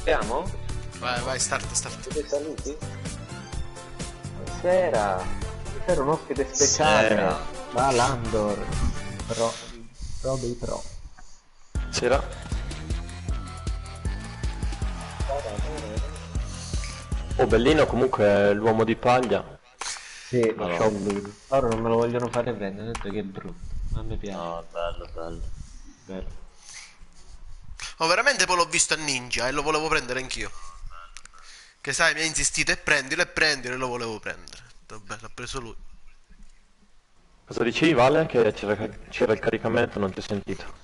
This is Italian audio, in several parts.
Siamo? Vai, vai, start. Siete saluti? Buonasera. Buonasera, un ospite speciale. Buonasera. Da Landor. Pro dei pro. C'era. Oh, bellino comunque è l'uomo di paglia. Sì, No, lo bellino. Loro non me lo vogliono fare prendere, ho detto che è brutto. A me piace. no, bello, bello. Bello. Oh, veramente poi l'ho visto a Ninja e lo volevo prendere anch'io. Che sai, mi ha insistito e prendilo e lo volevo prendere. Vabbè, l'ha preso lui. Cosa dicevi, Vale? Che c'era il caricamento, non ti ho sentito.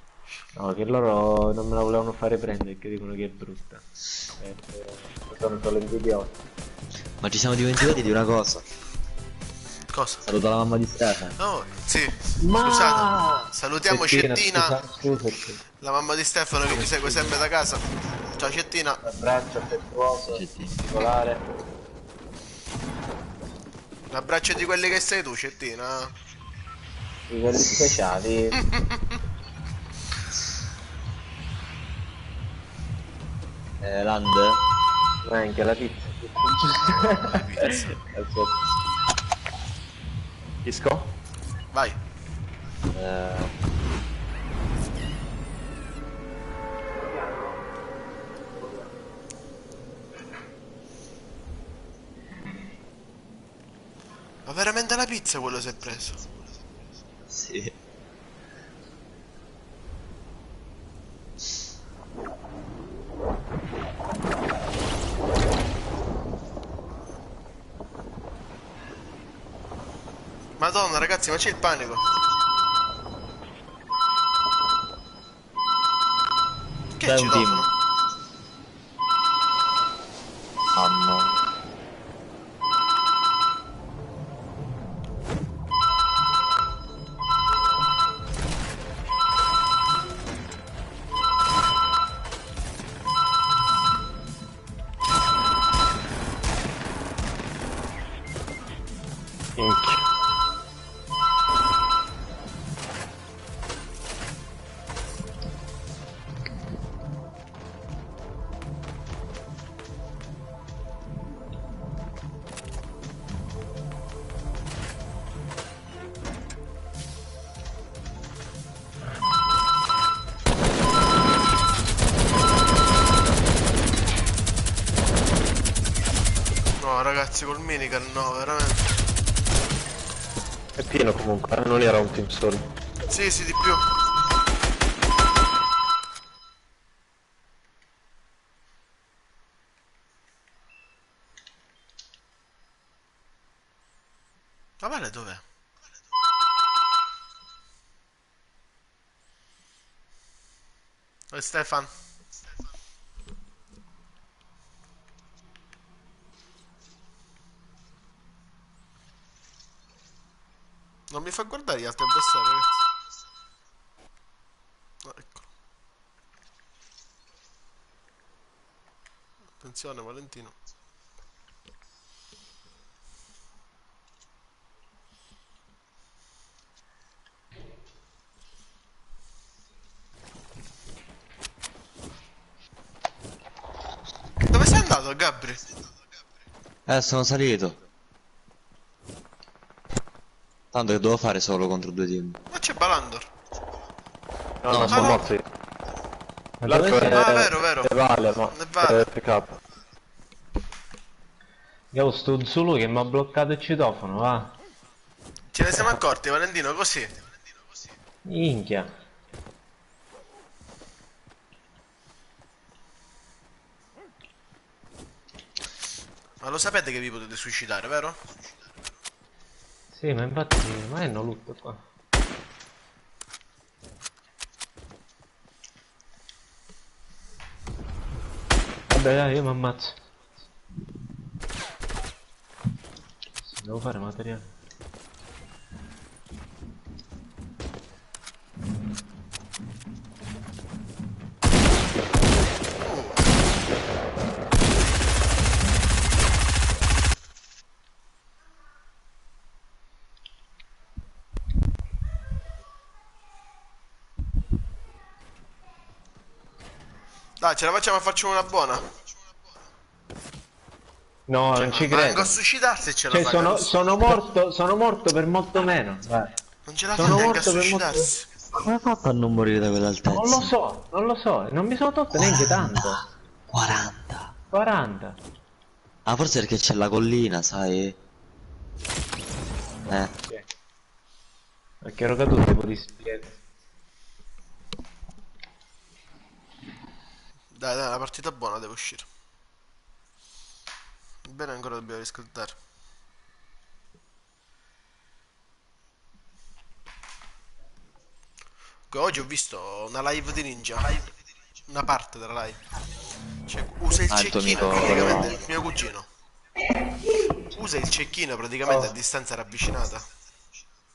No, che loro non me la volevano fare prendere, che dicono che è brutta. Sono solo invidiosi. Ma ci siamo dimenticati di una cosa. Cosa? Saluto la mamma di Stefano. Oh, sì. Ma Scusate. Salutiamo Cettina, Cettina, scusati. la mamma di Stefano che mi segue sempre da casa. Ciao Cettina. Un abbraccio affettuoso, Cettina. particolare. Un abbraccio di quelli che sei tu, Cettina. Di quelli speciali. Land? Ma anche la pizza. Aspetta. Disco? Vai. Eh, Ma veramente la pizza quello si è preso? sì. Madonna ragazzi, ma c'è il panico. Che Dai ci un team. citofono? Hanno. Minchia. No ragazzi, col minigun no, veramente. È pieno comunque, non era un team solo. Sì, sì, di più. Ma vale dov'è? Stefan. Non mi fa guardare gli altri avversari, ragazzi. Ah, eccolo. Attenzione, Valentino. Dove sei andato, Gabri? Sono salito. Tanto che devo fare solo contro due team. Ma c'è Balandor. No, No, non no. sono no. morto io. Ma L'altro dove sei? Ah, vero, vero. è Vale, ma È Vale. è PK. Io sto Zulu che mi ha bloccato il citofono, va. Ce ne siamo accorti, Valentino, così. Minchia. Ma lo sapete che vi potete suicidare, vero? Sì, ma infatti, ma è no lutto qua. Vabbè, dai, io mi ammazzo. Devo fare materiale. Dai, ce la facciamo a farci una buona. No, Cioè, non ci ma anche credo. a suicidarsi e ce la Cioè, fa. sono morto per molto meno. Non ce la fa Sono neanche a morto per molto. suicidarsi. Come ha fatto a non morire da quell'altezza? Non lo so, non mi sono tolto neanche tanto. 40. 40. Ah, forse perché c'è la collina, sai? Sì. Perché ero caduto tipo di spiede. Dai, dai, la partita buona deve uscire. Bene, ancora dobbiamo riscaldare. Oggi ho visto una live di Ninja. Una parte della live. Cioè, usa il Ah, il tuo cecchino amico praticamente. quello. Mio cugino. Usa il cecchino praticamente a distanza ravvicinata.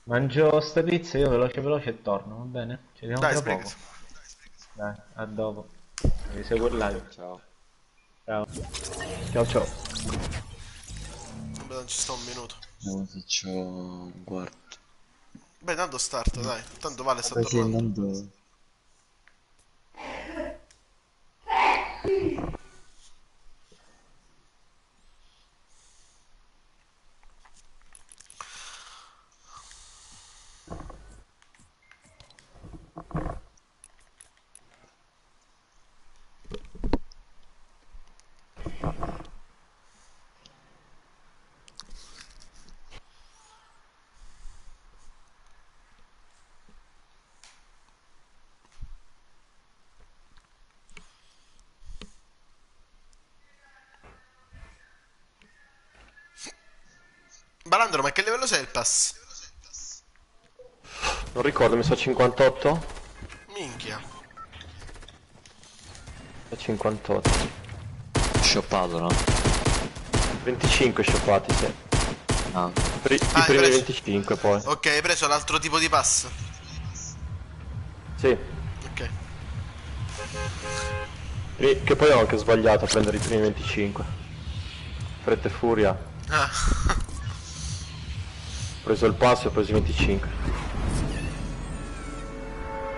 Mangio sta pizza, io veloce veloce e torno, va bene? Ci vediamo Dai, tra sbrigati. poco. Dai, a dopo. Mi seguo il live. Ciao. Ciao. Ciao ciao. Vabbè, non ci sta un minuto. Vediamo se c'ho un quarto. Beh, tanto start, dai. Tanto Vale sta Vabbè, sì, tornando. intanto... Balandro, ma che livello sei il pass? Non ricordo, mi sa 58? Minchia. E 58. Shoppato, no? 25 sciopati, sì. Ah. I Ah, hai primi preso? 25 poi. Ok, hai preso l'altro tipo di pass. Sì. Ok. Che poi ho anche sbagliato a prendere i primi 25. Fretta e furia. Ah. Ho preso il pass e ho preso i 25.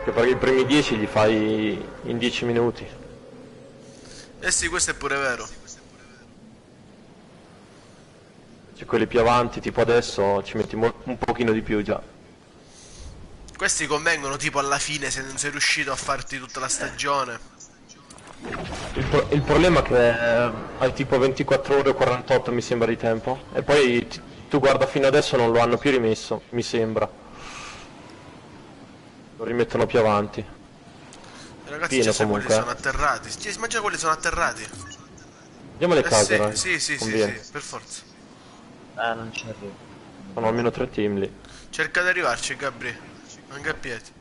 Che perché i primi 10 li fai in 10 minuti. Eh sì, questo è pure vero. Cioè quelli più avanti, tipo adesso, ci metti un pochino di più già. Questi convengono tipo alla fine se non sei riuscito a farti tutta la stagione. Il problema è che hai tipo 24 ore o 48 mi sembra di tempo. E poi tu guarda fino adesso non lo hanno più rimesso, mi sembra. Lo rimettono più avanti. Ragazzi, già Pieno se quelli comunque. sono atterrati. Ma già quelli sono atterrati. Andiamo alle case, Sì, raga. sì, sì, sì, Conviene. sì, per forza. Non ci arrivo. Sono almeno 3 team lì. Cerca di arrivarci, Gabri. Anche a piedi.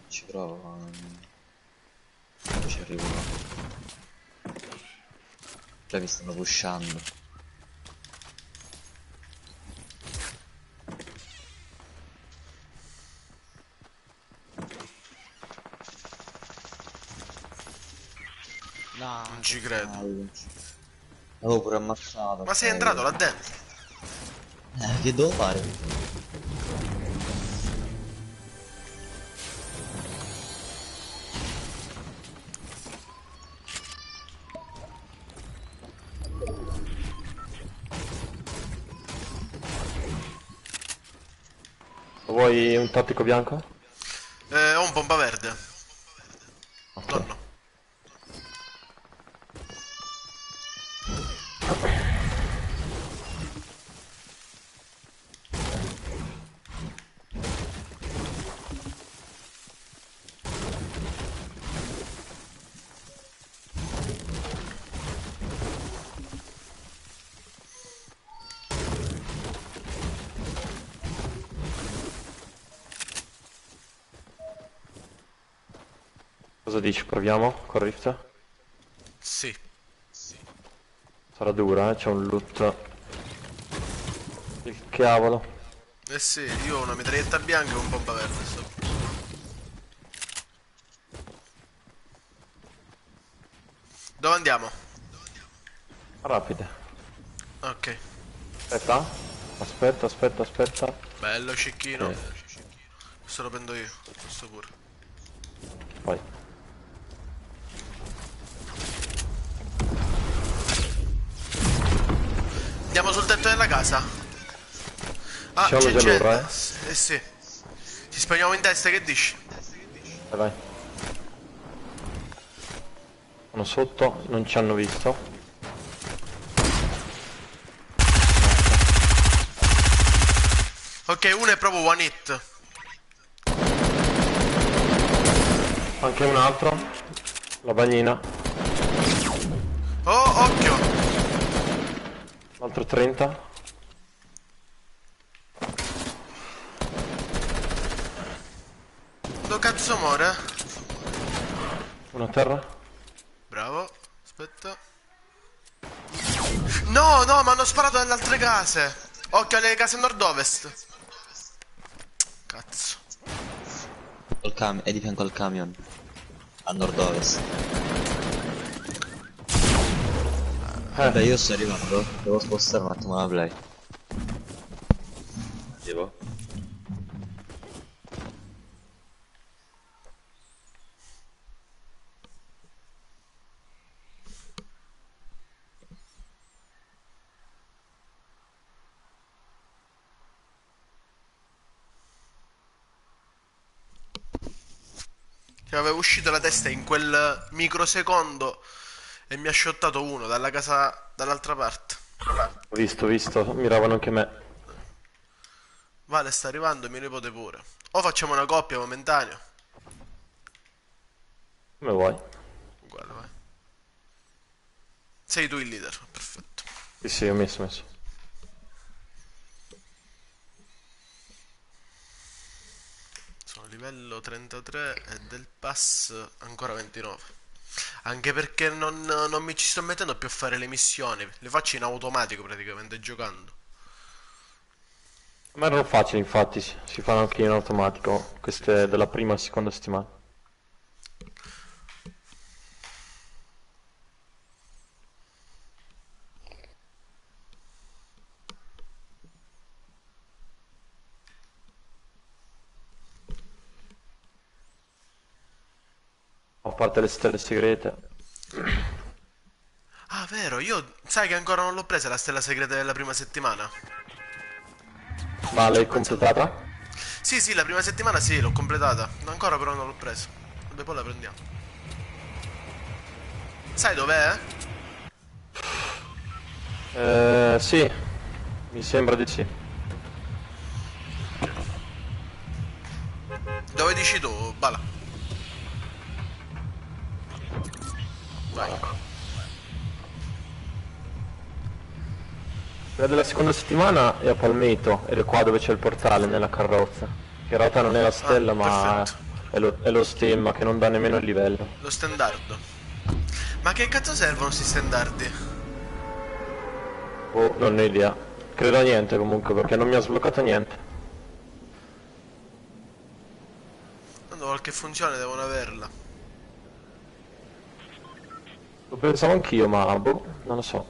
Ci provo, ma non ci arrivo. Già mi stanno pushando. No, Non ci credo. l'avevo pure ammazzato. Ma sei entrato là dentro? Che devo fare? Vuoi un tattico bianco? Ho un pompa verde. Nonno. Cosa dici? Proviamo con Rift? Sì. Sarà dura, c'è un loot. Il cavolo. Eh sì, io ho una mitraglietta bianca e un pompa verde. Dove andiamo? Rapide. Ok. Aspetta. Aspetta. Bello cecchino. Eh. Questo lo prendo io. Questo pure. Vai. Andiamo sul tetto della casa. Ah, Siamo c'è già gente. allora, Eh sì. Ci spegniamo in testa, che dici? Vai, vai. Sono sotto, non ci hanno visto. Ok, uno è proprio one hit. Anche un altro. La bagnina. Oh, occhio. L'altro 30. Dove cazzo muore? Una a terra. Bravo. Aspetta. No, no, mi hanno sparato dalle altre case. Occhio alle case nord-ovest. Cazzo. È di fianco al camion. A nord-ovest. Vabbè, io sto arrivando. Devo spostare un attimo la play. Devo. Che aveva uscito la testa in quel microsecondo e mi ha shottato uno dalla casa dall'altra parte. Ho visto. Miravano anche me. Vale, sta arrivando, mio nipote pure. O facciamo una coppia momentanea. Come vuoi. Uguale, vai. Sei tu il leader, perfetto. Sì, sì, ho messo. Sono livello 33 e del pass ancora 29. Anche perché non mi ci sto mettendo più a fare le missioni. Le faccio in automatico praticamente giocando. Ma erano facili, infatti, si fanno anche in automatico. Queste della prima e seconda settimana. A parte le stelle segrete. Ah, vero, io sai che ancora non l'ho presa la stella segreta della prima settimana. Ma Ci ho l'hai pensato. completata? Sì, sì, la prima settimana sì, l'ho completata. Ancora però non l'ho presa. Vabbè, poi la prendiamo. Sai dov'è? Sì. Mi sembra di sì. Dove dici tu, Bala? Vai. Quella della seconda settimana è a Palmeto ed è qua dove c'è il portale nella carrozza. Che in realtà non è la Ah, stella ma perfetto. è lo stemma che non dà nemmeno il livello. Lo standard. Ma che cazzo servono sti standardi? Oh, non ho idea. Credo a niente comunque perché non mi ha sbloccato niente. Quando qualche funzione devono averla. Lo pensavo anch'io ma boh, non lo so.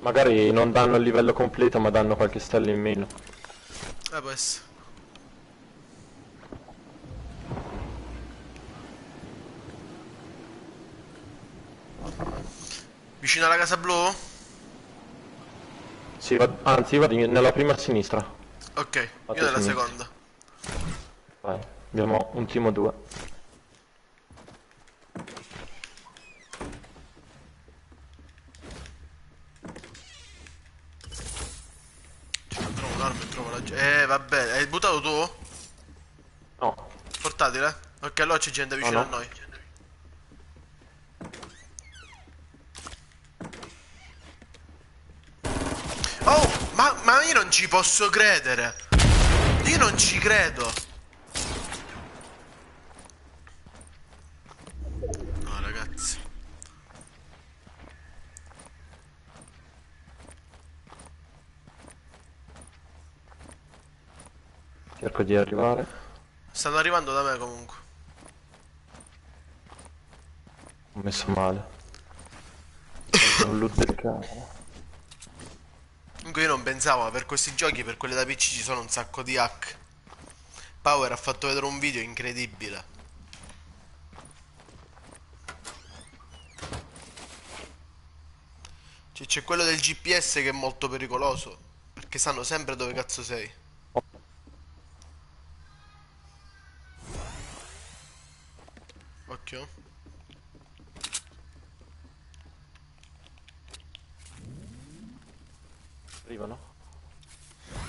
Magari non danno il livello completo ma danno qualche stella in meno. Può essere. Vicino alla casa blu? Sì, anzi vado nella prima a sinistra. Ok, Vado io a nella sinistra. seconda. Vai, abbiamo un team o due. Cioè, non trovo un'arma e trovo la... vabbè, hai buttato tu? No, Portatile? Ok, allora c'è gente vicino no. a noi. Oh, ma io non ci posso credere. Io non ci credo. No, ragazzi. Cerco di arrivare. Stanno arrivando da me comunque. Ho messo male. Ho un loot del cavolo. Comunque io non pensavo, ma per questi giochi, per quelli da PC ci sono un sacco di hack. Power ha fatto vedere un video incredibile. C'è quello del GPS che è molto pericoloso. Perché sanno sempre dove cazzo sei. Occhio. Arrivano.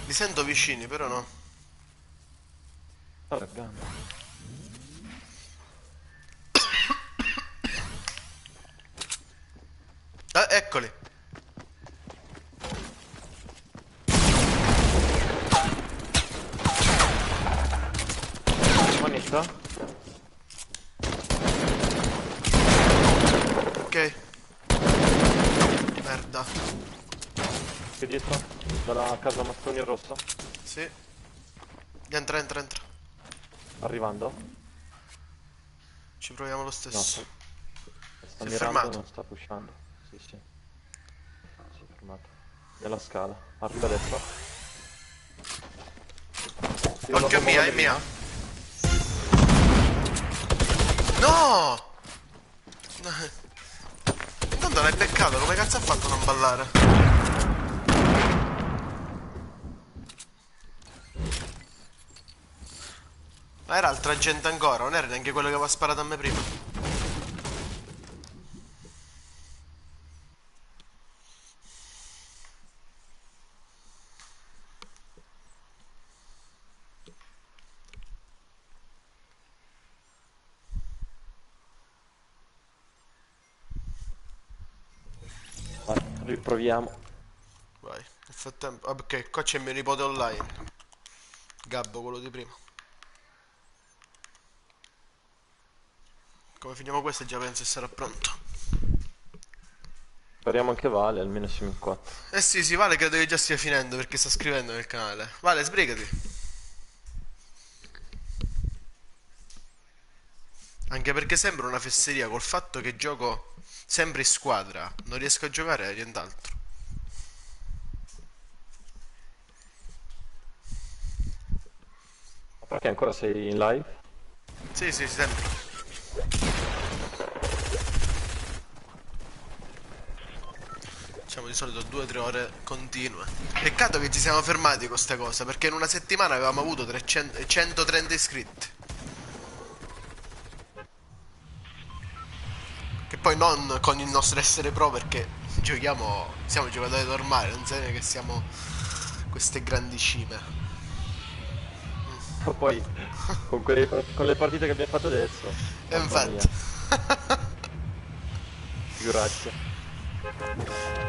Li sento vicini, però no. Sta laggando. Eccoli. Manetta. Ok. Merda. Che dietro? Dalla casa mattoni rossa. Sì. Entra, entra, entra. Arrivando. Ci proviamo lo No, stesso. sta Si è mirando, fermato. non sta pushando. Sì, sì. Si è fermato. Nella scala. Arriva adesso. Io la Occhio, bomba mia, è ballerina. mia. No! Intanto l'hai beccato, come cazzo ha fatto a non ballare? Ma era altra gente ancora, non era neanche quello che aveva sparato a me prima. Vai, riproviamo. Vai, nel frattempo. Ah, ok, qua c'è mio nipote online. Gabbo, quello di prima. Come finiamo questo già penso che sarà pronto. Speriamo anche Vale, almeno siamo in 4. Eh sì, sì, Vale credo che già stia finendo perché sta scrivendo nel canale. Vale, sbrigati. Anche perché sembra una fesseria col fatto che gioco sempre in squadra. Non riesco a giocare a nient'altro. Ma perché ancora sei in live? Sì, sì, sempre. Facciamo di solito 2 o 3 ore continue. Peccato che ci siamo fermati con questa cosa, perché in una settimana avevamo avuto 130 iscritti. Che poi non con il nostro essere pro, perché giochiamo, siamo giocatori normali, non sai che siamo queste grandi cime. Ma poi con le partite che abbiamo fatto adesso, E mamma infatti. mia, figuraccia.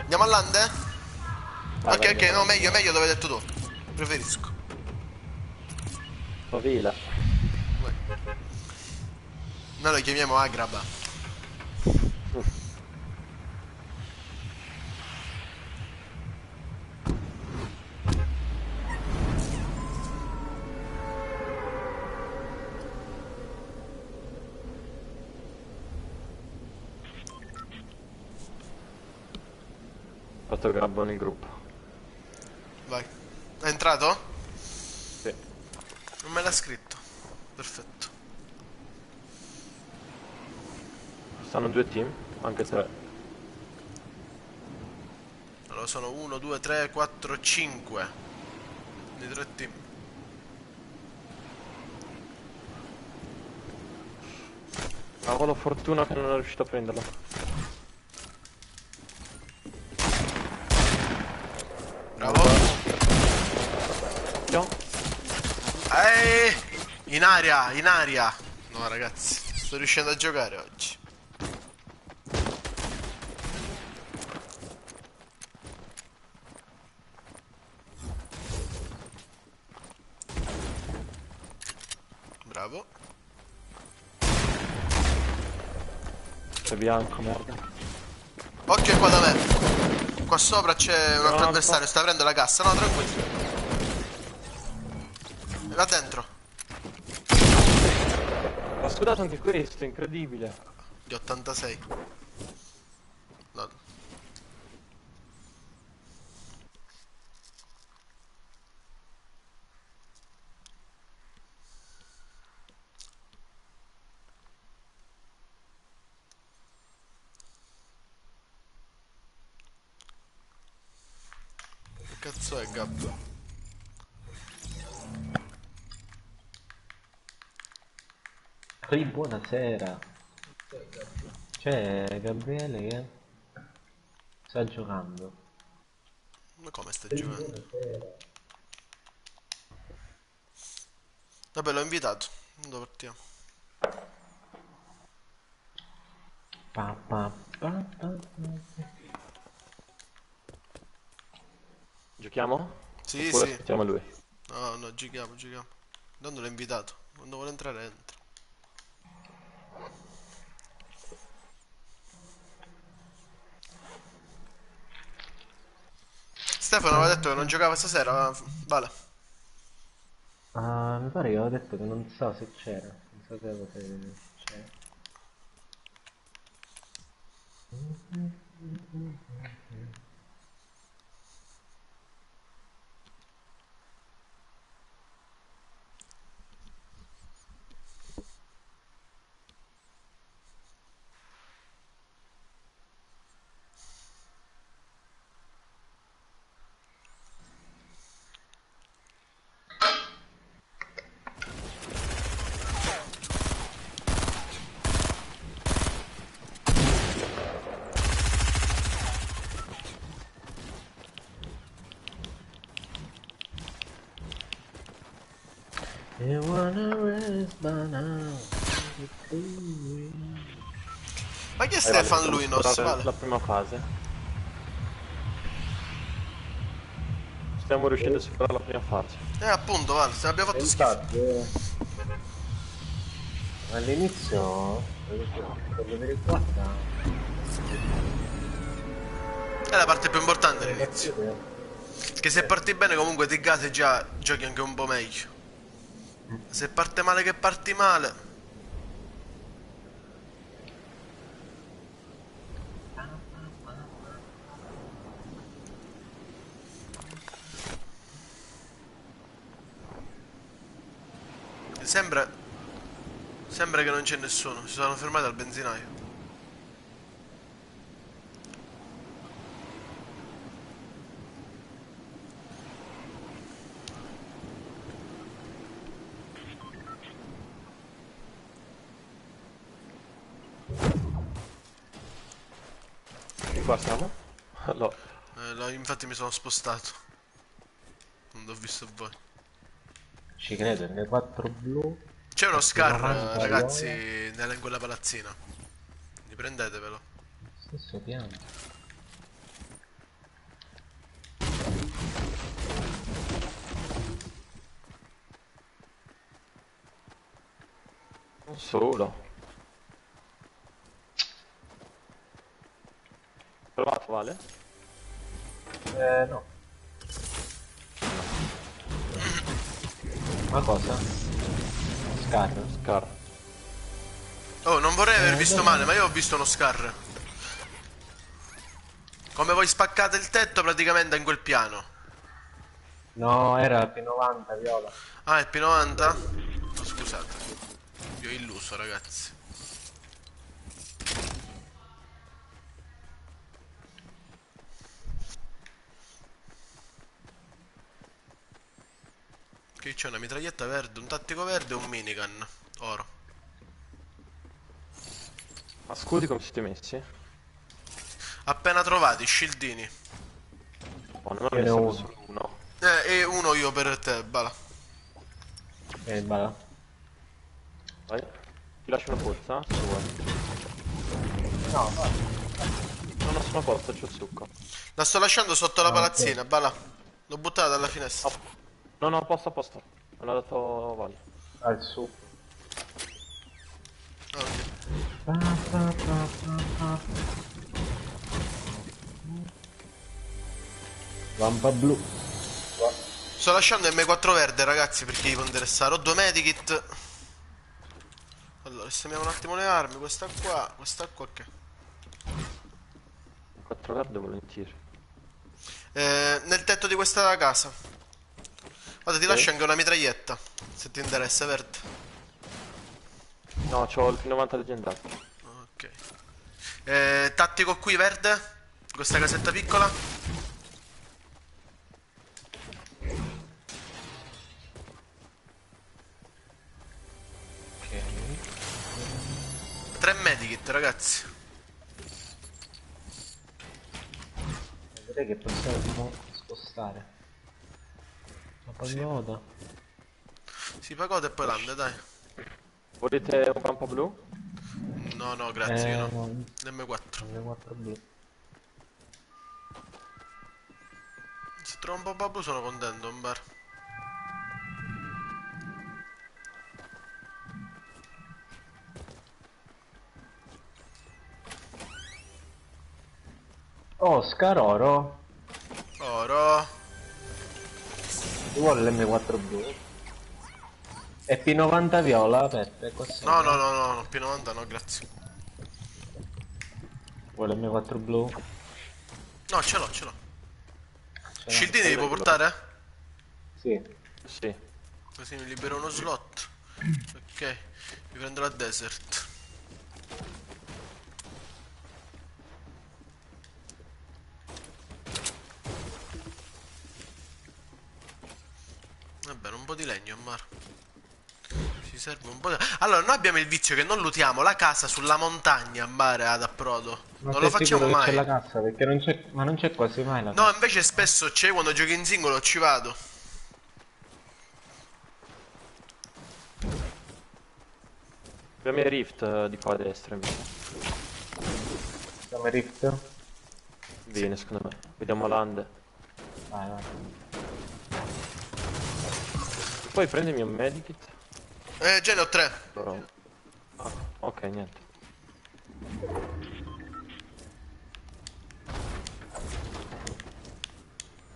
Andiamo all'ande? Vai, Ok, vai, ok, andiamo no, avanti, meglio, andiamo meglio avanti. dove hai detto tu. Preferisco. Favela. Vai. Noi lo chiamiamo Agraba. Fatto grabbo nel gruppo. Vai. È entrato? Sì. Non me l'ha scritto. Perfetto. Ci stanno 2 team, anche 3. Allora sono 1, 2, 3, 4, 5. Di 3 team. Cavolo, fortuna che non è riuscito a prenderlo. Bravo. No. In aria, in aria. No, ragazzi, sto riuscendo a giocare oggi. Bravo. C'è bianco, merda. Occhio qua da me. Qua sopra c'è un altro No, avversario, sta aprendo la cassa. No, tranquillo. È là dentro. Ha scudato anche questo, incredibile. Di 86. No. Cazzo è Gab? Ehi, buonasera. C'è Gabriele che sta giocando. Ma come stai giocando? Vabbè, l'ho invitato. Dove partiamo? Pa, pa, pa, pa, pa. Giochiamo? Sì, Oppure sì. aspettiamo lui? No, no, giochiamo. Tanto l'ho invitato. Quando vuole entrare entra. Stefano aveva detto che non giocava stasera, vale. Mi pare che avevo detto che non so se c'era. Non sapevo se c'era. You wanna rest by now. Ma chi è Vai, Vale, Stefan facciamo Luinos? superare Vale. la prima fase. Stiamo riuscendo a superare la prima fase. Appunto, Vale, se abbiamo E fatto schifo. infatti, all'inizio, per vedere qua, È la parte più importante all'inizio. Che se parti bene comunque ti gasi e già giochi anche un po' meglio. Se parte male che parti male. Sembra. Sembra che non c'è nessuno. Si sono fermati al benzinaio. Qua siamo? No. Infatti mi sono spostato. Non l'ho visto voi. Ci credo, N4 blu. C'è uno Scar, 90 ragazzi, viola, in quella palazzina. Quindi prendetevelo. stesso piano. Non solo. Provato, Vale? No. Ma cosa? Scar? Scar. Oh, non vorrei aver visto dove- male, ma io ho visto uno Scar. Come voi spaccate il tetto praticamente in quel piano. No, era P90 viola. Ah, il P90? Oh, scusate. Vi ho illuso, ragazzi. Qui c'è una mitraglietta verde, un tattico verde e un minigun. Oro. Ma scudi come siete messi? Appena trovati, scildini. Oh, non Io me ne ne ho serve uno. solo uno. E uno io per te, bala. Bala. Vai. Ti lascio una pozza, se vuoi. No, va. No, no, sono a posto, c'ho il succo. La sto lasciando sotto la Ah, palazzina, bala. L'ho buttata dalla finestra. No, no, a posto, a posto. Me l'ha dato Vale. Al su. Ah, ok. Lampa blu. Sto lasciando M4 verde, ragazzi, per chi vi può interessare. Ho due medikit. Allora, sistemiamo un attimo le armi. Questa qua che? 4 verde volentieri. Nel tetto di questa casa. Guarda, ti Ok. lascio anche una mitraglietta. Se ti interessa, verde. No, c'ho il P90 leggendario. Ok. Tattico qui, verde. Questa casetta piccola. 3 medikit, ragazzi. Vedete che possiamo spostare. La pagoda. Si pagoda e poi lande, dai. Volete un campo blu? No, no, grazie, no. No, M4. le 4 blu. Se trovo un po' babbo sono contento, un bar. Oscar oro. Oro. Ci vuole l'M4 blu. E P90 viola, Peppe, così. No, no, no, no, no, P90 no, grazie. Vuole l'M4 blu? No, ce l'ho, ce l'ho. Ce l'ho. Scildini li può portare? Sì. Sì. Così mi libero uno slot. Ok, mi prendo la desert. Va bene, un po' di legno, Mar. Ci serve un po' di... Allora, noi abbiamo il vizio che non lootiamo la casa sulla montagna, Mare, ad approdo. Ma Non lo sei facciamo sicuro che mai. c'è la cassa? Perché non c'è... Ma non c'è quasi mai la No, cassa. invece spesso c'è quando giochi in singolo, ci vado. Abbiamo i rift di qua a destra invece. Siamo in Rift? Bene, secondo me. Vediamo l'ande. Vai, vai. Poi prendimi un medikit. Già ne ho 3. Però... Ah, ok, niente.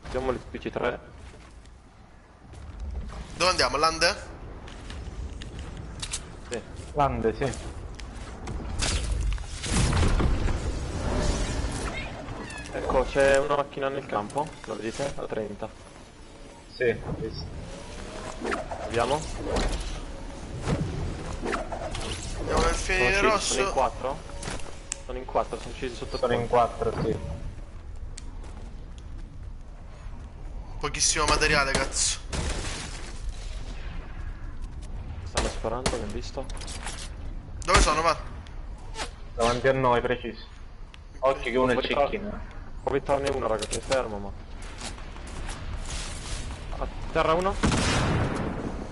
Vediamo le PC3. Dove andiamo? Lande? Sì. Lande, sì. Ecco, c'è una macchina nel campo. Lo vedete? A 30. Sì, ho visto. Vediamo. Andiamo nel fienile Sono in rosso. 4? Sono in 4, sono scesi sotto Sono in ponte. 4, sì. Pochissimo materiale, cazzo. Stanno sparando, abbiamo visto. Dove sono, va? Davanti a noi, preciso. Occhio che uno è cecchino. Può metterne uno, raga, che è fermo, ma... A terra uno.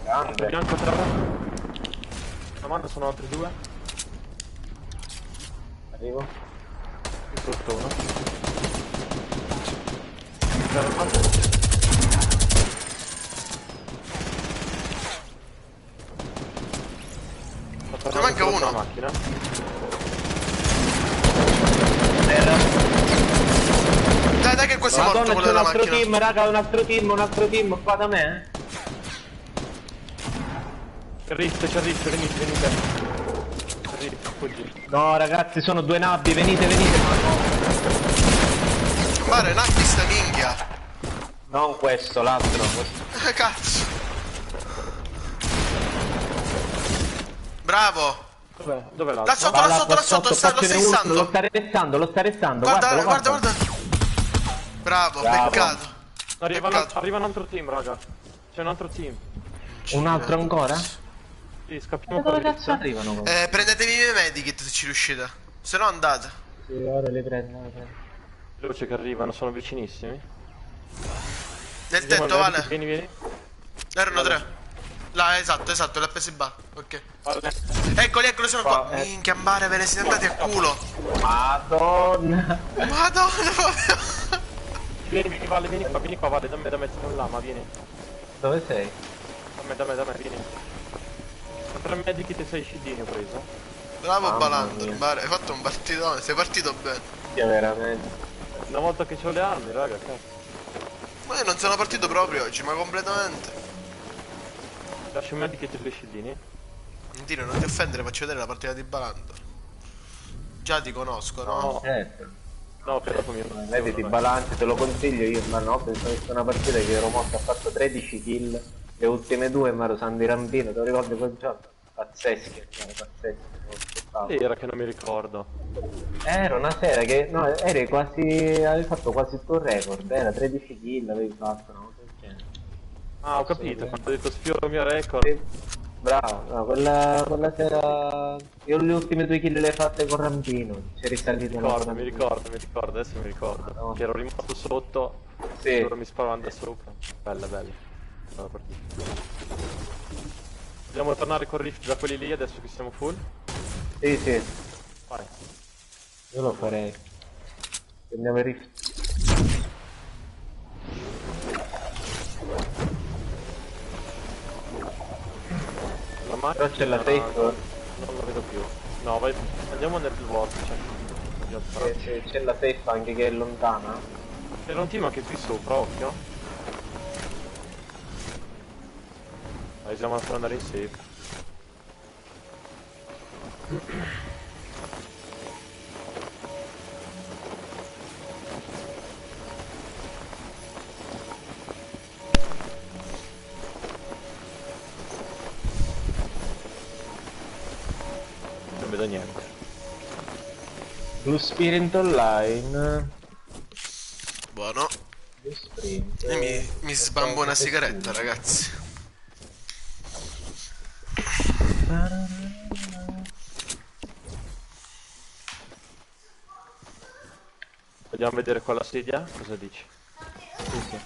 Grande. Bianco a terra. La mano sono altri due. Arrivo. Sotto uno. Fermo. Ne manca uno. La macchina. Dai, dai che questo è morto, Madonna, quello c'è un della altro macchina. team, raga, un altro team qua da me. C'è il rift, venite, venite. C'è il rift, fuggi. No, ragazzi, sono due nabbi, venite, venite. Mare, nacchi sta minchia. Non questo, l'altro. Cazzo. Bravo. Dov'è l'altro? Là sotto, là sotto, là sotto, lo stai faccene ultra, stando. lo sta restando, Guarda, guardalo, guarda, guarda. Bravo, Bravo. peccato. Peccato. Arriva un altro team, raga. C'è un altro team. Un altro ancora? Sì, scappiamo Ma per dove il cazzo arrivano? Sì, Prendetevi i miei medikit se ci riuscite. Se no andate. ora li prendo, li prendo. Veloce che arrivano, sono vicinissimi. Nel Vediamo tetto, il vale. medico, vieni, vieni. Erano 3. Là, esatto, l'ha preso in ba. Ok. Vale. Eccoli, eccoli, sono qua. Qua, Minchia, Mare, ve ne siete andati a culo. Madonna. Madonna, proprio. Vieni, Vale, vieni qua, Vale, da me, sono là, ma vieni. Dove sei? Da me, vieni. 3 medikit e 6 scildini ho preso. Bravo Mamma Balandro, mia. Mare, hai fatto un partitone, sei partito bene. Sì, veramente. Una volta che ho le armi, raga, cazzo. Ma io non sono partito proprio oggi, ma completamente. Lascio un medikit e 2 scildini. Mentire, non ti offendere, faccio vedere la partita di Balandro. Già ti conosco, no? No, Certo. no, che dopo mi... Vedi, balanci, te lo consiglio io, ma no, penso che sia una partita che ero morto, ha fatto 13 kill, le ultime due mi ero Sandy Rampino, te lo ricordi quel gioco? Pazzeschi, pazzeschi, Era che non mi ricordo. era una sera che, no, eri quasi, avevi fatto quasi il tuo record, era 13 kill, avevi fatto, no? Ah, ho capito, quando ho detto sfioro il mio record. Bravo, no, quella sera... Io le ultime 2 kill le hai fatte con Rampino, c'è risalito una Mi ricordo, adesso mi ricordo. No. Che ero rimasto sotto, Sì. loro mi sparavano da sopra. Bella. Bella partita. Dobbiamo tornare con Rift da quelli lì adesso che siamo full? Sì, sì, Vai. io lo farei. Prendiamo il rift. La macchina... Però c'è la safe. Non la vedo più. No, vai, andiamo nel vortice. C'è la safe anche che è lontana. C'era un team anche qui sopra, occhio. Vai, siamo per andare in safe. Non vedo niente. Blue Spirit Online. Buono. Blue Sprint. E mi sbambo una sigaretta, ragazzi. Vogliamo vedere qua la sedia? Cosa dici? Sì.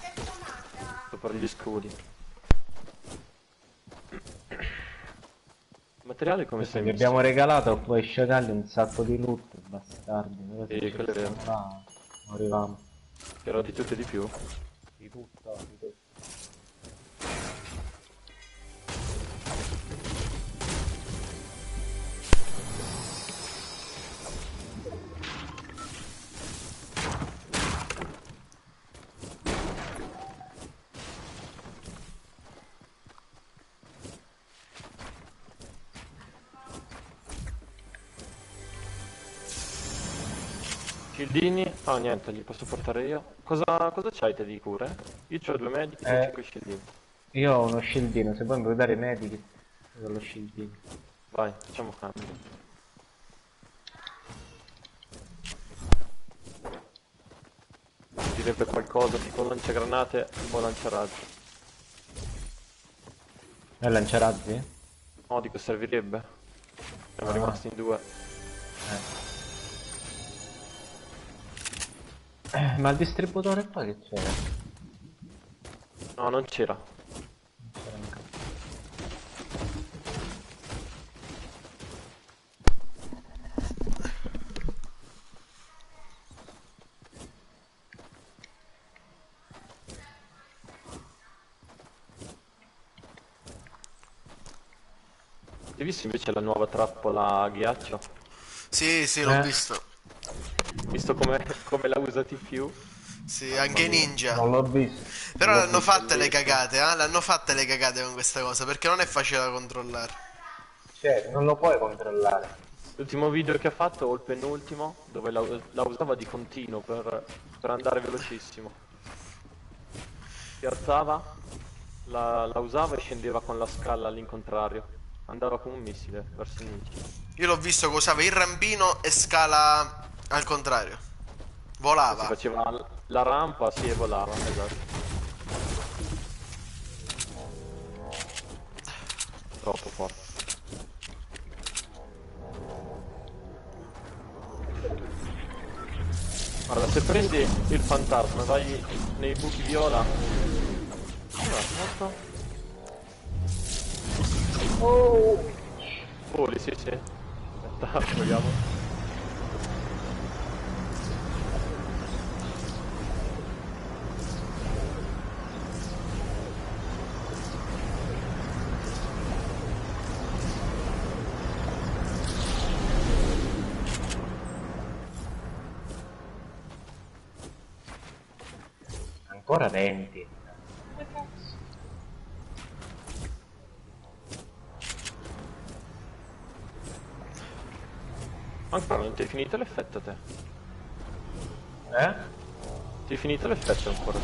Sopra gli scudi. Materiale come sei Gli messo? abbiamo regalato poi sciagalli un sacco di loot, bastardi. Però Sì, se quello è ci vero. sta, non arriviamo. Però di tutto e di più. Di tutto, di tutto. Shieldini? Ah niente, li posso portare io. Cosa c'hai te di cure? Io ho 2 medici e 5 shieldini. Io ho uno shieldino, se vuoi mi puoi dare i medici. Io ho lo shieldino. Vai, facciamo cambio. Direbbe qualcosa tipo lanciagranate o lanciarazzi. E lanciarazzi? No, dico servirebbe. Siamo rimasti in 2. Ma il distributore qua che c'era? No, non c'era. Non c'era un cazzo. Hai visto invece la nuova trappola a ghiaccio? Sì, l'ho visto. Visto come la usa TFU? Sì, anche Ninja. Non l'ho visto. Però Non l'ho l'hanno visto. fatte le cagate, eh? L'hanno fatte le cagate con questa cosa, perché non è facile da controllare. Cioè, non lo puoi controllare. L'ultimo video che ha fatto, o il penultimo, dove la usava di continuo per andare velocissimo. Si alzava, la usava e scendeva con la scala all'incontrario. Andava come un missile verso i nemici. Io l'ho visto che usava il rampino e scala al contrario. Si Volava. faceva la rampa, sì, e volava, esatto. Troppo forte. Guarda, se prendi il fantasma, vai nei buchi viola. Morto. Oh! Voli, sì. Aspetta, proviamo. Ancora 20. Ancora non ti è finito l'effetto te? Ti è finito l'effetto ancora?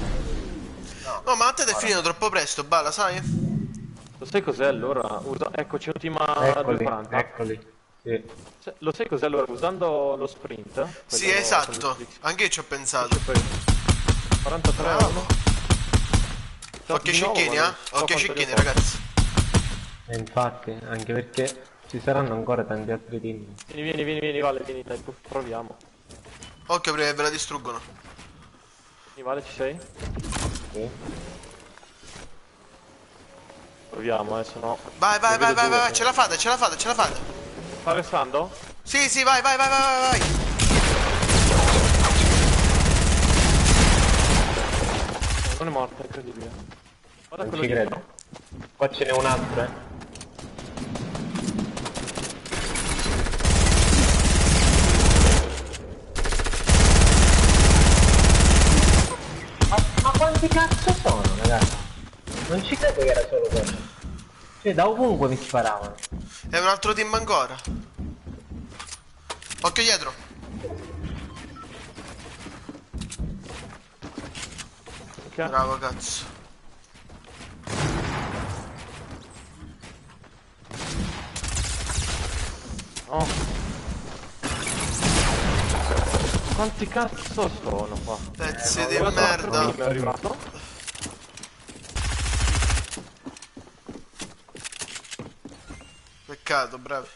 No, ma a te ti è finito troppo presto, Bala, sai? Lo sai cos'è allora? Eccoci, ultima 240. Eccoli. Sì. Lo sai cos'è allora? Usando lo sprint? Sì, quello esatto. con il Anche io ci ho pensato. 43 Bravo. anno. Occhio cecchini, eh? Occhio cecchini, ragazzi. E infatti, anche perché ci saranno ancora tanti altri team. Vieni, Vale, vieni, dai, proviamo. Occhio prima che ve la distruggono. Vieni, Vale, ci sei? Sì. Proviamo, se no... Vai, vai, ne vai, vedo vai, due, vai, se ce no. la fate, ce la fate, ce la fate. Sta restando? Sì, sì, vai, vai, vai, vai, vai, vai. Non è morto, è incredibile. Guarda Non quello ci dietro. credo. Qua ce n'è un altro, eh. Ma quanti cazzo sono, ragazzi? Non ci credo che era solo quello. Cioè, da ovunque mi sparavano. È un altro team ancora. Occhio dietro. Ok. Bravo, cazzo. Oh. Quanti cazzo sono qua? Pezzi di Guarda, merda. mi è arrivato. Peccato, bravi.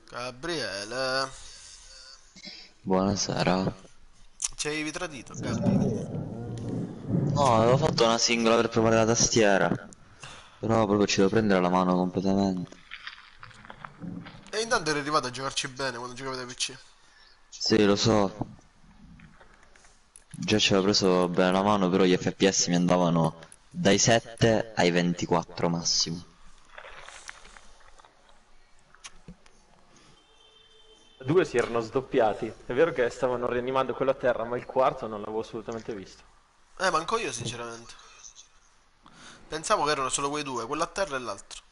Gabriele. Buonasera. Ci avevi tradito, Gabri. No, avevo fatto una singola per provare la tastiera. Però proprio ci devo prendere la mano completamente. E intanto eri arrivato a giocarci bene quando giocavi da PC. Sì, lo so. Già ci avevo preso bene la mano, però gli FPS mi andavano dai 7 ai 24 massimo. Due si erano sdoppiati. È vero che stavano rianimando quello a terra, ma il quarto non l'avevo assolutamente visto. Manco io sinceramente. Pensavo che erano solo quei due, quello a terra e l'altro.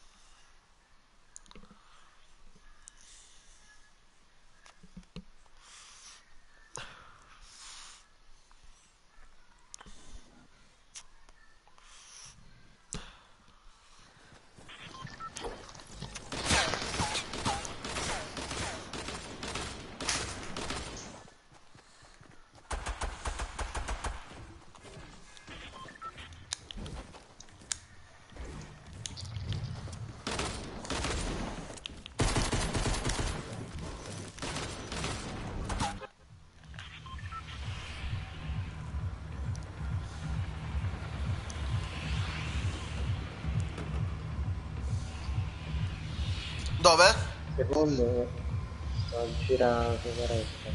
Dove? Secondo non gira sigaretta.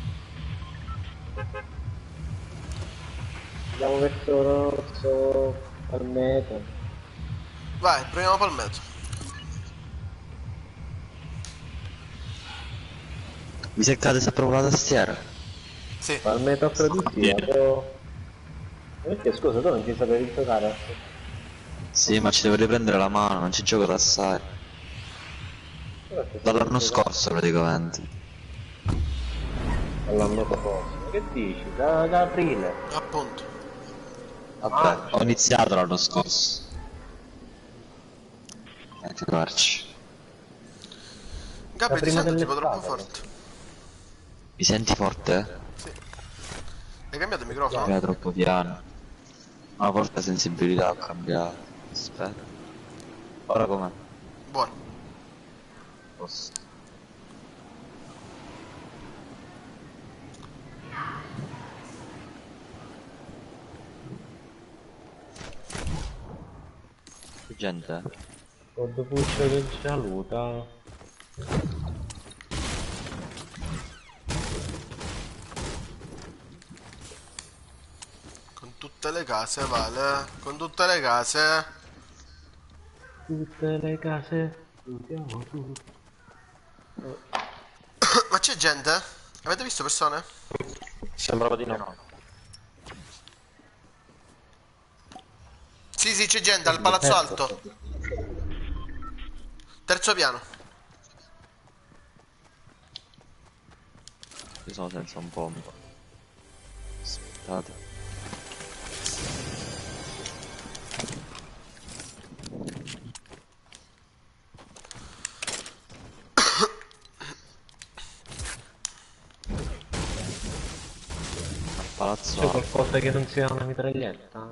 Andiamo verso rosso al metro. Vai, proviamo Palmetto. Mi seccate se provo la tastiera? Sì. Al metro credo sia, però... Perché scusa, tu non ci sapevi giocare? Sì, ma ci devo riprendere la mano, non ci gioco da assai. Dall'anno scorso praticamente. Dall'anno prossimo. Che dici? Da aprile. Appunto. Vabbè, ho iniziato l'anno scorso. Provarci. Gabri, ti prima sento tipo troppo dell'estate. forte. Mi senti forte? Sì. Hai cambiato il microfono? Era troppo piano. Una forte sensibilità ho cambiato. Aspetta. Ora com'è? Buono. Posso. C'è gente? Sottopuccio del saluta. Con tutte le case, vale. Con tutte le case. Tutte le case. Chiudiamo tutto. Ma c'è gente? Avete visto persone? Sembrava di no. Sì, sì, c'è gente al palazzo alto. Terzo piano. Io sono senza un pompa. Aspettate. Palazzo C'è A. qualcosa che non sia una mitraglietta?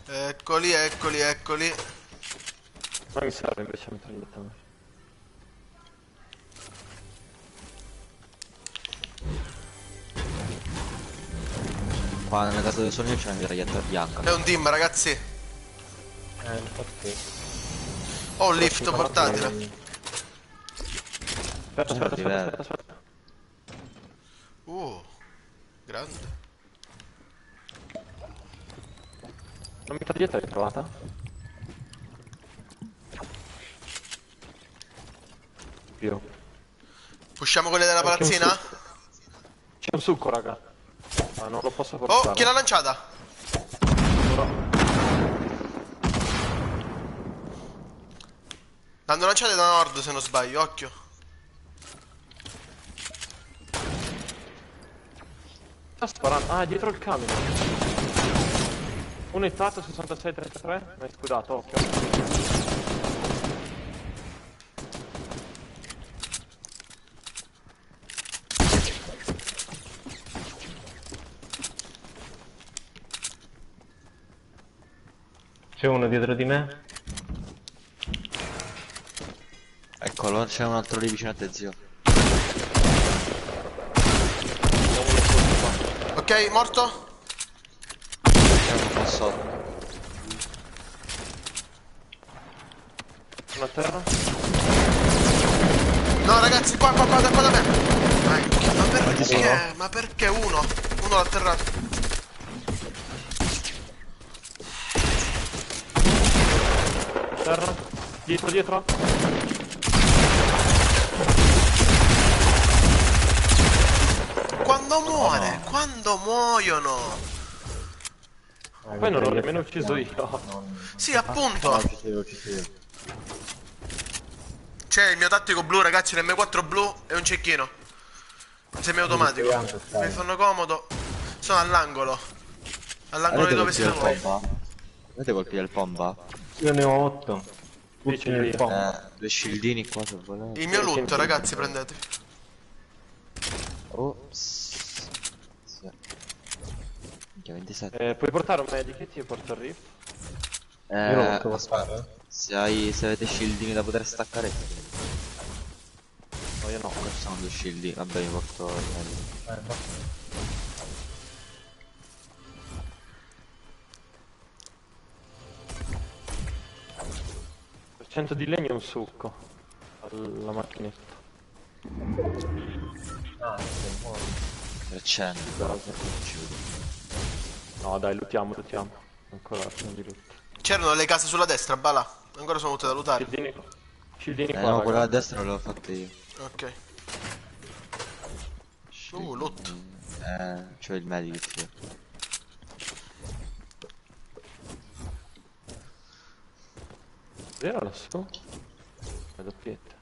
Eccoli, eccoli, eccoli. Ma mi serve invece mitraglietta. Qua nella casa del sogno c'è una mitraglietta bianca. È un team, ragazzi. Infatti. Ho un lift portatile. Aspetta, aspetta, aspetta, aspetta, aspetta. Grande. La mitraglietta l'hai trovata? Io. Pusciamo quelle della C'è un palazzina? succo. C'è un succo, raga. Ah, non lo posso Oh, forzare. chi l'ha lanciata? L'hanno lanciata da nord se non sbaglio, occhio. Sta sparando. Ah, è dietro il camion. Uno ittato 66-33. Mi hai scudato, occhio. C'è uno dietro di me? Eccolo, c'è un altro lì vicino a te, zio. Ok, morto? C'è uno qua sotto. Sono a terra. No, ragazzi, qua da me. Ma perché? Ma perché uno? Uno l'ha atterrato. Terra. Dietro, dietro. Quando muore? Quando muoiono? Poi non l'ho nemmeno ucciso io. Sì, appunto. Ci sei io, ci sei io. C'è il mio tattico blu, ragazzi, l'M4 blu e un cecchino. Semiautomatico. Mi fanno comodo. Sono all'angolo. All'angolo di dove siete voi. Avete colpito il pompa? Io ne ho 8. Qui ce li ho. Due scildini qua se volete. Il mio loot, ragazzi, prendetevi. Ops. Sì. Minchia, 27. Puoi portare un medikit? Io porto il riff. Io lo posso fare? Se avete shieldini da poter staccare. No, io no. Questi sono due shieldini. Vabbè, io porto il medico. 100 di legno e un succo. Alla macchinetta. Ah, che buono. 300. No, dai, lootiamo. Ancora pieno di loot. C'erano le case sulla destra, Bala. Ancora sono tutte da lootare. Scildini qua, No, raga. quella a destra l'avevo fatta io. Ok. Loot. C'ho il medikit io. Vero lassù? La doppietta.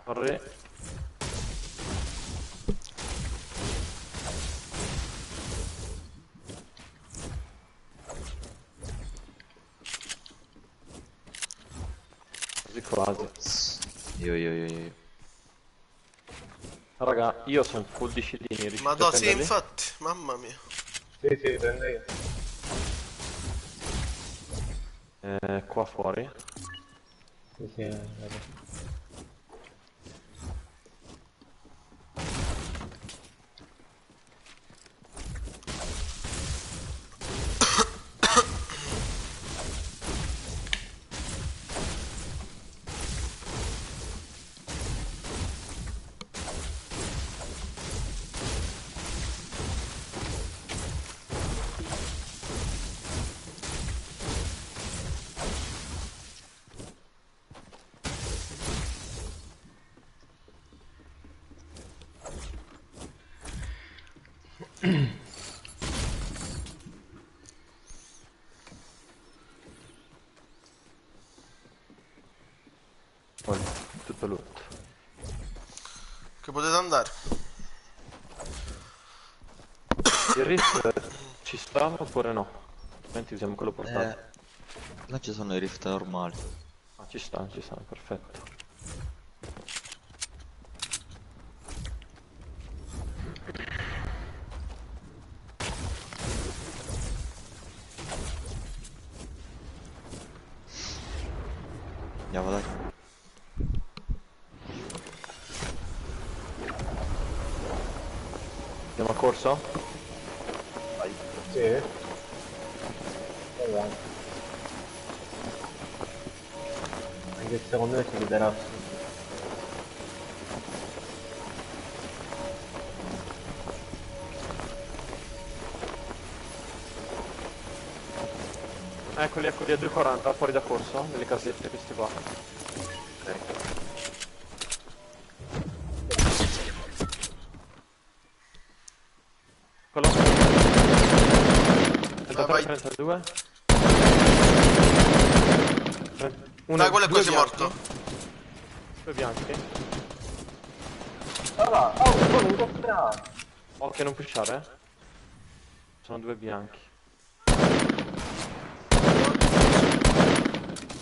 Corre. Quasi. Io. Raga, io sono full di scildini, riuscite Ma a sì, prenderli? infatti. Mamma mia. Sì, prendo io. Qua fuori. Sì, vedo. tanto loot. Che potete andare. Il rift ci stava oppure no? Altrimenti usiamo quello portato. Là ci sono i rift normali. Ah, ci sta, perfetto. Andiamo dai. Andiamo a corso? Sì. Vabbè. Anche secondo me si chiuderà. Eccoli a 240, fuori da corso, nelle casette queste qua. Ok. Eccolo. Vai. 32. Dai, quello è due quasi bianchi. morto. Due bianchi. Ah, oh, sono incontrato. Occhio a non pushare, eh. Sono due bianchi.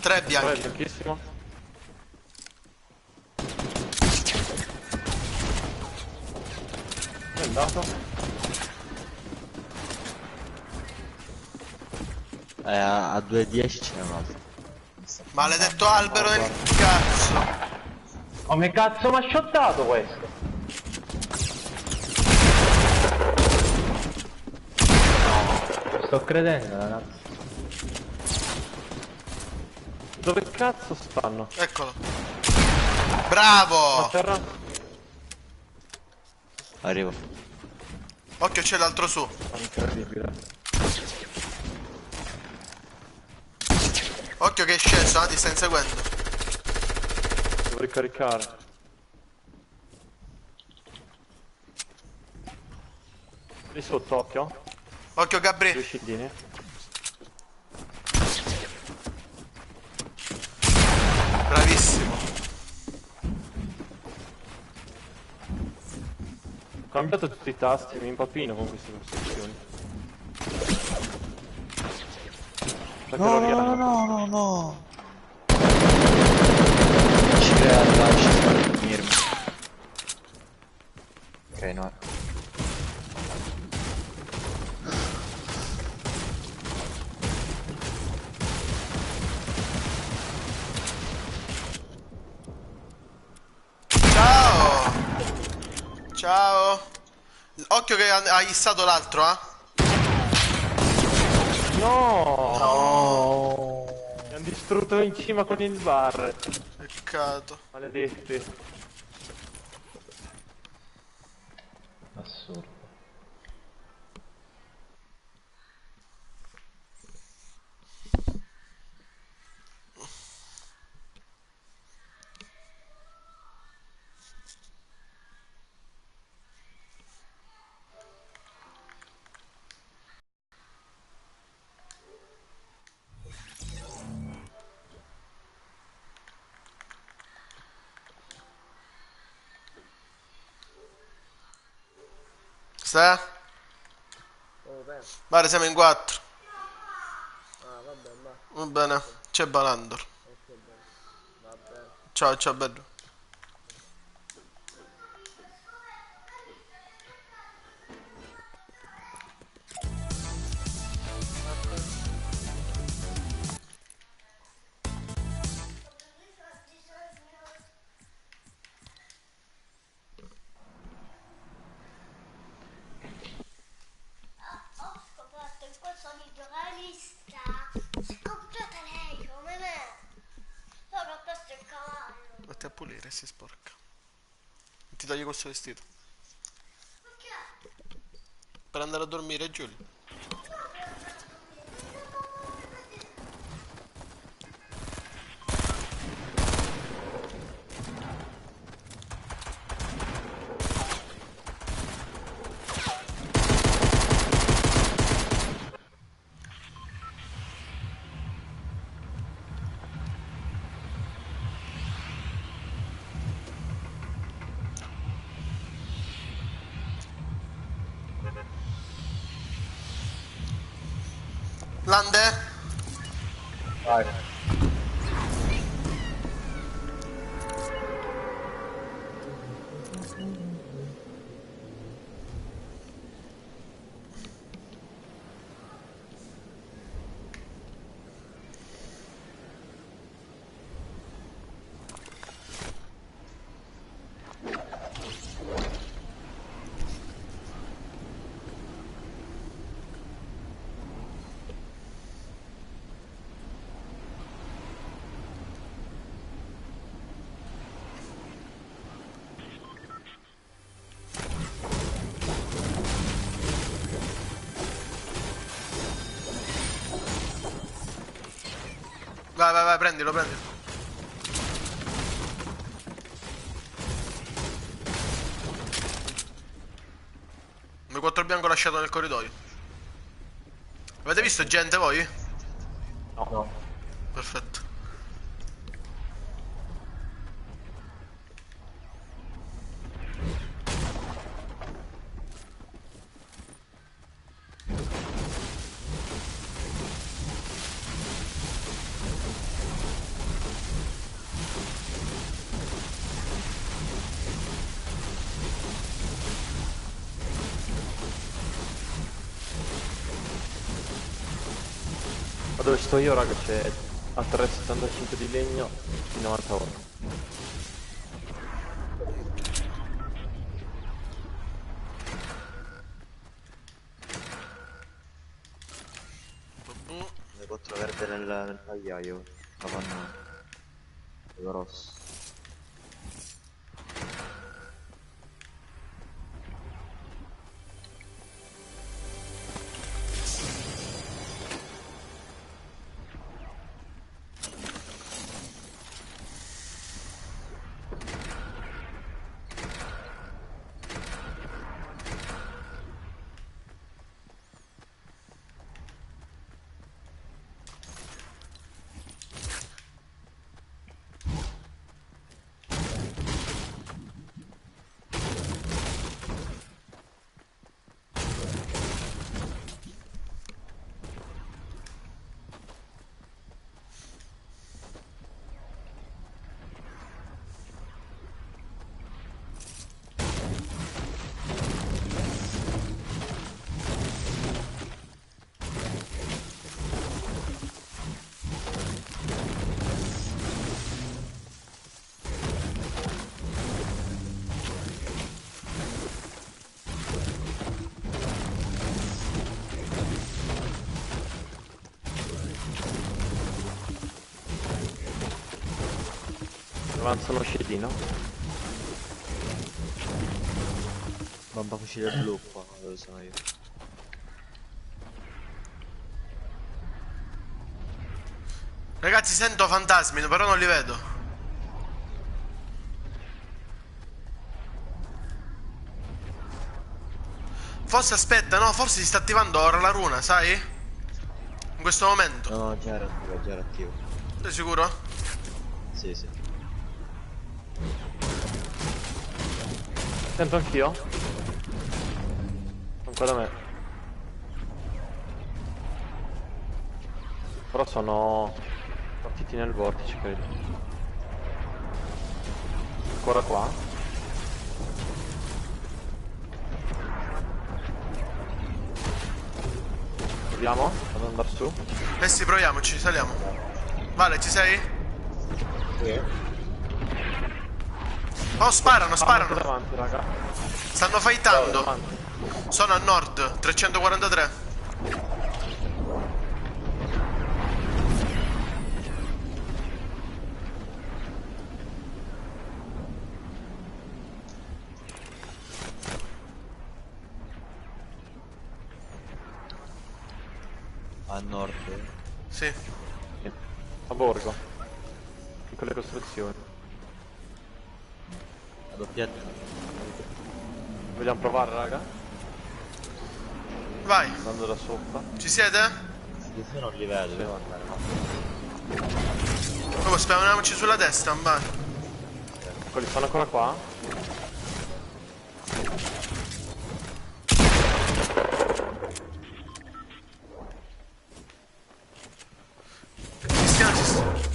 3 Però è bianchi. bianchissimo. È andato. A 2.10 c'è un altro. Maledetto albero del cazzo. Come cazzo mi ha shottato questo? No, sto credendo, ragazzi. Dove cazzo stanno? Eccolo. La Bravo. terra? Arrivo. Occhio, c'è l'altro su. Incredibile. Occhio che è sceso, ti sta inseguendo. Devo ricaricare. Lì sotto, occhio. Occhio Due Gabri. scildini. Bravissimo. Ho cambiato tutti i tasti, mi impappino con queste costruzioni. No, no, no, no, no. Ci credo, ci sto per finirmi. Ok, no. Ciao. Ciao. Occhio che ha issato l'altro, eh. No! Mi hanno distrutto in cima con il bar. Peccato. Maledetti. Assurdo. Sta? Guarda, siamo in 4. Va bene, c'è Balandor. Ciao, ciao bello. Ho scoperto in questo video realista. Si è comprata lei come me. Solo ho perso il cavallo. Vatti a pulire, si sporca. Ti togli questo vestito. Perché? Per andare a dormire, Giulio. Lande? Vai. Vai, vai, vai, prendilo, prendilo. Un 4 bianco lasciato nel corridoio. Avete visto gente voi? No. No. Perfetto. Ma dove sto io, raga, c'è a 3,75 di legno di 90 ore. Babù. Le 4 verde nel pagliaio. La panna. Quello rosso. Avanzano scedino. Bomba fucile blu qua, dove sono io. Ragazzi, sento fantasmi, però non li vedo. Forse aspetta, no, forse si sta attivando ora la runa, sai? In questo momento. No, già era attivo. Sei sicuro? Sì, sì. Sento anch'io. Ancora da me. Però sono partiti nel vortice, credo. Ancora qua. Proviamo ad andare su. Eh sì, proviamoci, saliamo. Vale, ci sei? Sì. Oh, sparano, Anche sparano. davanti, raga. Stanno fightando. Davanti. Sono a nord, 343. A nord. Sì. A Borgo. Piccole costruzioni. La doppietta. Vogliamo provare, raga? Vai, Andando da sopra. ci siete? Io non li vedo, devo andare, no. Oh, spawniamoci sulla testa, vai. Quelli sono ancora qua. pass.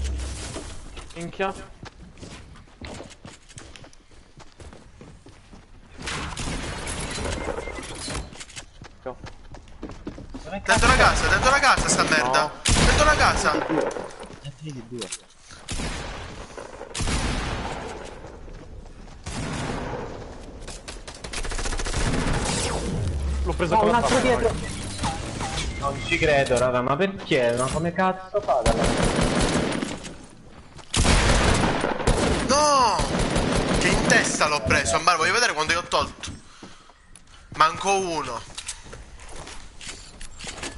Minchia. Ciao. Dentro la casa sta merda. No. Dentro la casa. Di due. L'ho preso No, con un la altro trappola. dietro. Non ci credo, raga, ma perché? Ma come cazzo fa? No! Che in testa l'ho preso. Ma voglio vedere quando io ho tolto. Manco uno.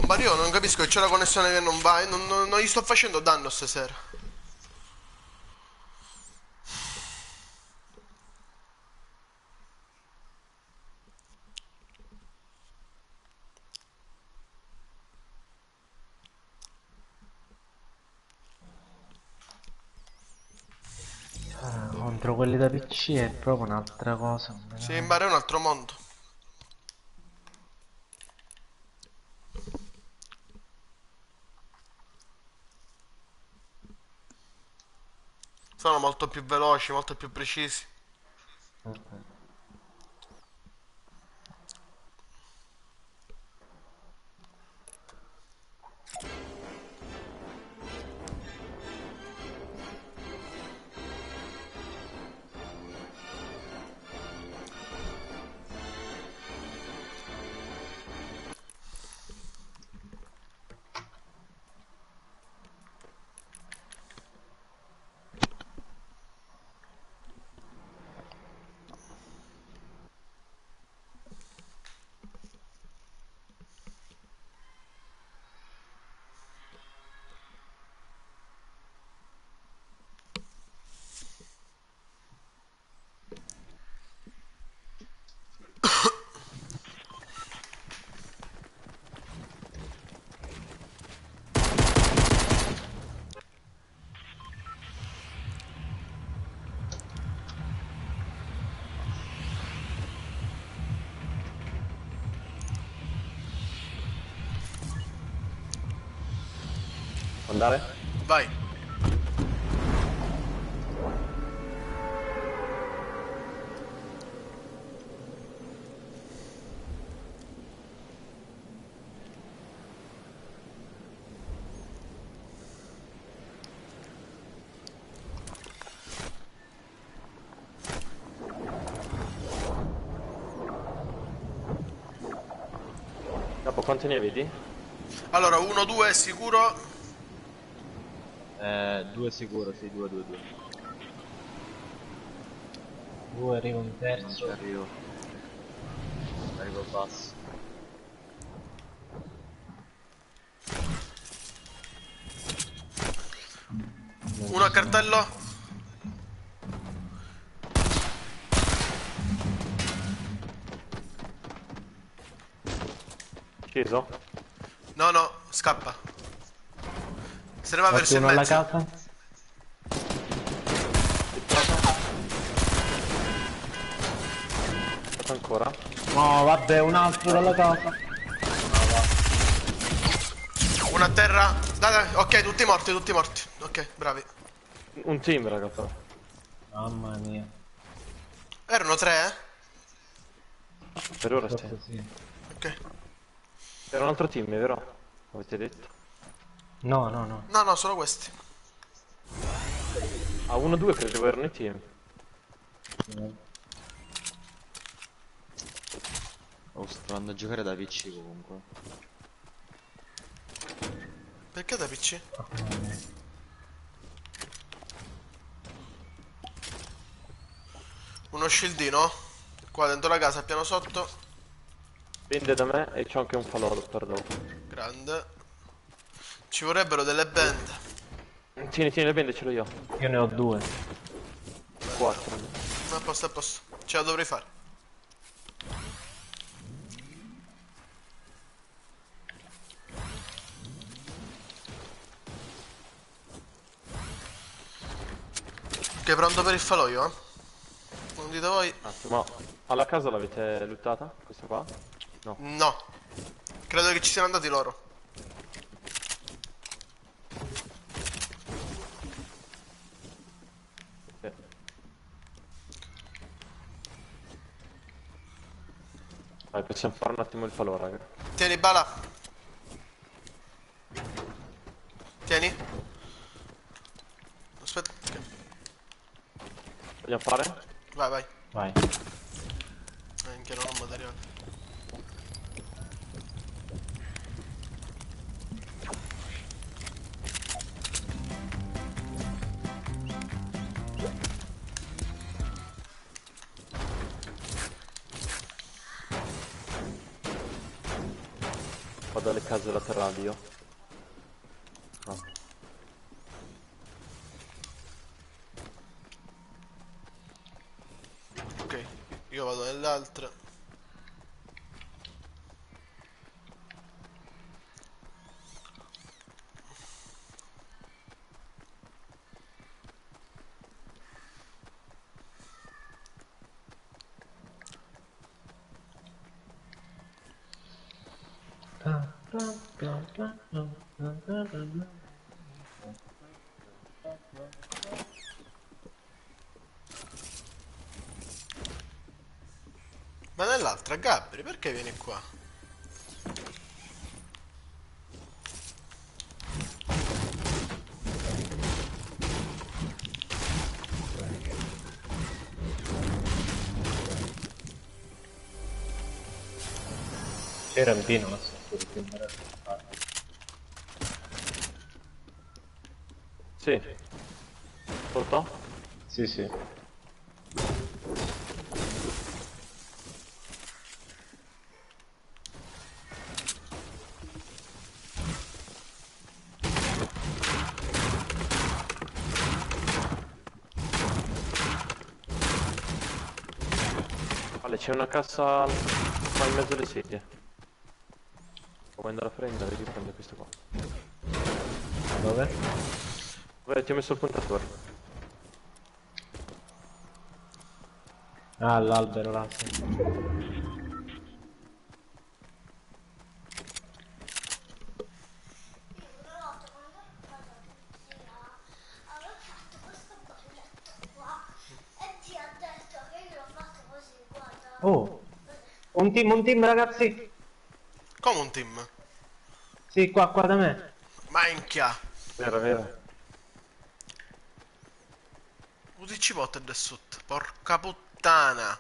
Ma io non capisco che c'è la connessione che non va. Non gli sto facendo danno stasera. Contro quelli da PC è proprio un'altra cosa. Sì, in bar è un altro mondo. Sono molto più veloci, molto più precisi. Andare? Vai. Dopo quanti ne vedi? Allora, 1-2 è sicuro. Due sicuro, sì, 2-2-2. Due, arriva un Non ci terzo. arrivo. Arrivo basso. Uno a cartello. Sceso? No, no, scappa. Se ne va verso il Uno alla mezzo. casa. Fatto ancora? No, vabbè, un altro dalla casa. Uno a terra. Dai, dai. Ok, tutti morti, tutti morti. Ok, bravi. Un team, raga, però. Mamma mia. Erano tre, Per ora sì. Forse sì. Ok. Era un altro team, è vero? Avete detto? No, no, no. No, no, solo questi. Ah, 1-2 credevo erano i team. Oh, sto provando a giocare da PC comunque. Perché da PC? Uno shieldino. Qua dentro la casa, piano sotto. Vende da me e c'ho anche un falò per dopo. Grande. Ci vorrebbero delle bende. Tieni, le vende, ce l'ho io. Io ne ho due. 4. A posto, a posto. Ce la dovrei fare. Ok, pronto per il falò io, eh? Non dite voi? Ma alla casa l'avete lootata? Questa qua? No. No. Credo che ci siano andati loro. Vai, possiamo fare un attimo il falò, raga. Tieni, Bala. Tieni. Aspetta. Ok. Vogliamo fare? Vai, vai. Vai. Anche non ho materiale. Vado alle case laterali io. No. Ok, io vado nell'altra. Ma nell'altra, Gabri, perché vieni qua? C'era un pieno, ma so che Sì. Portò? Sì, sì. Vale, c'è una cassa qua in mezzo alle sedie. Vuoi andare a prendere? Devi prendere questo qua. Dove? Vabbè, ti ho messo il puntatore. Ah, l'albero là, sì. Una volta quando ho fatto avevo fatto questo balletto qua e ti ha detto che io l'ho fatto così, guarda. Oh! Un team, ragazzi! Come un team? Sì, qua da me. Minchia! Vero, vero. UDC bot è sotto. Porca puttana!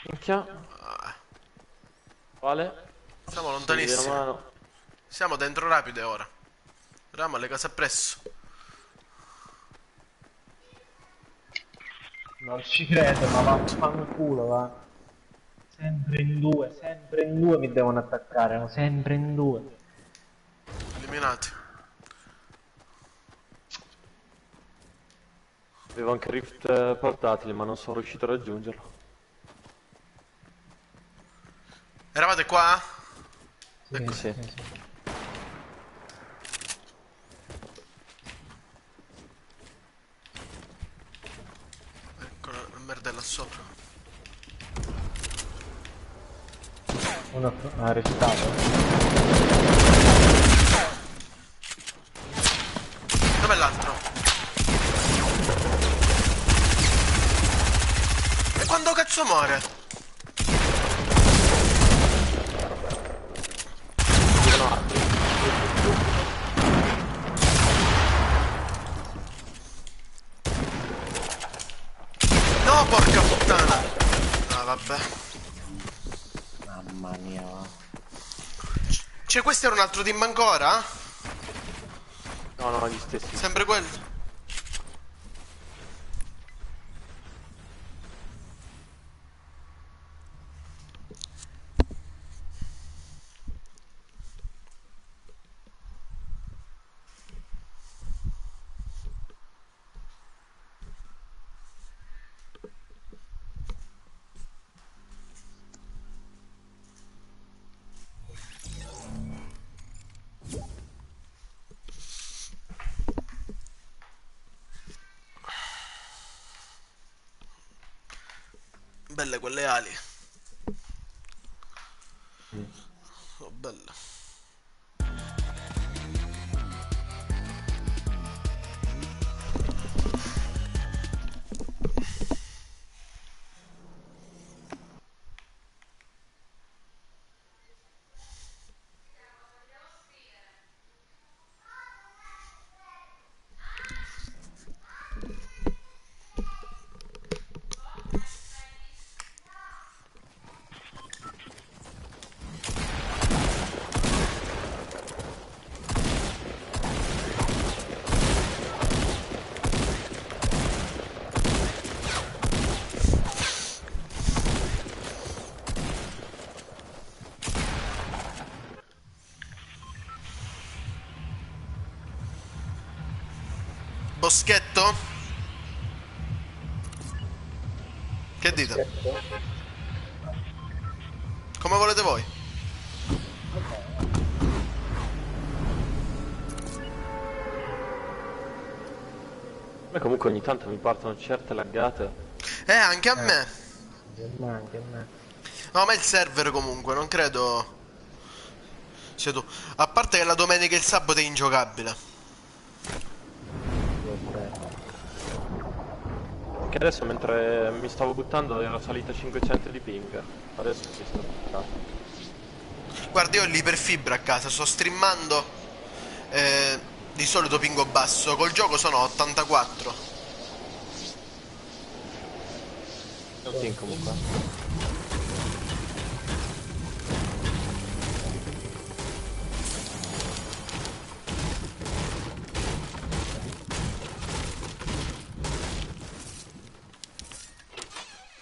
Minchia. Ah, Vale. siamo Prendi lontanissimi. la mano. Siamo dentro rapide ora. Ramo alle case appresso. Non ci credo, ma vaffanculo, va. Sempre in due mi devono attaccare, no? Sempre in due. Eliminati. Avevo anche il rift portatile, ma non sono riuscito a raggiungerlo. Eravate qua? Sì, Sì. sì. Ecco la merda là sopra. Uno ha recitato. Dov'è l'altro? E quando cazzo muore? Arrivano altri. No, porca puttana! Ah, vabbè. Mamma mia, va. Cioè, questo era un altro team ancora? No, no, gli stessi. Sempre quello? Belle quelle ali. Oh, belle. boschetto? Che dite? Come volete voi? Ma comunque ogni tanto mi partono certe laggate. Anche a me. Anche a me. No, ma il server comunque, non credo sia tu. A parte che la domenica e il sabato è ingiocabile. Che adesso mentre mi stavo buttando era salita 500 di ping. Adesso si sta buttando. Guarda, io ho l'iperfibra a casa, sto streamando. Di solito pingo basso. Col gioco sono 84. È un team comunque.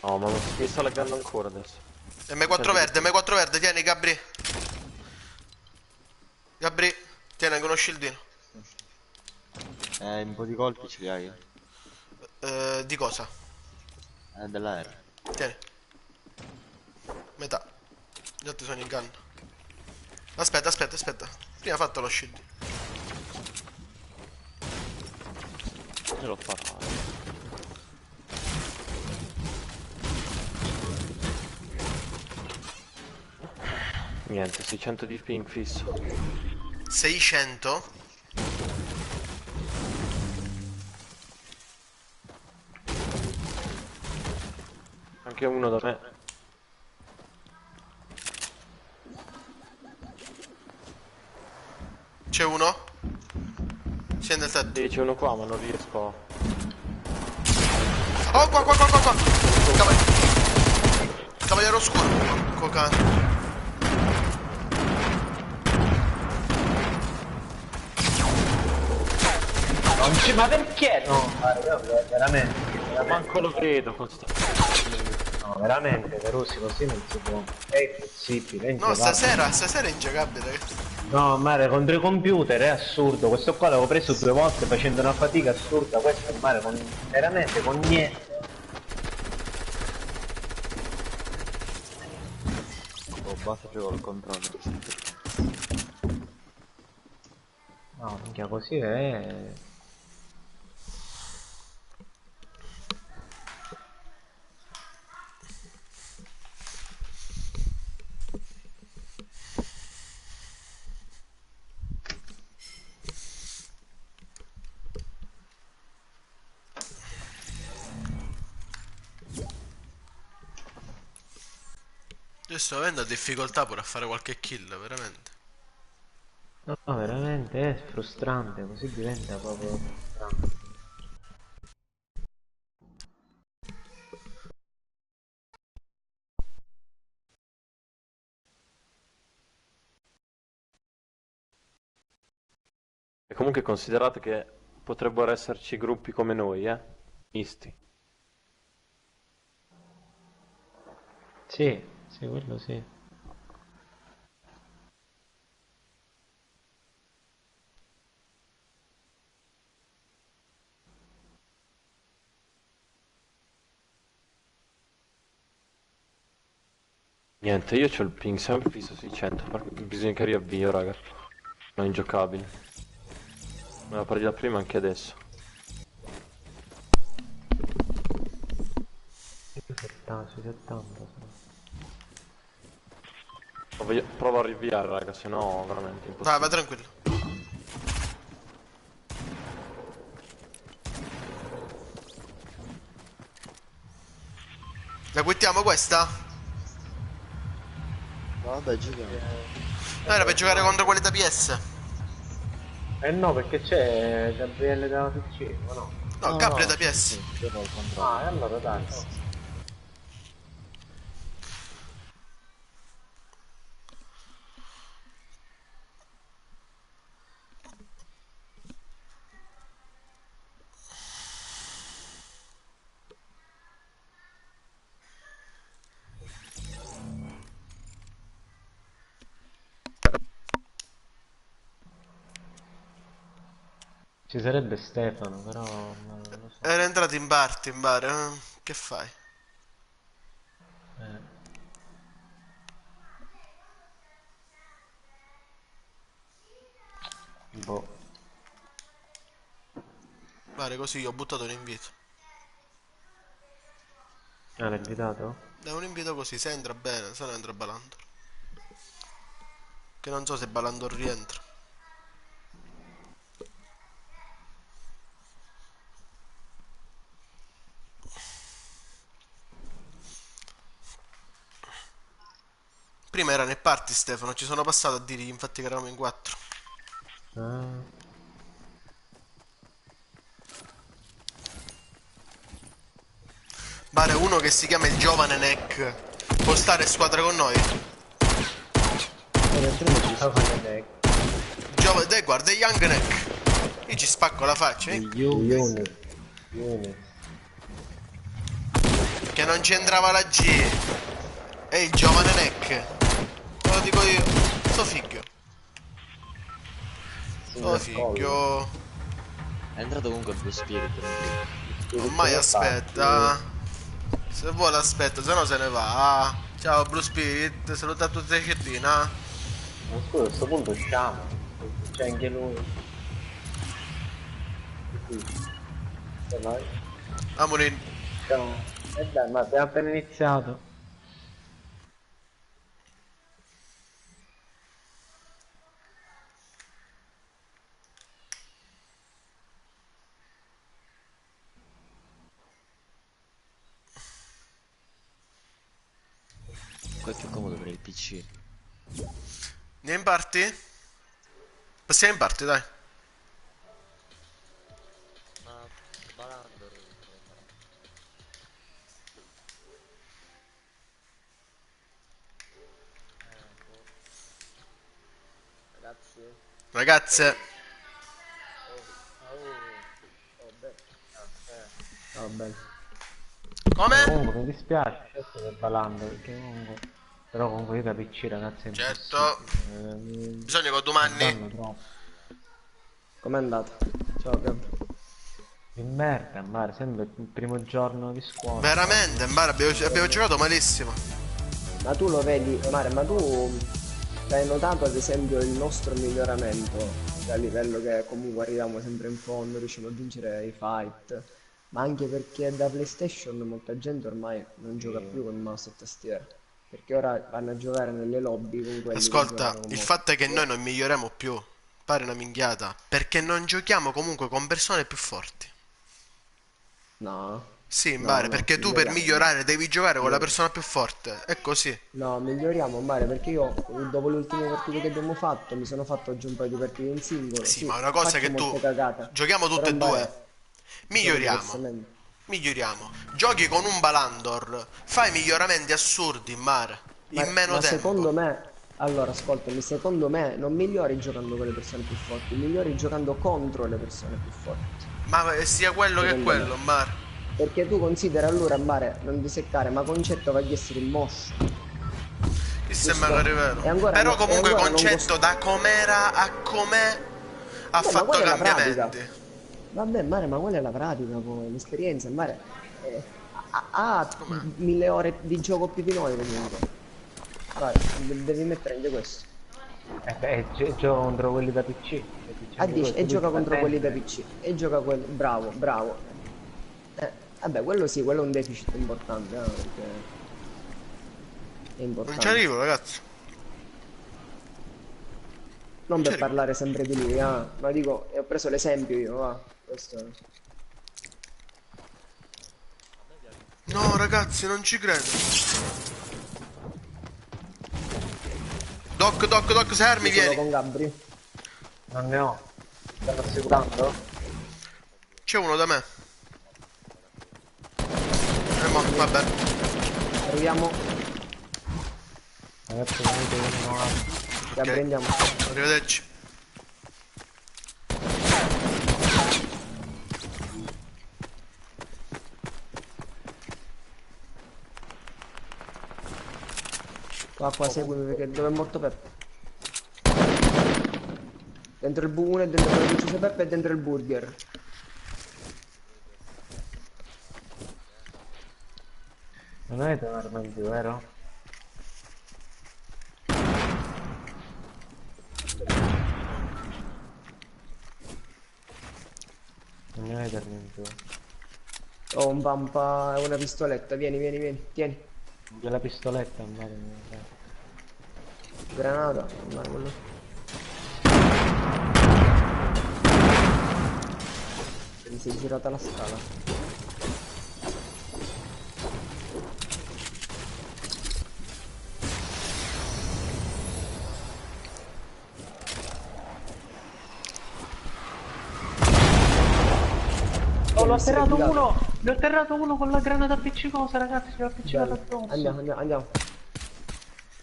No, ma mi sta laggando ancora adesso. M4 verde, M4 verde, tieni Gabri. Gabri, tieni anche uno shieldino. Un po' di colpi ce li hai? Di cosa? Dell'aereo. Tieni. Metà. Gli altri sono in gun. Aspetta, aspetta, aspetta. Prima fatto lo shield. Ce l'ho fatta. Niente, 600 di ping fisso. 600? Anche uno da me. C'è uno? Scende il tetto. Sì, c'è uno qua, ma non riesco. Oh, qua, qua, qua, qua, qua. Cavaliere oscuro. Coca. Non ci... Ma perché? No, guarda, veramente. Manco lo vedo con sta... No, veramente, Peruzzi, così non si può. È impossibile, è No, ingiocabile. stasera è ingiocabile. No, mare, contro i computer è assurdo. Questo qua l'avevo preso 2 volte facendo una fatica assurda. Questo è mare, veramente con niente. Oh, basta giocare col controllo. No, minchia, così è... Io sto avendo difficoltà pure a fare qualche kill, veramente. No, no, veramente è frustrante, così diventa proprio frustrante. E comunque considerate che potrebbero esserci gruppi come noi, misti. Sì, sì, quello sì. Niente, io c'ho il ping sempre fisso 600, bisogna che riavvio, raga. No, è ingiocabile. Me la partita prima anche adesso. 70. Provo a riavviare, raga, se no veramente Vai, impossibile. vai tranquillo. La quittiamo questa? Vabbè, giochiamo. No, era per giocare contro quelli da PS. Eh no, perché c'è Gabriele da PC, ma no? No, Gabri da PS. Gioco al controllo. Ah, e allora dai. Ci sarebbe Stefano, però non lo so. Era entrato in party, in bar. Che fai? Eh, boh. Pare così, io ho buttato un invito. Ah, l'hai invitato? È un invito così, se entra bene, se no entra Balandor. Che non so se Balandor rientra. Prima era nel party Stefano, ci sono passato a dirgli infatti che eravamo in 4. Ah, Pare uno che si chiama il giovane Neck. Può stare in squadra con noi? Dai, guarda, è Young Neck. Io ci spacco la faccia, Unit. Unit. Che non c'entrava la G. È il giovane Neck. Te lo dico io. Sto figlio. Sto figlio. È entrato comunque Blue Spirit. Ormai aspetta. Se vuole aspetta, se no se ne va. Ciao Blue Spirit, saluta tutti i cettina. Ma scusa, a questo punto usciamo. C'è anche lui. Se vai. Amorin. Ciao. E dai, ma abbiamo appena iniziato. Qua è più comodo per il PC. Andiamo in party? Passiamo in party, dai. Ma Balandor. Ragazzi. Ragazze. Vabbè. Come? Comunque mi dispiace, certo che Balando, perché comunque... Però comunque io da PC ragazzi è Certo. impossibile. Bisogna con domani. Danno troppo. Com'è andata? Ciao Gab. Di merda, mare, sembra il primo giorno di scuola. Veramente, Mara, abbiamo giocato malissimo. Ma tu lo vedi, Mare, ma tu hai notato ad esempio il nostro miglioramento a livello che comunque arriviamo sempre in fondo, riusciamo a vincere i fight, ma anche perché da PlayStation molta gente ormai non gioca più con mouse e tastiera, perché ora vanno a giocare nelle lobby con quelli che Ascolta, giocano con il mouse. fatto è che noi non miglioriamo più. Pare una minchiata. Perché non giochiamo comunque con persone più forti. No, Sì, no, Mare, no, perché tu per miglioriamo. migliorare devi giocare con la persona più forte. È così. No, miglioriamo Mare, perché io dopo le ultime partite che abbiamo fatto mi sono fatto oggi un paio di partite in singolo. Sì, Sì, ma una cosa è faccio che tu molte cagate, giochiamo tutte però e due. Mare gioco Miglioriamo. diversamente. Miglioriamo. Giochi con un Balandor. Fai miglioramenti assurdi in mare. In meno Ma secondo tempo. me, allora ascoltami, secondo me non migliori giocando con le persone più forti, migliori giocando contro le persone più forti. Ma sia quello che Secondo quello, me. Mare. Perché tu considera allora Mare, non di seccare, ma Concetto va a essere in mosh. Questo è Giusto? magari vero. E ancora Però no- e comunque ancora non concetto da com'era a com'è ha Vabbè, ma fatto quella è la pratica. cambiamenti. Vabbè, Mare, ma quella è la pratica, poi, l'esperienza. Mare ha Com'è? 1000 ore di gioco più di noi comunque. Vai, devi mettere anche questo. beh, gioca contro quelli da PC. E gioca contro quelli da PC. E gioca quelli. Bravo, bravo. Vabbè, quello sì, quello è un deficit importante, perché è Non importante. ci arrivo, ragazzi. Non per C'eri. parlare sempre di lui, ma dico, ho preso l'esempio io, questo è. No, ragazzi, non ci credo. Doc, se armi, Io sono vieni. con Gabri. Non ne ho. Stanno assicurando? C'è uno da me. Vabbè. Arriviamo, Ragazzi, venite uno a... Gabri, andiamo. Arrivederci. Qua, seguimi perché dove è morto Peppo. Dentro il uno e dentro quello di Giuseppe e dentro il burger. Non avete un'arma in più, vero? Non ne avete arma in più. Ho un pampa e una pistoletta. Vieni, vieni, vieni. Tieni. La pistoletta andare. Granata. Andare con lui. Mi si è girata la scala. Oh, l'ho mi si è atterrato ripilato. uno! Ne ho atterrato uno con la granata appiccicosa, ragazzi, gliel'ho appiccicato Bello. addosso. Andiamo, andiamo, andiamo.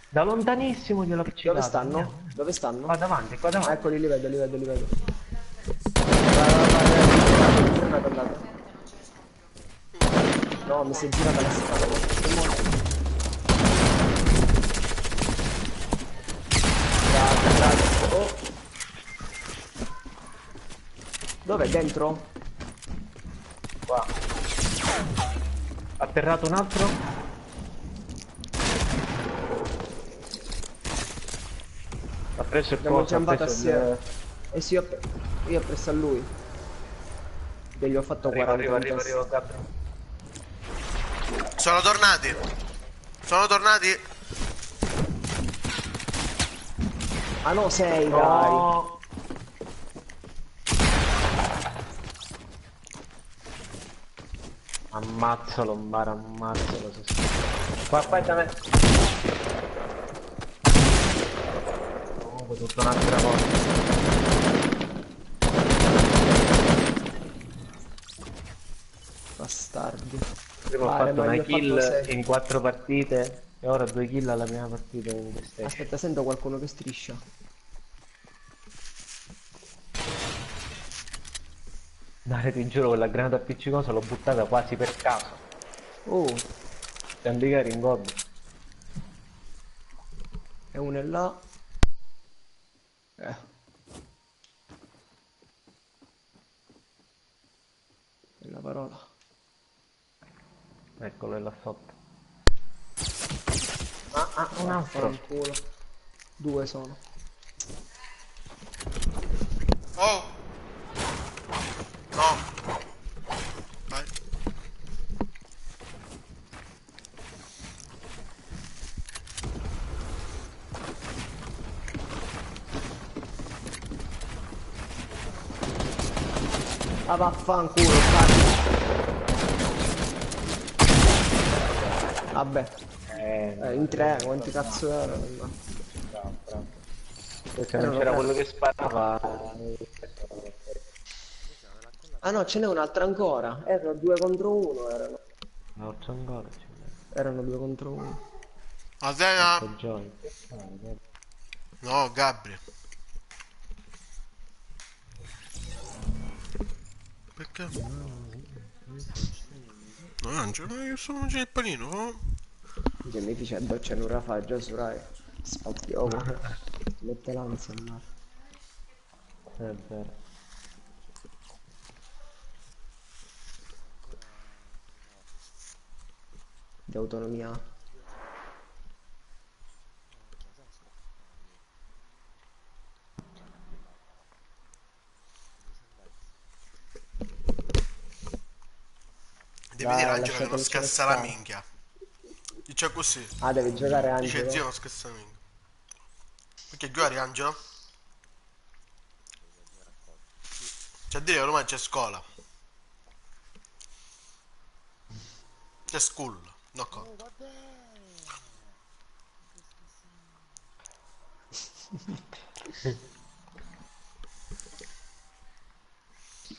Da lontanissimo gliel'ho appiccicato. Dove stanno? Andiamo. Dove stanno? Qua davanti, qua Ah, davanti. eccoli, li vedo, li vedo, li vedo. Vai, vai, vai, granata andata. No, mi si è girata la scala. Che morto. Grazie, grazie. Oh. Dov'è? Dentro? Qua. Atterrato un altro? Ha preso il Abbiamo coso, ha giampato preso assieme. il... Eh sì, io ho preso a lui. Che gli ho fatto 40 Arriva, in arriva, testa. arriva, Gabriel. Sono tornati. Sono tornati. Ah no, 6, dai. No! Ammazzalo, Mbara, ammazzalo. Qua, aspetta me. Comunque tutta un'altra volta. Bastardi. Prima ho Pare, fatto ma una gli ho fatto kill sei. in 4 partite e ora 2 kill alla prima partita con queste. Aspetta, sento qualcuno che striscia. Dai, ti giuro, quella granata appiccicosa l'ho buttata quasi per caso. Oh, Candicare in god. e uno è là. È la parola. Eccolo, è là sotto. Un altro. Fanculo. 2 sono. Oh. No. Vai. Ah, vaffanculo, cazzo. Vabbè, in 3, quanti cazzo erano? Bravo, bravo. Se non c'era quello che sparava. Ah no, ce n'è un'altra ancora. Erano 2 contro 1, erano. No, c'è ancora. Erano 2 contro 1. Atena. C'è Joy. No, Gabri. Perché? No, Angelo, io sono già il panino. Oh. Che mi dice doccia in un rafaggio su Rai. Spacchiovo. Mette l'ansia al mare. È vero. Di autonomia. Devi dire a Angelo che lasciate non il cielo scassa la stare. minchia. Dice così. Ah, devi giocare Dice Angelo. zio non scassa la minchia. Perché giocare Angelo? Cioè a dire che ormai c'è scuola. C'è school, no conto.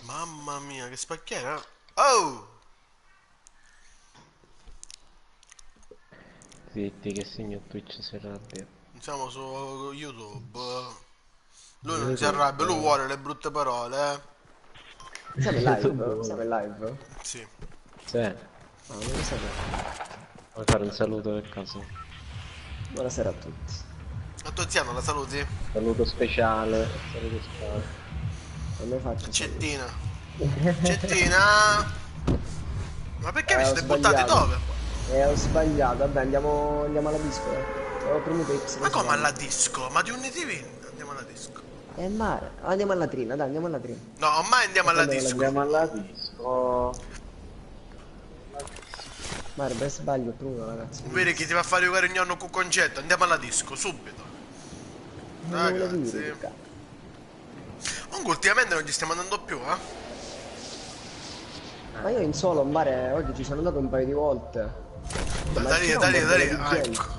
Mamma mia, che spacchiera. Oh! Zitti, che segno Twitch si arrabbia. Siamo su YouTube. Lui non si arrabbia, lui vuole le brutte parole, eh. Siamo in live? Siamo in live? Sì. Sì, Ah, non lo sapevo. vuoi fare un saluto per caso? Buonasera a tutti. A tuo zio non la saluti? Saluto speciale, saluto speciale. Non mi faccio Cettina. Cettina! Ma perché vi ho siete buttati sbagliato. dove? Ho sbagliato, vabbè andiamo alla disco. Ho premuto X. Ma come alla disco? Ma di Unity TV? Andiamo alla disco. Mare, andiamo alla trina, dai, andiamo alla trina. No, ormai andiamo alla disco. Andiamo alla disco. Mare, per sbaglio prima, ragazzi. Vedi chi ti fa fare giocare il nonno con concetto? Andiamo alla disco, subito. Non lo volevo Ragazzi. dire, cazzo. Comunque ultimamente non ci stiamo andando più, eh? Ma io in solo, mare, oggi ci sono andato un paio di volte. Ma Da lì, c'era da un lì, da bordello lì. di Ah, gente. ecco.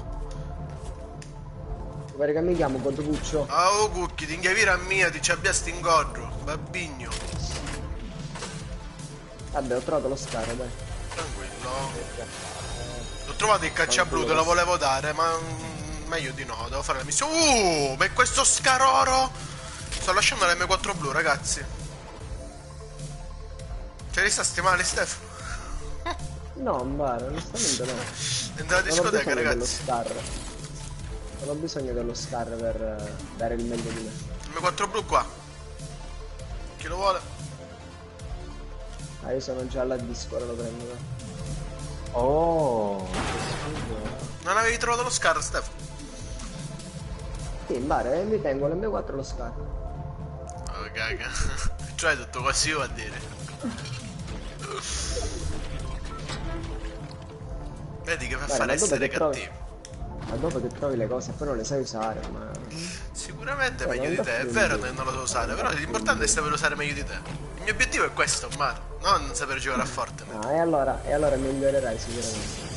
Guarda che mi chiamo Godopuccio. Ah, oh, cucchi, ti inchiavira mia, ti ci abbia stingodro. Babbigno. Vabbè, ho trovato lo scaro, dai. Tranquillo. Ho trovato il cacciablu, te lo volevo dare, ma meglio di no, devo fare la missione. Ma è questo scaroro! Sto lasciando l'M4 blu, ragazzi. Cioè, restasti male, Stefano? No, mare, onestamente no. Entra alla Non ho discoteca, bisogno dello ragazzi. scar. Non ho bisogno dello scar per dare il meglio di me. M4 blu qua. Chi lo vuole? Ah, io sono già alla disco, ora lo prendo. Dai. Oh, che sfigo. Non avevi trovato lo scar, Stefano? Sì, mare, mi tengo l'M4 e lo scar. Oh, caga. Cioè, tutto così va a dire. Vedi che fa Guarda, fare ma dopo essere che trovi- cattivo. Ma dopo che trovi le cose e poi non le sai usare, ma... Sicuramente Cioè, meglio non di da te, è più. vero che non lo so usare, però l'importante è saper usare meglio di te. Il mio obiettivo è questo, Mar, non saper giocare a Fortnite. Ah, e allora migliorerai sicuramente.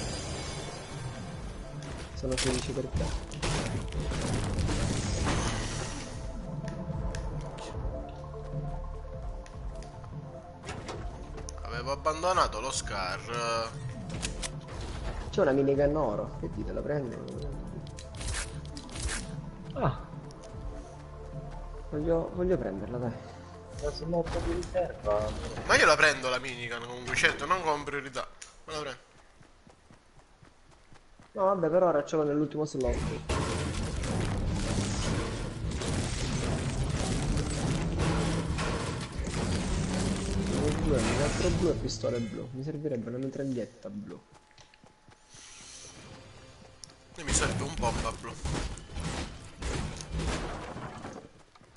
Sono felice per te. Avevo abbandonato lo Scar. C'è una minigun oro, che dite, la prendo? Ah, Voglio prenderla, dai. ma se metto di riserva. Ma io la prendo la minigun comunque, certo, non con priorità. Ma la prendo. No, vabbè, per ora ce l'ho nell'ultimo slot. Blu, un altro blu e pistole blu. Mi servirebbe una mitraglietta blu. E mi serve un bomba blu.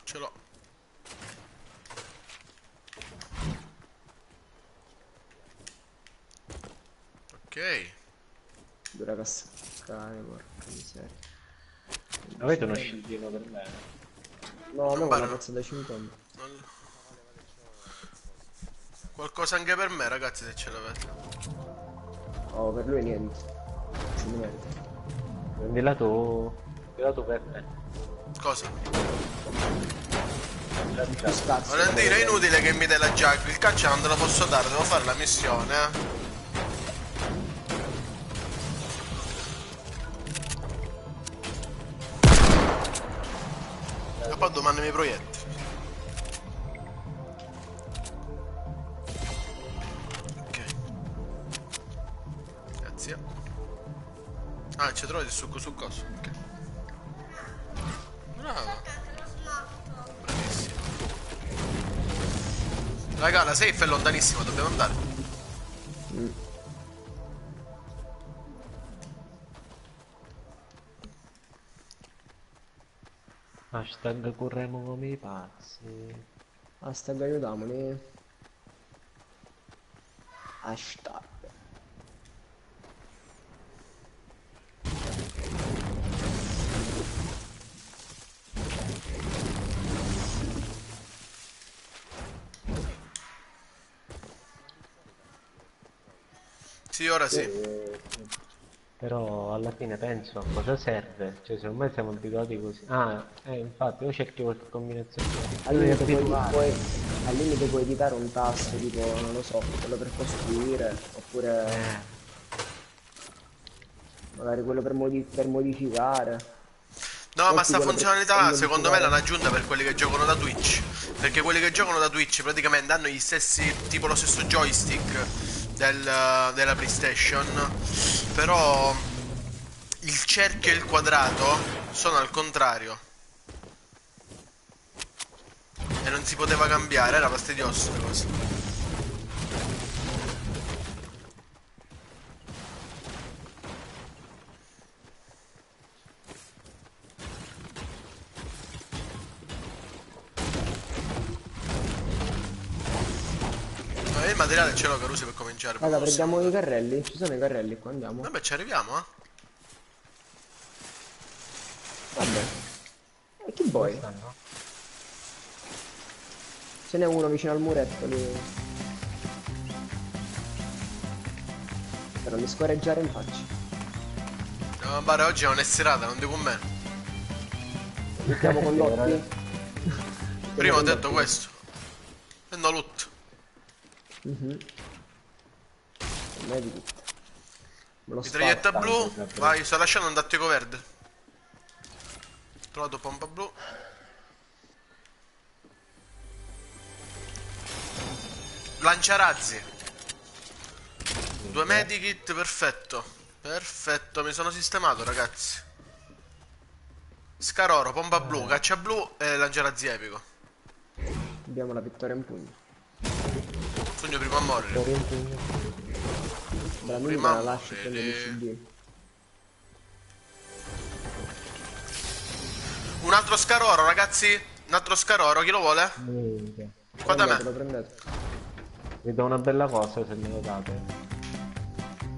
Ce l'ho. Ok. Dura cascare, porca miseria. Avete uno scildino per me? No, a me Guarda. una pezza da 50. Non- Qualcosa anche per me, ragazzi, se ce l'avete. Oh, per lui niente. Si merita. Prendila tu. Prendila tu per me. Cosa? Più scarso. Valentino, è inutile che mi dai la giacca. Il caccia non te lo posso dare, devo fare la missione, eh. E poi domani mi proietti. Ok. Grazie. Ah, ci trovi il succo su coso. Ok. Bravo. Bravissimo. Raga, la safe è lontanissima, dobbiamo andare. Hashtag corremo come i pazzi. Hashtag aiutamoli. Hashtag. Sì, ora sì. Però alla fine penso a cosa serve. Cioè secondo me siamo abituati così. Ah, infatti io cerchi qualche combinazione. Al limite al limite puoi editare un tasto, tipo, non lo so, quello per costruire, oppure magari quello per modificare. No, ma Metti sta quello funzionalità per secondo me modificare. l'hanno aggiunta per quelli che giocano da Twitch. Perché quelli che giocano da Twitch praticamente hanno gli stessi, tipo lo stesso joystick della PlayStation. Però il cerchio e il quadrato sono al contrario. E non si poteva cambiare, era fastidioso questa cosa. Il materiale ce l'ho, Carusi, per cominciare. Raga, prendiamo i carrelli. Ci sono i carrelli qua, andiamo. Vabbè, ci arriviamo, eh. Vabbè. E chi vuoi? Ce n'è uno vicino al muretto lì. Per non mi scorreggiare in faccia. No, Bare, oggi non è serata, non dico con me. Mettiamo con Lotti. Prima ho detto questo. Prendo loot. Medikit. Me lo Mitraglietta sparo. blu. Vai, sto lasciando un tattico verde. Trovato pompa blu. Lanciarazzi. 2 medikit, perfetto. Perfetto, mi sono sistemato, ragazzi. Scaroro, pompa blu, caccia blu e lanciarazzi epico. Abbiamo la vittoria in pugno. Sogno prima a morire. Dalla Prima la lascio e prendo il morire. CD. Un altro scaroro, ragazzi. Un altro scaroro, chi lo vuole? Qua da me. Lo prendete. Vi do una bella cosa se me lo date.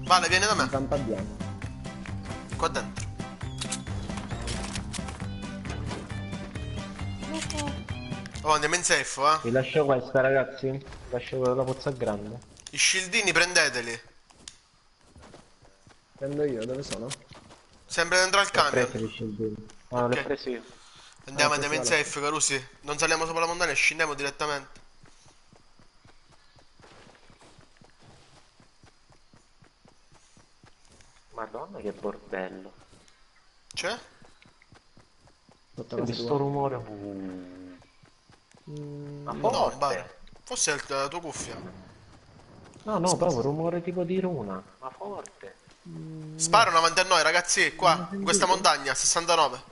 Vale, vieni da me. Campa abbiamo. Qua dentro. Oh, andiamo in safe, eh. Vi lascio questa, ragazzi. Vi lascio la pozza grande. I shieldini prendeteli. Prendo io, dove sono? Sempre dentro al Presi camion. gli scendini. Ah, Ok. l'ho presi io. Andiamo questo in vale. safe, Carusi. Non saliamo sopra la montagna e scendiamo direttamente. Madonna che bordello. C'è? Sotto Senti casa sto tua. rumore. Ma No, forte. Bare. Forse è la tua cuffia. No, no, proprio rumore tipo di runa. Ma forte. Sparano avanti a noi, ragazzi. Qua, in questa montagna, 69.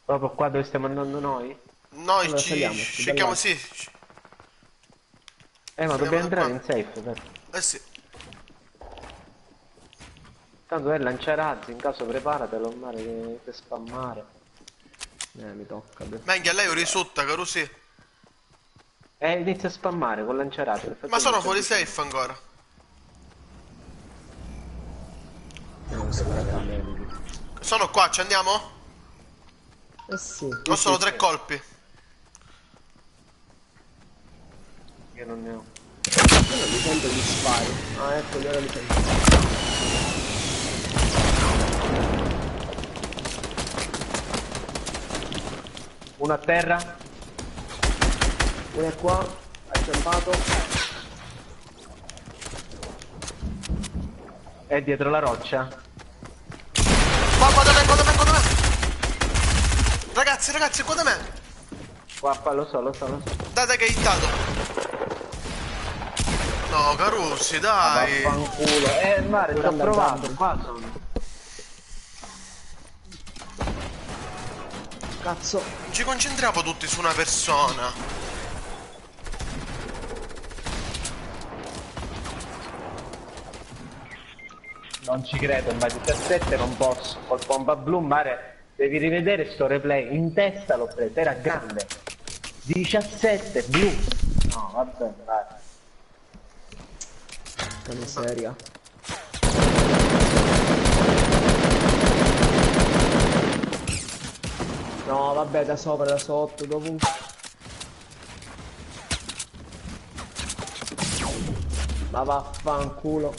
Proprio qua dove stiamo andando noi? Noi Allora, ci saliamo, cerchiamo, bella. sì. Ma Saliamo dobbiamo da entrare qua. in safe, per. Eh sì. Tanto è lanciarazzi, in caso preparatelo mare per spammare. Mi tocca. beh. Minchia, lei risulta, Carusi. Inizia a spammare con lanciarazzi. Ma sono fuori safe ancora. Non sparate a me. Sono qua, ci andiamo? Eh sì. Ho solo 3 colpi. Io non ne ho. Io non mi sento gli spari. Ah, ecco, ora li sento. Uno a terra. Uno è qua, acciampato. È dietro la roccia. Qua da me, qua da me, qua da me. Ragazzi, qua da me. Qua, lo so. Date che hai hittato. No, Carusi, dai. Vaffanculo. Mare, sto Grande provando. Alessandro. Qua sono. Cazzo. Ci concentriamo tutti su una persona. Non ci credo, ma 17 non posso. Col pompa blu, mare. Devi rivedere sto replay. In testa l'ho preso, era grande. 17 blu. No, vabbè, dai. Che miseria. No, vabbè, da sopra, da sotto, dovunque. Ma vaffanculo.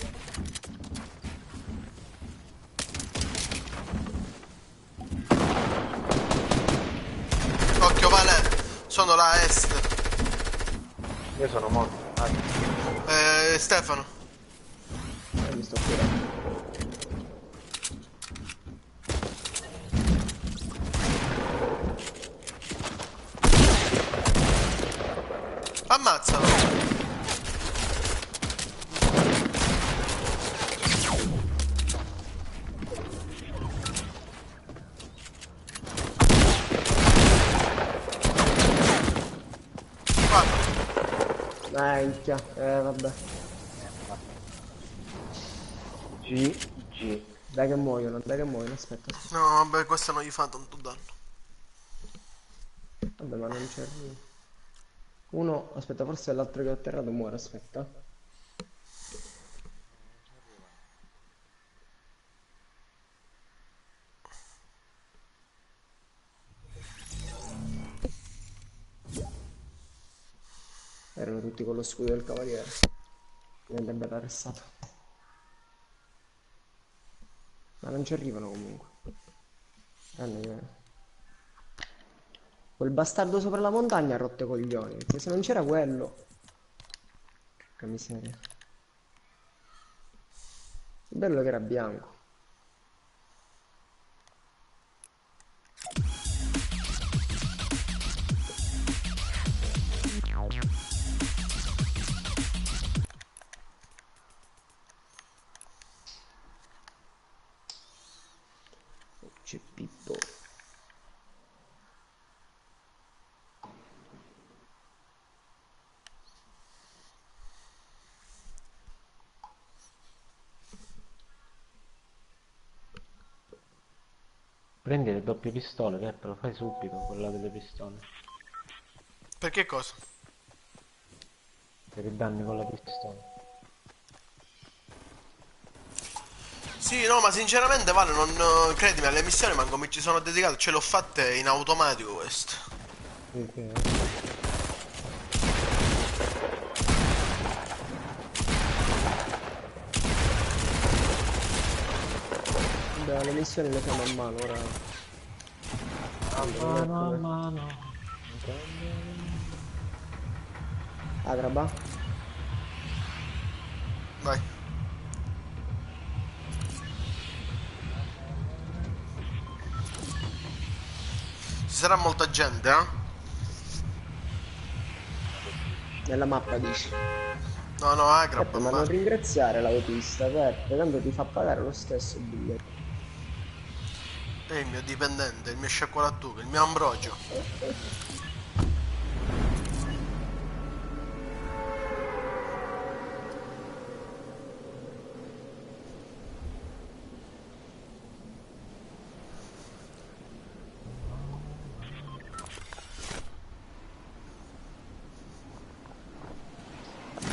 Occhio, Vale. Sono là a est. Io sono morto. Stefano. Mi sto curando. Ammazzalo. Minchia, vabbè. GG. Dai che muoiono, aspetta. No, vabbè, questo non gli fa tanto danno. Vabbè, ma non c'è. Uno, aspetta, forse l'altro che ho atterrato muore, aspetta. Erano tutti con lo scudo del cavaliere. Mi andrebbe arrestato. Ma non ci arrivano comunque. Quel bastardo sopra la montagna ha rotto i coglioni. Perché se non c'era quello. Che miseria. Il bello che era bianco. C'è Pippo. Prendi le doppie pistole, lo fai subito, quella delle pistole. Per che cosa? Per i danni con la pistola. Sì, no, ma sinceramente Vale, non credimi, alle missioni manco mi ci sono dedicato, ce l'ho fatte in automatico queste. Sì, sì. Vabbè, le missioni le fanno a mano ora. Mano a mano. Agraba. Vai. Ci sarà molta gente, eh? Nella mappa dici. No, no, Agrab, Peppe, ma ma... non ringraziare l'autista, Peppe, tanto ti fa pagare lo stesso il biglietto. È il mio dipendente, il mio sciacquolattuga, il mio Ambrogio.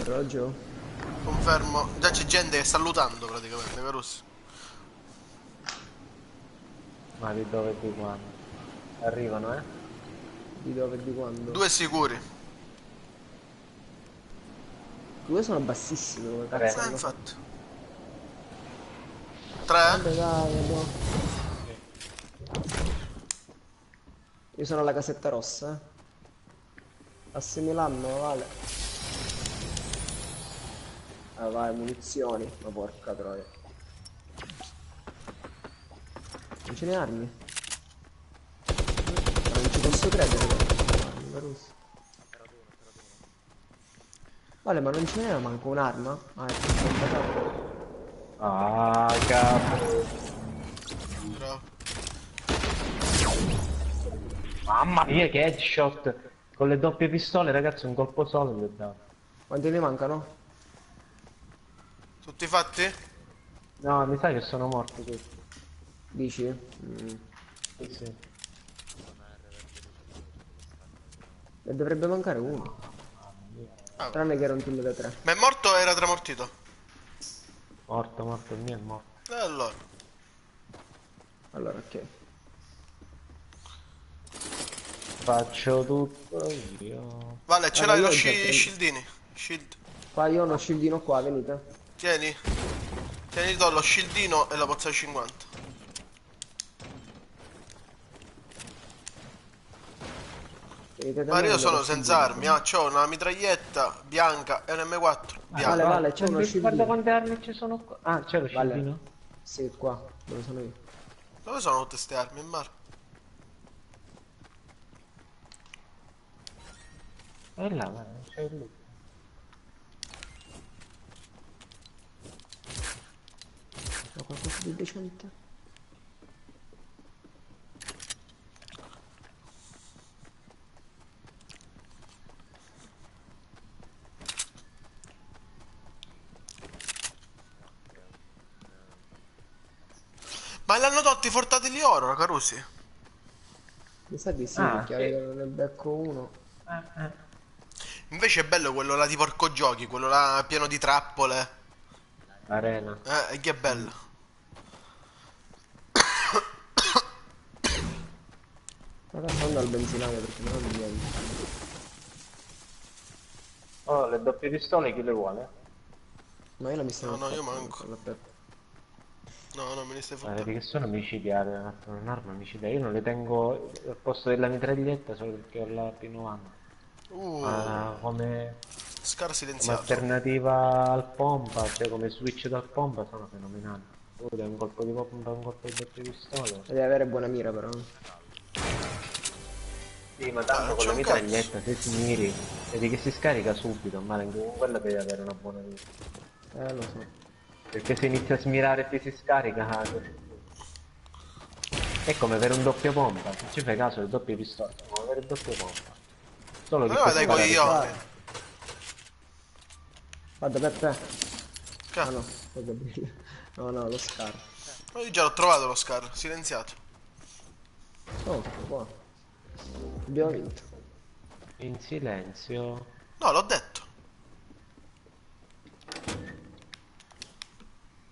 Roggio? Confermo. Già c'è gente che sta lutando praticamente, Carus. Ma di dove e di quando? Arrivano, eh? Di dove e di quando? Due sicuri. Due sono bassissimi come Tre. cazzo hanno fatto. Infatti. Tre? Vabbè dai, no. Io sono alla casetta rossa, eh. Assimilanno, vale. Ah vai, munizioni. Ma porca troia. Non ce ne armi? Ma non ci posso credere che non ce ne armi, Caruso. Vale, ma non ce n'era manco un'arma? Ah, ecco, sono andato. Ah, cazzo. Bravo. Mamma mia, che headshot. Con le doppie pistole, ragazzi, un colpo solo gli ho dato. Quanti ne mancano? Tutti fatti? No, mi sa che sono morti tutti. Dici? Sì, sì. Ne dovrebbe mancare uno. Ah, Tranne che era un team da 3. ma è morto o era tramortito? Morto, il mio è morto. E allora. Allora, ok. Faccio tutto io. Vale, ce Raga, l'hai io lo ho già preso. shieldini. Shield. Qua io ho uno shieldino qua, venite. Tieni. Tieni tu lo shieldino e la pozza 50. Venite da Ma me, io vi do lo sono senza shieldino. armi, c'ho una mitraglietta bianca e un M4 bianco. Vale, c'è uno Guarda shieldino. quante armi ci sono qua. Ah, c'è lo Vale. scildino? Sì, qua, dove sono io. Dove sono tutte ste armi in mare? E là, c'è lui. C'è qualcosa di decente? Ma l'hanno tolti i fortatelli oro, Carusi? Mi sa di sì, Ah, perché sì. ne becco uno. Invece è bello quello là di porco giochi, quello là pieno di trappole. Arena. E che è bello. Ora sto andando al benzinaio perché non ho niente. Oh, le doppie pistole chi le vuole? Ma io non mi sono No, no, io fatto manco. con la peppa. No, no, me ne stai Ma fottendo. perché sono micidiali, un'arma micidiale. Io non le tengo al posto della mitraglietta solo perché ho la P90. Ma Scar come silenziato. alternativa al pompa, cioè come switch dal pompa sono fenomenali. Tu dai un colpo di pompa, un colpo di doppie pistole. Devi avere buona mira però. Sì, ma Dai, tanto non con c'è la un cazzo. mitraglietta se si miri, vedi che si scarica subito, ma anche con quella devi avere una buona mira. Lo so. Perché se inizia a smirare e ti si scarica, è come avere un doppio pompa, se ci fai caso le doppie pistole, è come avere il doppio pompa. Solo Ma che vai puoi dai sparare coglioni. sempre. Guarda Peppe. Che? Ah no, sto Gabriele. No, no, lo scar. Ma io già l'ho trovato lo Scar, silenziato. Oh, qua. Abbiamo vinto. In silenzio. No, l'ho detto.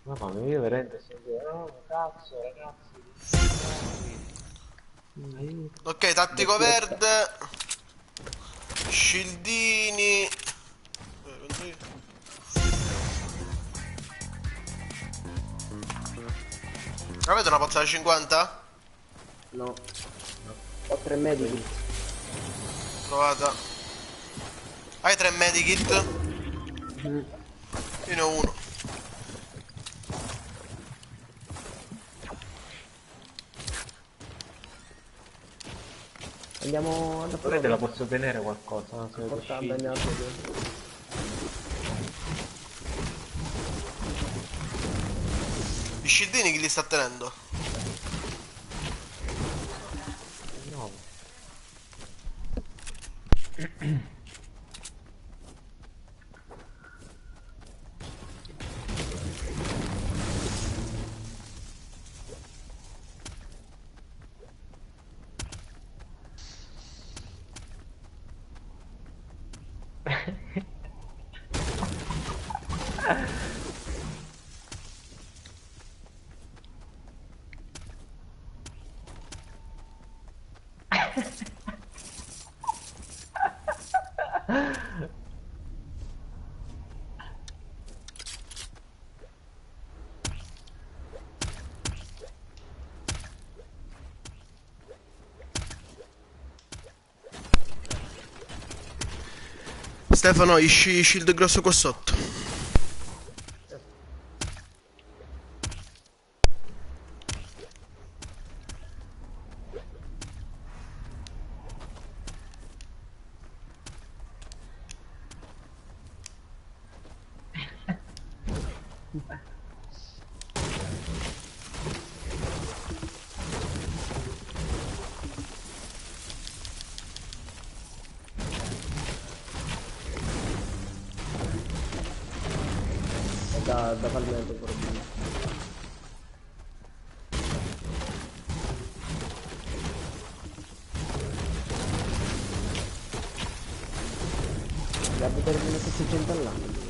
Mamma mia, io veramente sto dicendo, no, cazzo, ragazzi, aiuto. Ok, tattico Doppietta. verde. Scildini. Penso io. Avete una pozza da 50? No. Ho 3 medikit. Provata. Hai 3 medikit? Io ne ho uno. Andiamo ad Volete la approccio. posso tenere qualcosa, no? Se avete Porta scelto. bene altro che... Gli scildini chi li sta tenendo? No. Stefano, i shield grosso qua sotto. È da palmetto probabilmente. Da buttare 1600 all'anno.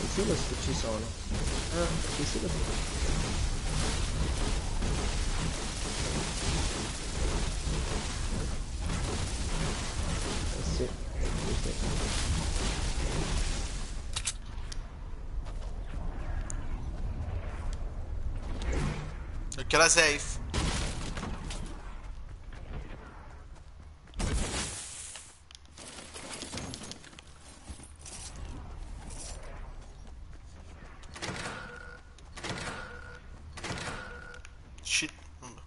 I silos ci sono. Ah, i silos. Sì, sì, sì. Perché la safe. Shit. Vabbè.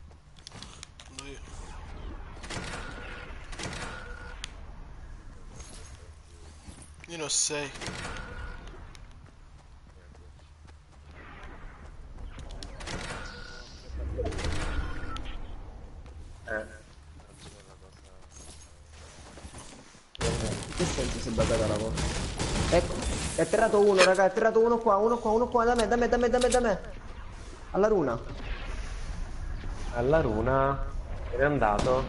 Vado io. Io ne ho 6. Questo è un si è buggata la cosa. Ecco, è atterrato uno, raga, è atterrato uno qua, da me. Alla runa. Alla runa. Se n'è andato.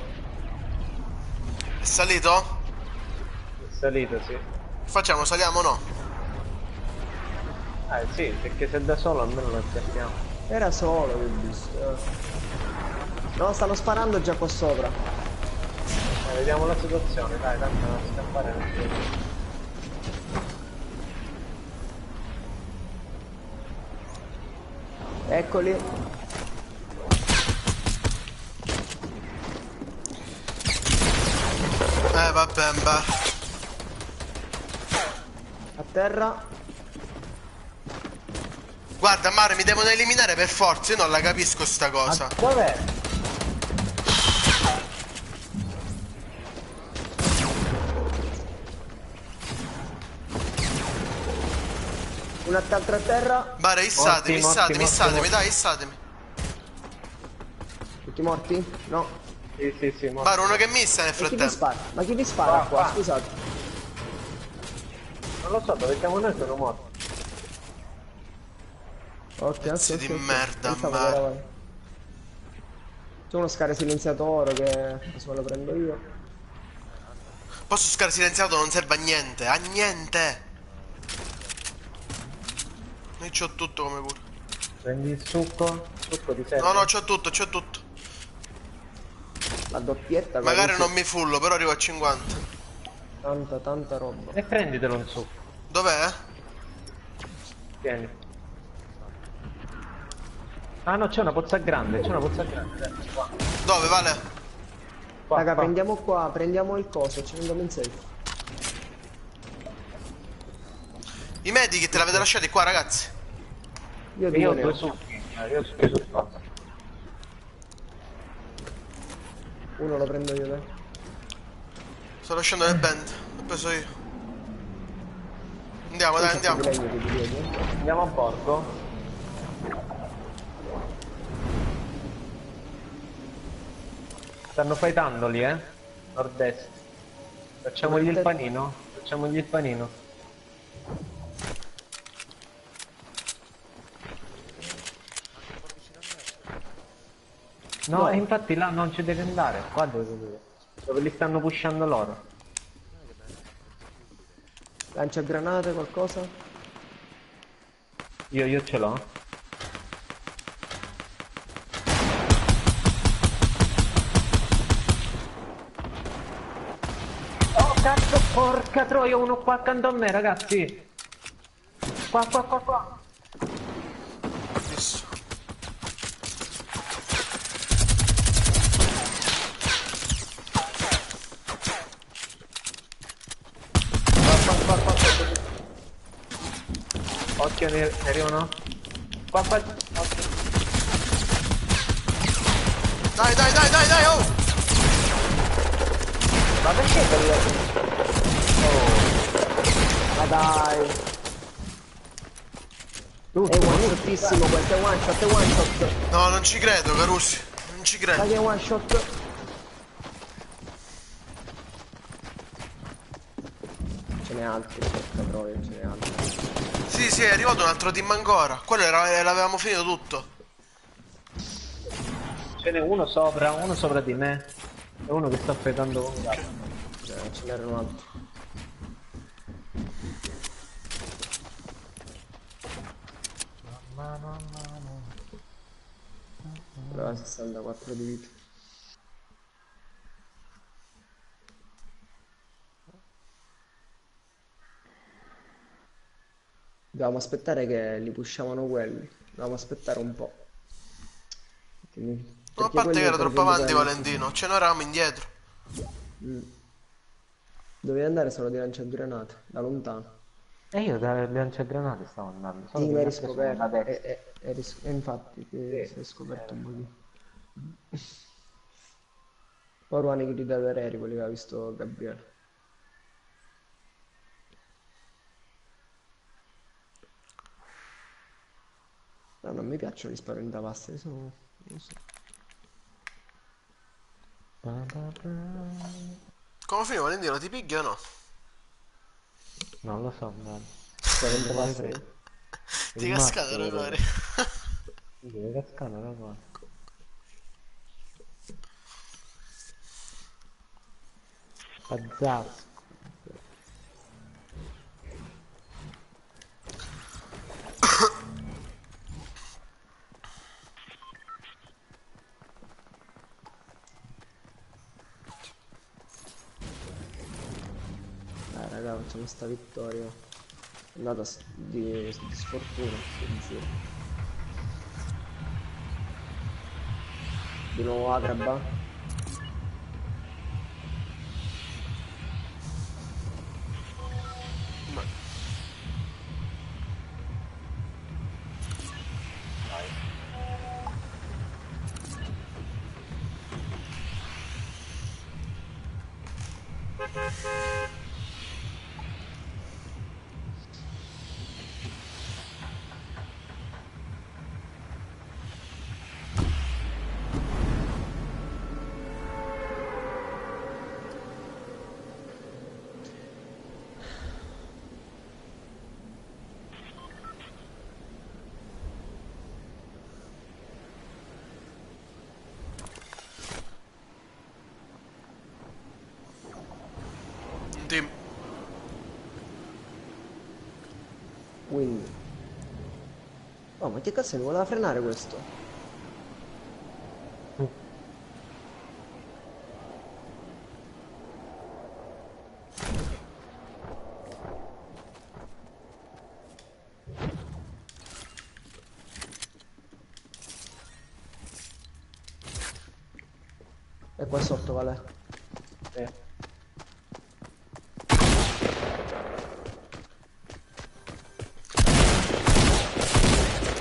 È salito? È salito, sì. Facciamo, saliamo o no? Sì, perché se è da solo almeno lo cerchiamo. Era solo, che ho visto. No, stanno sparando già qua sopra. Vediamo la situazione, dai, tanto non scappare nessuno. Eccoli. Vabbè, beh. A terra. Guarda, Mare, mi devono eliminare per forza, io non la capisco sta cosa. Dov'è? Un altro a terra. Mare, issatemi, morti. dai, issatemi. Tutti morti? No. Sì, morto. Mare, uno che missa nel E chi vi frattempo. spara? Ma chi vi spara qua? Qua. Scusate. Non lo so, dove siamo noi sono morti. Ok, Pezzi di merda, Pensavo ma- che eravate. C'è uno scarico silenziatore che adesso me lo prendo io. Posso scare silenziato, non serve a niente, a niente. Io c'ho tutto come pure. Prendi il succo di serve. No, c'ho tutto, c'ho tutto. La doppietta. Magari con non mi fullo, però arrivo a 50. tanta roba. E prenditelo un succo. Dov'è? Tieni. Ah no, c'è una pozza grande, dai, qua. Dove, Vale? Raga, Qua. prendiamo qua, prendiamo il coso, ci andiamo in safe. I medikit te l'avete lasciati qua, ragazzi. Io Io ho ne due ho. succhi. Io ho due succhi. Uno lo prendo io, dai. Sto lasciando le band. L'ho preso io. Andiamo, dai, andiamo. Di legno che ti vedi. Andiamo a bordo. Stanno fightando lì, nord-est. Facciamogli il panino. Facciamogli il panino. No, e infatti là non ci deve andare. Qua dove li stanno pushando loro. Lancia granate, qualcosa? Io ce l'ho. Oh cazzo, porca troia, uno qua accanto a me, ragazzi. Qua. Visto. Qua. Occhio, ne arrivano. Qua. Occhio. Dai, oh! Ma perché Ma dai! È one shotissimo questo, è one shot. No, non ci credo, Carussi. Non ci Ma credo. che one shot? Ce n'è altri, porca troia, ce n'è altri. Sì, è arrivato un altro team ancora. Quello l'avevamo finito tutto. Ce n'è uno sopra di me. E uno che sta aspettando con un Ce n'erano altri. Aveva 64 di vita. Dovevamo aspettare che li pushavano quelli. Dovevamo aspettare un po'. No, a parte che era troppo avanti, Valentino. Ce n'eravamo indietro. Dovevi andare solo di lanciagranate, da lontano. E io da lanciagranate stavo andando. Solo Sì, che ma mi eri ha preso scoperto. una destra. Infatti, ti sei scoperto un pochino. Poi Ruani che ti dà da Reri, quelli che aveva visto Gabriele. No, non mi piacciono gli spaventapassi, sono... non so. Come finì, Valentino? Ti piglia o no? Non lo so, man. Quanto passa? Ti cascato le cuore. Deve cascare la cosa. Pazzesco. Raga, facciamo sta vittoria. È andata di sfortuna, ti giuro. Di nuovo Agraba. Ma- Un team. Quindi. Oh, ma che cazzo mi voleva frenare questo? E qua sotto, vale.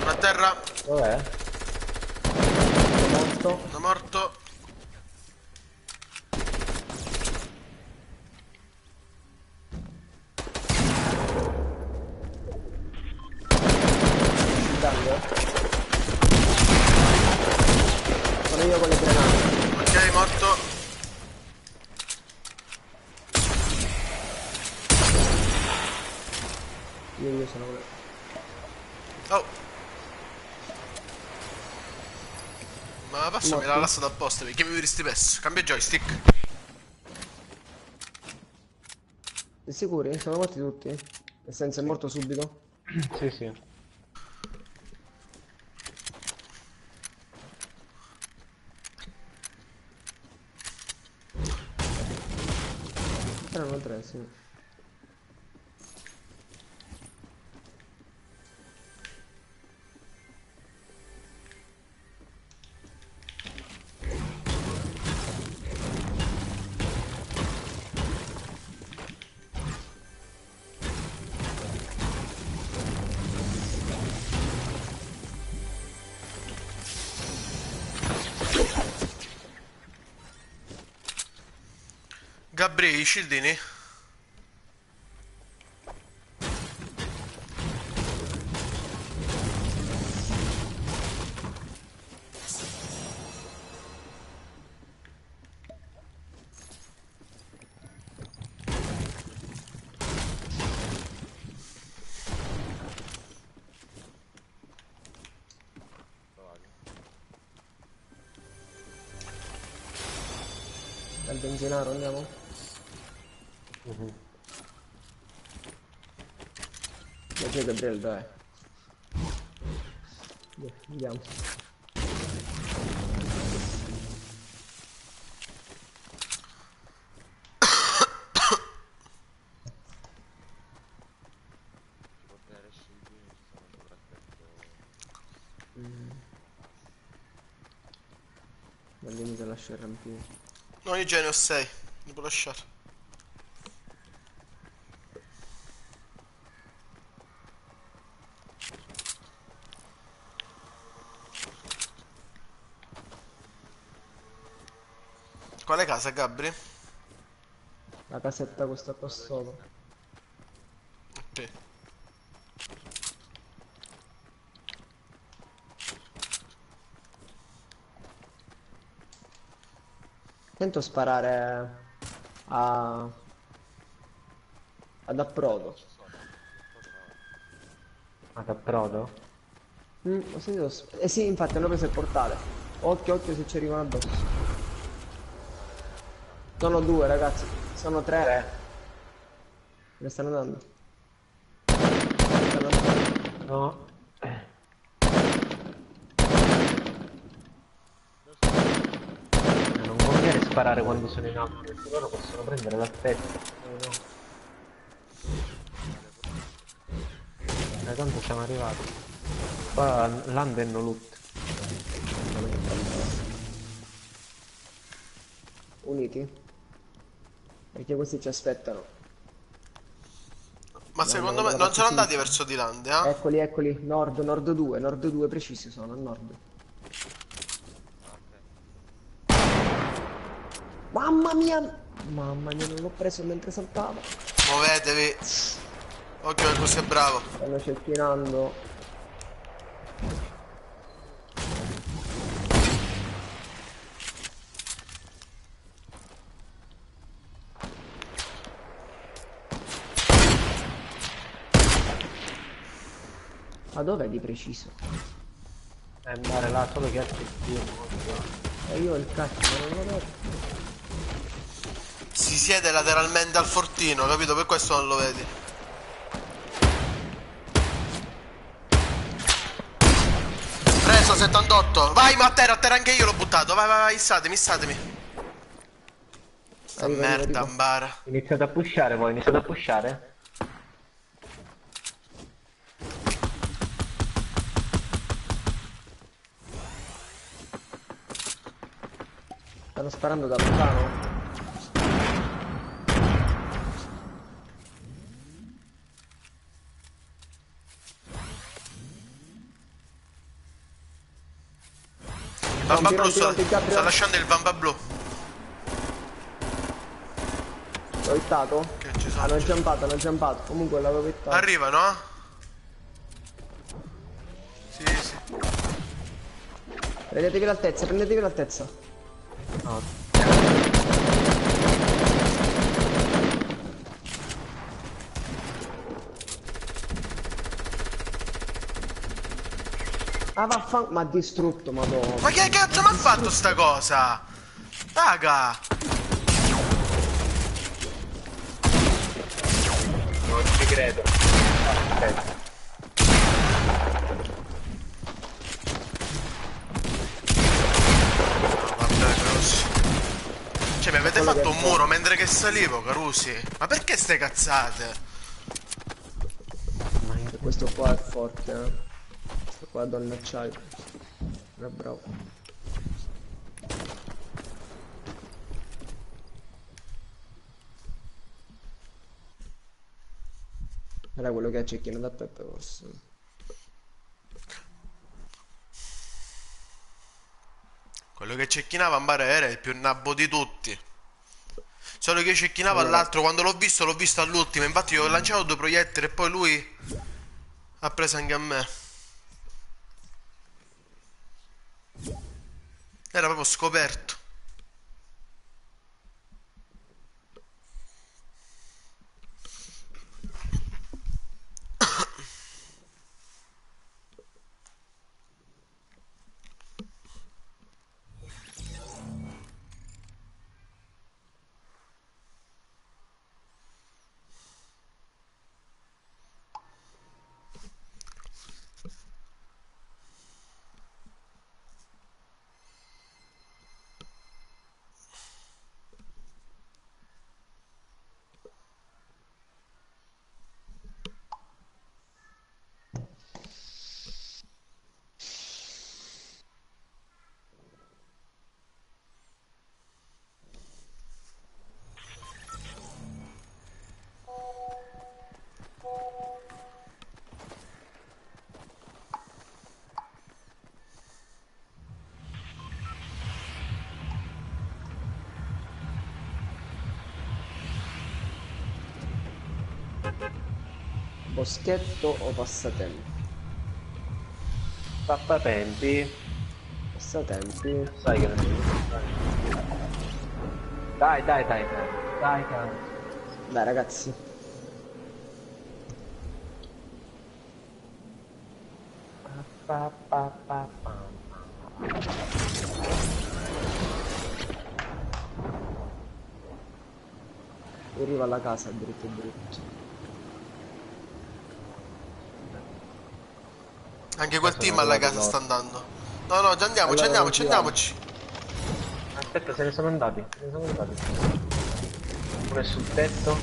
Una a terra. Dov'è? Morto. Uno morto. Dando. Sono io con le granate. Ok, morto. Io sono con le... Oh. Ma la passa me l'ha lasciata apposta perché mi vedi perso. Cambia joystick. Sei sicuri? Sono morti tutti? Nel senso è morto subito? Sì, sì. Erano tre, sì. Gabri, i shieldini? Al benzinaro andiamo? Da qui Gabriele, dai. Andiamo. Ma lì mi lascio il rampino. No, io già ne ho 6. Ne può lasciare. Quale casa, Gabri? La casetta questa qua sopra. Ok. Tento sparare a... ad approdo. Ma che approdo? Ho sentito... Eh sì, infatti hanno preso il portale. Occhio, occhio se ci arrivano addosso. Sono due, ragazzi. Sono tre. Ne stanno andando. Stanno andando. No. Non conviene sparare quando sono in alto, perché loro possono prendere la testa. No. Tanto siamo arrivati. Qua l'Anden loot. Uniti? Perché questi ci aspettano. Ma No, secondo no, me no, non da sono andati sinistra. verso di Lande, eh? Eccoli, eccoli. Nord, nord 2. Nord 2 precisi sono, a nord. Mamma mia! Mamma mia, non l'ho preso mentre saltavo. Muovetevi. Occhio che questo è bravo. Stanno cecchinando. Ma dov'è di preciso? Andare là solo che altri E io ho il cazzo, ma non lo vedo. Si siede lateralmente al fortino, capito? Per questo non lo vedi. Preso 78. Vai, ma a terra anche io l'ho buttato. Vai, vai, vai, issatemi, issatemi. Sta Arriva, merda, arriva. ambara. Iniziate a pushare voi, iniziate a pushare. Stanno sparando da lontano. Bamba blu, Pronti, Gabriel. sta lasciando il bamba blu. L'ho hittato? Che ci sono? Hanno jumpato. Comunque l'avevo hittato. Arrivano, eh? Sì, sì. Prendetevi l'altezza. No. Ah, ma ha distrutto, madonna. Ma che cazzo mi ha fatto sta cosa? Raga! Non ci credo. Aspetta. Vabbè, Carusi. Cioè, mi avete fatto un muro mentre che salivo, Carusi. Ma perché ste cazzate? Questo qua è forte, eh. Questo qua è donna acciaio. È bravo. Era quello che ha cecchino da Peppe forse. Quello che cecchinava a Ambara era il più nabbo di tutti. Solo che io cecchinavo all'altro, quando l'ho visto all'ultimo. Infatti io ho lanciato 2 proiettili e poi lui ha preso anche a me. Era proprio scoperto. Boschetto o passatempo? Pappatempi. Passatempi. Sai che non Dai, cazzo. Dai ragazzi. Pa, pa, pa, pa. Arriva alla casa dritto dritto. Anche quel Sono team alla arrivati casa sta loro. andando. No, no, già andiamoci, Allora, andiamoci, non ci andiamoci. Aspetta, se ne sono andati. Se ne sono andati. Uno è sul tetto.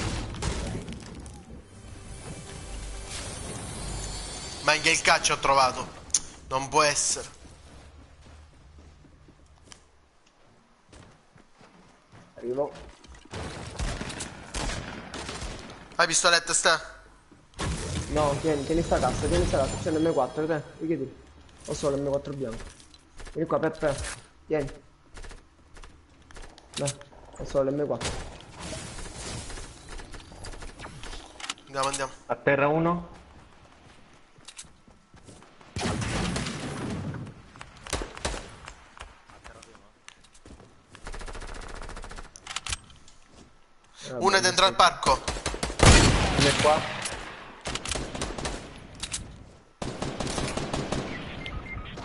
Ma anche il caccio ho trovato. Non può essere. Arrivo. Hai pistolette, Ste? No, tieni sta cassa, c'è l'M4 te, richiedi. Ho solo l'M4 bianco. Vieni qua, Peppe. Tieni. Dai, ho solo l'M4. Andiamo, andiamo. A terra uno. Uno è dentro al parco. Uno è qua.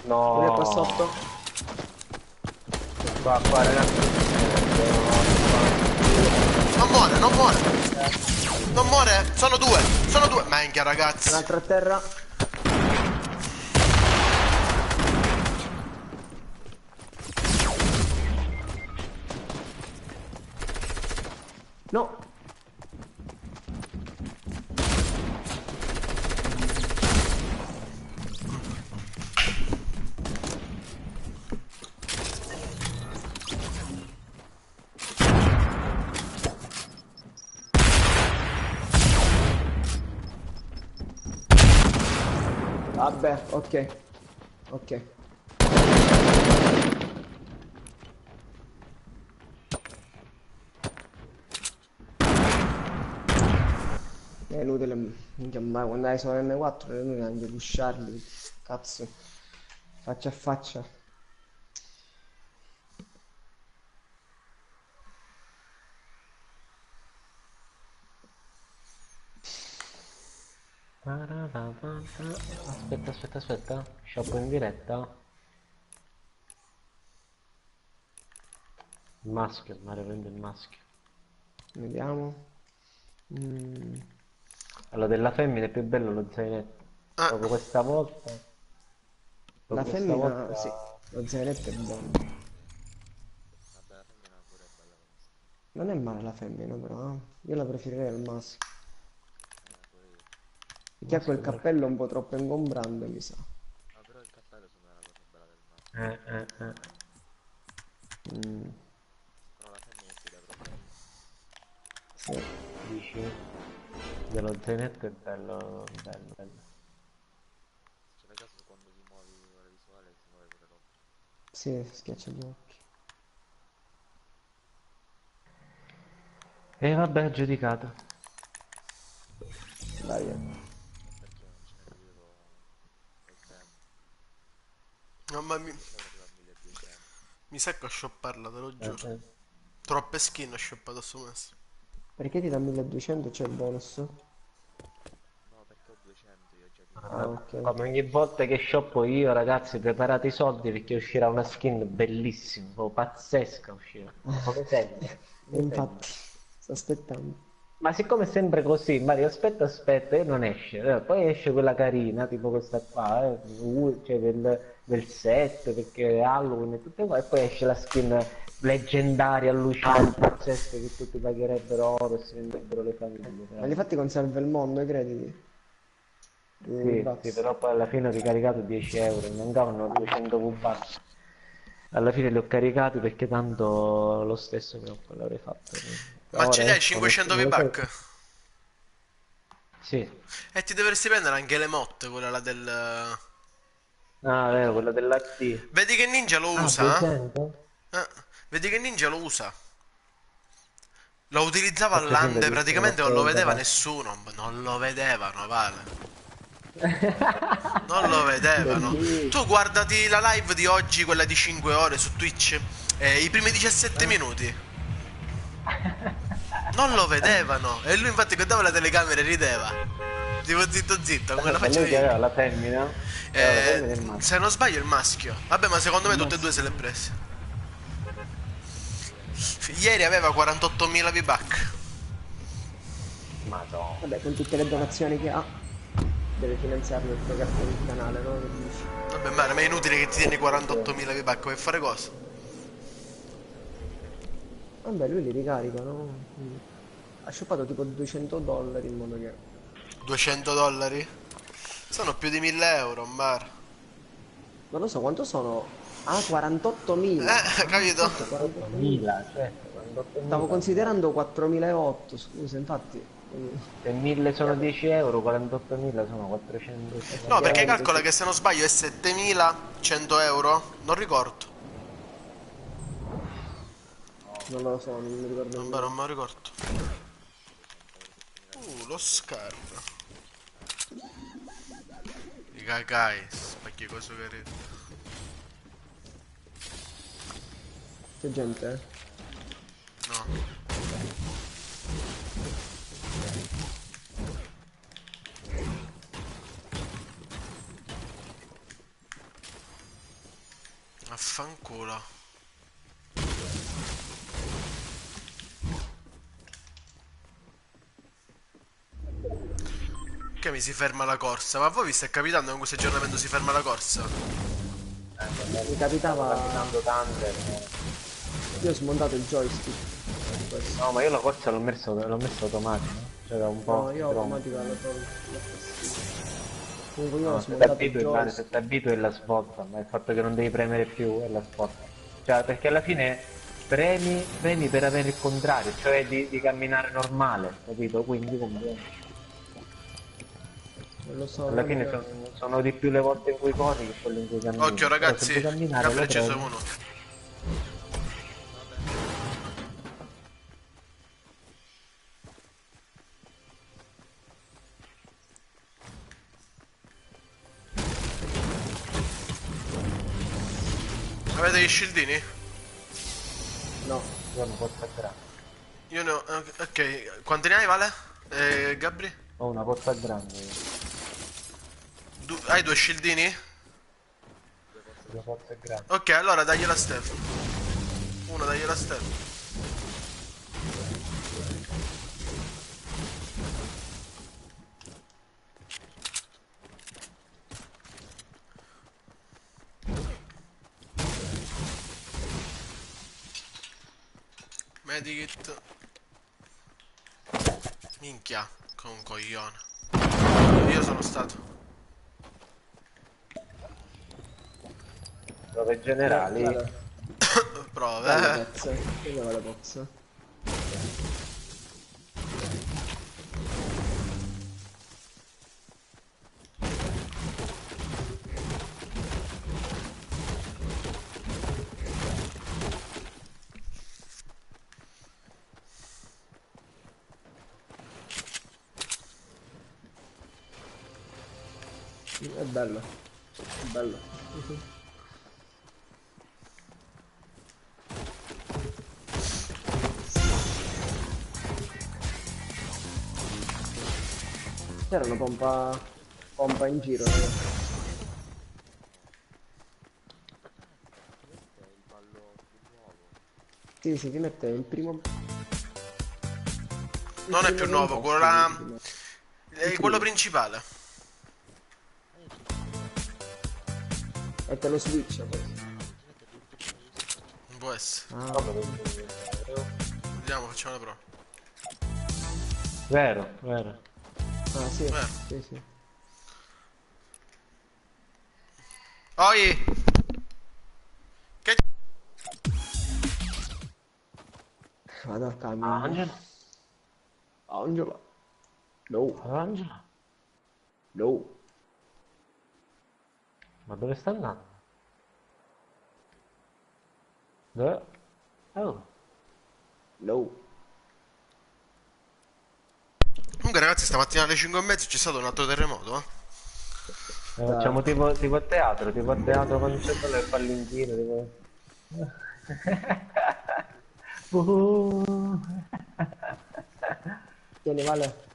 Uno è qua No. sotto. Qua, ragazzi. Non muore, non muore. Non muore. Sono due. Sono due. Minchia, ragazzi. Un altro a terra. No. Vabbè, ok. Ok. È inutile, minchia, ma quando hai solo M4 è inutile anche pusharli, cazzo, faccia a faccia. Aspetta. Shop in diretta. Il maschio, il mare prende il maschio. Vediamo. Mm, Allora della femmina è più bello lo zainetto. Proprio questa volta. La Proprio femmina, stavolta- sì, lo zainetto è buono. Non è male la femmina però, io la preferirei al maschio. Perché ha quel cappello un po' troppo ingombrante, mi sa. eh. Mm, sì, Dici? Dello zainetto è bello. sì, schiaccia gli occhi. E vabbè, giudicato. Dai, Mamma mia. Mi secco a shopparla, te lo giuro. Eh. Troppe skin ho shoppato su messo. Perché ti dà 1200 c'è il bonus? Ah, ok. Come ogni volta che shoppo io, ragazzi, preparate i soldi perché uscirà una skin bellissima, proprio pazzesca uscirà. Come sempre. Infatti, sto aspettando. Ma siccome è sempre così, Mario, aspetta, e non esce. Poi esce quella carina, tipo questa qua, cioè del 7, perché è Halloween e tutte qua, e poi esce la skin leggendaria, allucinante, pazzesca, che tutti pagherebbero oro e si venderebbero le famiglie. Ma li fatti conserva il mondo, i crediti? Sì, però poi alla fine ho ricaricato 10 euro, mi mancavano 200 V-Bucks. Alla fine li ho caricati perché tanto lo stesso l'avrei fatto. Ma Ora ce li hai escono, 500 non lo so. V-Buck? Sì. E ti dovresti prendere anche le motte, quella là del... Ah, vero, quella dell'HD. Vedi che Ninja lo Ah, usa? 200? Vedi che Ninja lo usa. Lo utilizzava Faccio finta all'Ande, di praticamente essere non lo una vedeva cosa nessuno. Non lo vedevano, vale. Non lo vedevano. Tu guardati la live di oggi, quella di 5 ore su Twitch, i primi 17 minuti. Non lo vedevano. E lui infatti guardava la telecamera e rideva. Tipo zitto zitto, come la Ma faccia lui che io. aveva la femmina? femmina e il maschio. Se non sbaglio è il maschio. Vabbè, ma secondo me tutte e due se le prese. Ieri aveva 48.000 V-Buck. Madonna. Vabbè, con tutte le donazioni che ha, deve finanziarlo il programma del canale, no? Che dici? Vabbè, ma è inutile che ti tieni 48.000 V-Buck per fare cosa? Vabbè, lui li ricarica, no? Ha shoppato tipo $200 in modo che... 200 dollari? Sono più di 1000 euro, Mar. Non lo so, quanto sono? Ah, 48.000. Capito? 48.000. 1000, certo, 48.000. Stavo considerando 4.800, scusa, infatti. Se 1000 sono 10 euro, 48.000 sono 400. No, perché calcola che se non sbaglio è 7.100 euro? Non ricordo. Non lo so, non mi ricordo. Non me lo ricordo. Lo Scar. I cagai, spacchi cosa carino. C'è gente, eh? No. Affanculo. Che mi si ferma la corsa? Ma a voi vi sta capitando con questo aggiornamento si ferma la corsa? Mi capitava... Camminando Thunder. Io ho smontato il joystick. Questo. No, ma io la corsa l'ho messo automatico. Cioè da un po'. No, io automatica la tolgo. Comunque io ho No, se smontato il t'abitui bene, joystick. se t'abitui è la svolta, ma il fatto che non devi premere più è la svolta. Cioè, perché alla fine premi per avere il contrario, cioè di camminare normale, capito? Quindi comunque Non lo so. alla fine non- sono di più le volte in cui corri che quelle in cui cammini. Occhio Però ragazzi, se vuoi camminare, Gabriele lo c'è premi. uno. Avete gli shieldini? No, Io non posso grande. Io ne ho. Ok, quanti ne hai, Vale? Gabri? Ho una porta grande, Hai due shieldini? due forze grandi. Ok, allora dagliela a Steph. Uno dagliela a Steph. Medikit. Minchia, con un coglione. Io sono stato. Dove generali. guarda, Prove. guarda pezze. Io vado pezze. È bello. È bello. C'era una pompa in giro, ragazzi. Sì, sì, ti mette il primo... Non è più nuovo, quello là. È quello principale. E te lo switch poi. Non può essere. Ah, Vediamo, facciamo la prova. Vero, vero. ah sì, Beh. sì, sì. Oi! Che Vado a camion. Angela? Angela. No, Angela? no. Ma dove sta andando? Dove? Oh. No. Comunque ragazzi, stamattina alle 5:30 c'è stato un altro terremoto, Facciamo tipo a teatro quando c'è quello il pallintino, tipo... Tieni, Vale.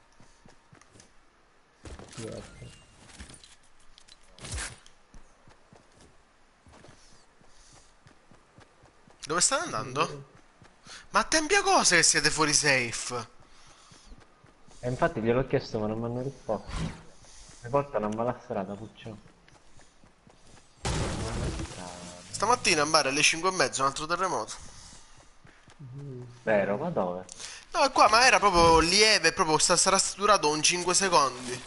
Dove state andando? Ma tempia cosa che siete fuori safe? E infatti gliel'ho chiesto ma non mi hanno risposto. Mi portano a malstrada, Puccio. Stamattina a mare alle 5 e mezza un altro terremoto. Vero, ma dove? No, è qua, ma era proprio lieve, proprio sarà durato un 5 secondi.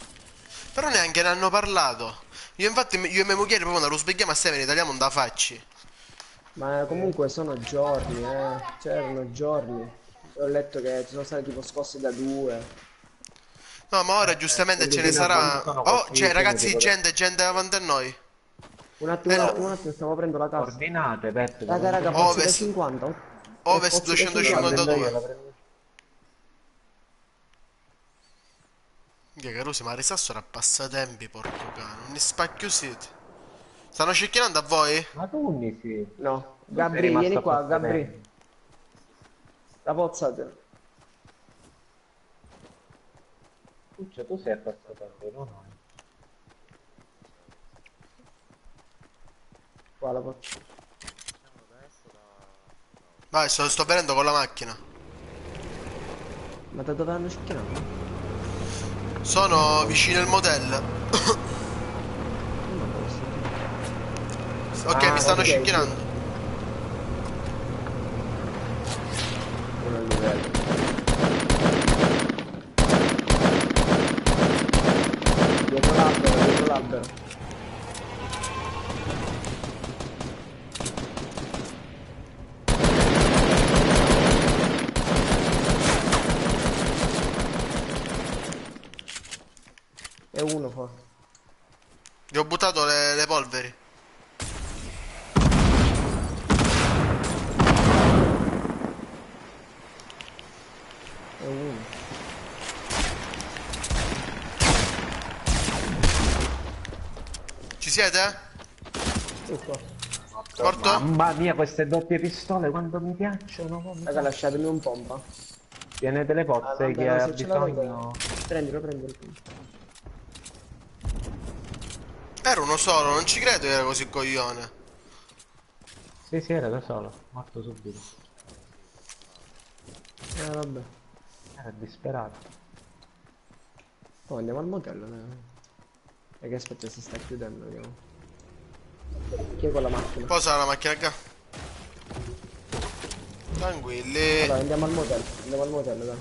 Però neanche ne hanno parlato. Io infatti, io e mia moglie proprio non lo spieghiamo a Steven in italiano non da facci. Ma comunque sono giorni, eh. C'erano giorni. Ho letto che ci sono stati tipo scossi da 2. No, ma ora giustamente ce ne fino a quando sarà... sono Oh, così, c'è quindi ragazzi, tipo gente davanti a noi. Un attimo, stiamo aprendo la cassa. coordinate, Peppe, da Raga, quando pozzi da Ovest, 50. Tre ovest pozzi da la prendo 50. io, 252. la prendo io. Minchia Carusi, ma Risasso era a passatempi, porco cane. Non ne spacchio siete. Stanno cecchiando a voi? Ma tu mi sì. No, Tu sei Gabri, rimasto vieni a qua, Gabri. passatempo. La pozza. Puccio, tu sei a passatempo, no? No. Qua la pozza. Vai, sto venendo con la macchina. Ma da dove hanno cicchinato? Sono vicino al motel. Non lo posso. Ok, mi stanno Ok, cecchiando. sì. Uno a livello. Dietro l'albero, dietro l'albero. E uno fa. Gli ho buttato le polveri. E uno. Ci siete? Sì, qua. Morto? Mamma mia, queste doppie pistole quanto mi piacciono. Raga, lasciatemi un pompa. Tienete le Ah, pozze, vabbè, chi no, ha se ce l'avete. bisogno. Prendilo. Era uno solo, non ci credo che era così coglione. Sì, sì, era da solo, morto subito. Vabbè. Era disperato. Poi andiamo al motel, E che aspetta, si sta chiudendo, vediamo. Chi è con la macchina? Posa la macchina qua. Tranquilli. Allora, andiamo al motel, dai.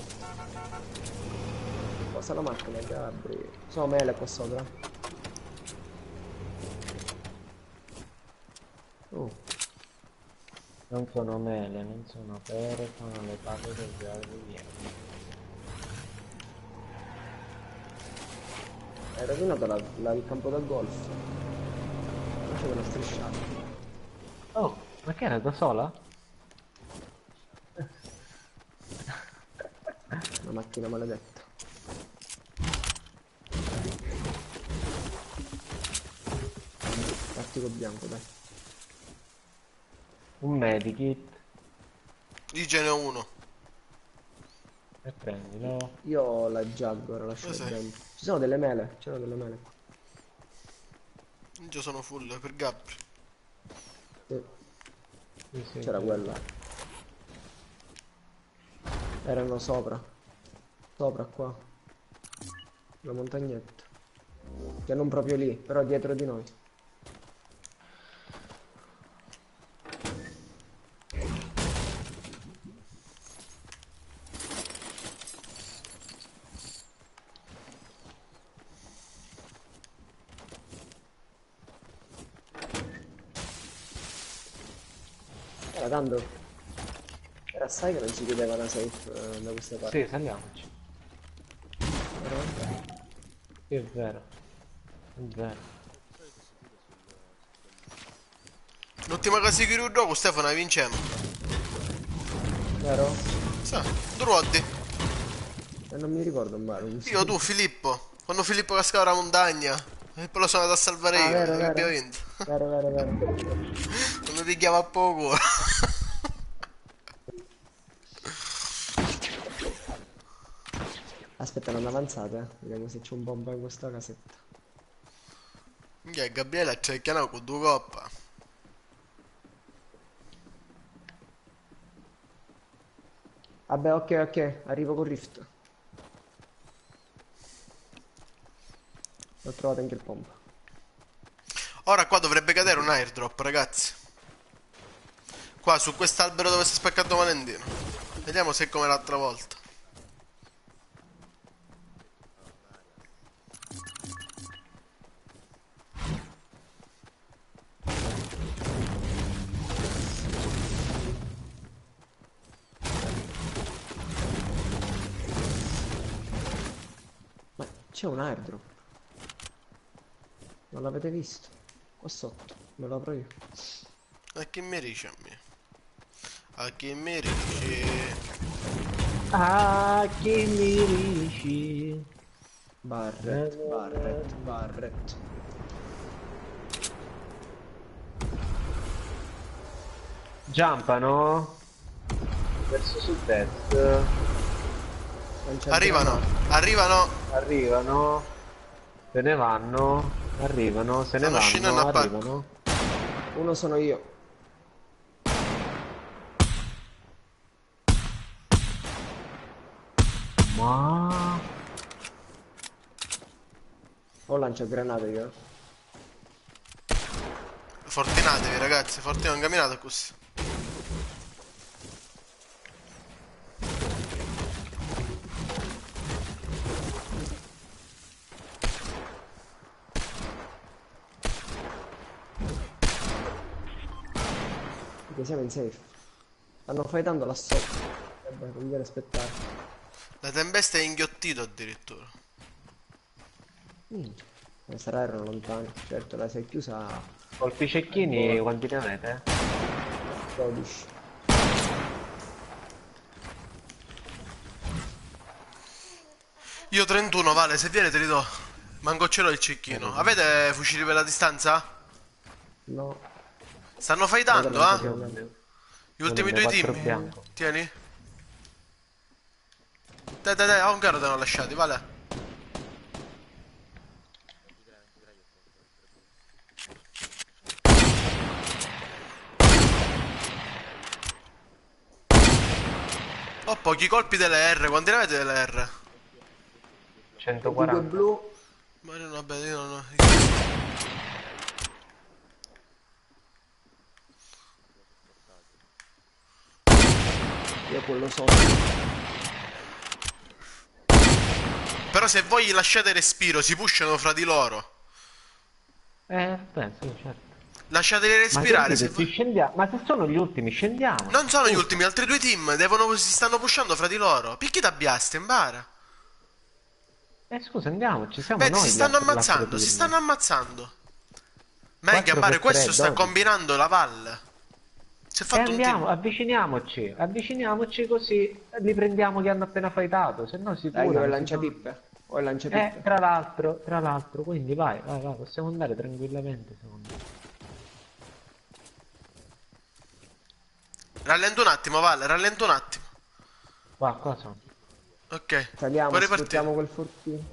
Posa la macchina, Gabri. Sono mele qua sopra. Oh, Non sono mele, non sono pere, sono le palle del giardiniere. hai rovinato il campo da golf. Non c'è una strisciata. Oh, ma che era da sola? Una macchina maledetta. Tattico bianco, dai. Un medikit. Igiene 1. E prendilo. Io ho la Jaguar, lascio Cos'è? dentro. Ci sono delle mele, c'erano delle mele qua. Io sono full per Gabri. Sì, Sì, sì, c'era sì. quella. Erano sopra. Sopra qua. La montagnetta. Cioè non proprio lì, però dietro di noi. Era tanto. Era assai che non si chiudeva una safe da queste parti. Sì, saliamoci. Veramente? Sì, è vero. È vero. L'ultima cosa che io gioco, Stefano, la vinciamo. Vero? Sì, Druoddi. E non mi ricordo male. Io, tu, Filippo. Quando Filippo cascava la montagna. E poi lo sono andato a salvare Ah, io. vero, Che abbiamo vero. vinto. Vero. Quando ti chiama a poco. Aspetta, non avanzate. Vediamo se c'è un bomba in questa casetta. Minchia, Gabriele c'è chiamato con due coppa. Vabbè, ok, arrivo con Rift. Ho trovato anche il pompa. Ora qua dovrebbe cadere un airdrop, ragazzi. Qua su quest'albero dove si è spaccato Valentino. Vediamo se è come l'altra volta. Ma c'è un airdrop. Non l'avete visto? Qua sotto, me lo apro io. A chi mi dice a me? A chi mi dice? Ah, che mi dici? Barret. Giampano verso sud-est. Lancia Arrivano, granate. arrivano. Arrivano, se ne vanno, arrivano, se ne Stanno scendendo vanno, a parco. arrivano. Uno sono io. Ma Ho lanciagranate io. Fortunatevi ragazzi, fortuna non camminate così. Perché siamo in safe. Stanno fightando là sotto. Vabbè, conviene aspettare. La tempesta è inghiottito addirittura. Sarà erano lontani. Certo, la sei chiusa a colpi cecchini quanti ne avete? 12. Io 31, Vale, se viene te li do. Manco ce l'ho il cecchino. Avete fucili per la distanza? No. Stanno fightando, Guarda, Gli ultimi due quattro team. bianco. Tieni. Dai, a un caro te ne ho lasciati, Vale. Ho pochi colpi delle R, quanti ne avete delle R? 140. blu. Ma no, vabbè, io non ho... Io quello sotto. Però se voi gli lasciate respiro, si pushano fra di loro. Penso, certo. Lasciateli Ma respirare. che Se dite, voi... si scendiamo? Ma se sono gli ultimi, scendiamo. Non sono gli ultimi, altri due team si stanno pushando fra di loro. Picchi da biaste, impara. Scusa, andiamo, ci siamo Vedi, noi. si stanno l'altro ammazzando, team. si stanno ammazzando. Mega, 4 pare per questo 3, sta 12. combinando la valle. Si è E fatto un andiamo, team. avviciniamoci così li prendiamo che hanno appena fightato, se no si Dai, che ho il curano. lanciapippe. Ho il lanciapippe. Tra l'altro, quindi vai, possiamo andare tranquillamente, secondo me. Rallento un attimo, Valle, rallento un attimo. Qua sono. Ok, Saliamo, puoi ripartire. sfruttiamo quel fortino.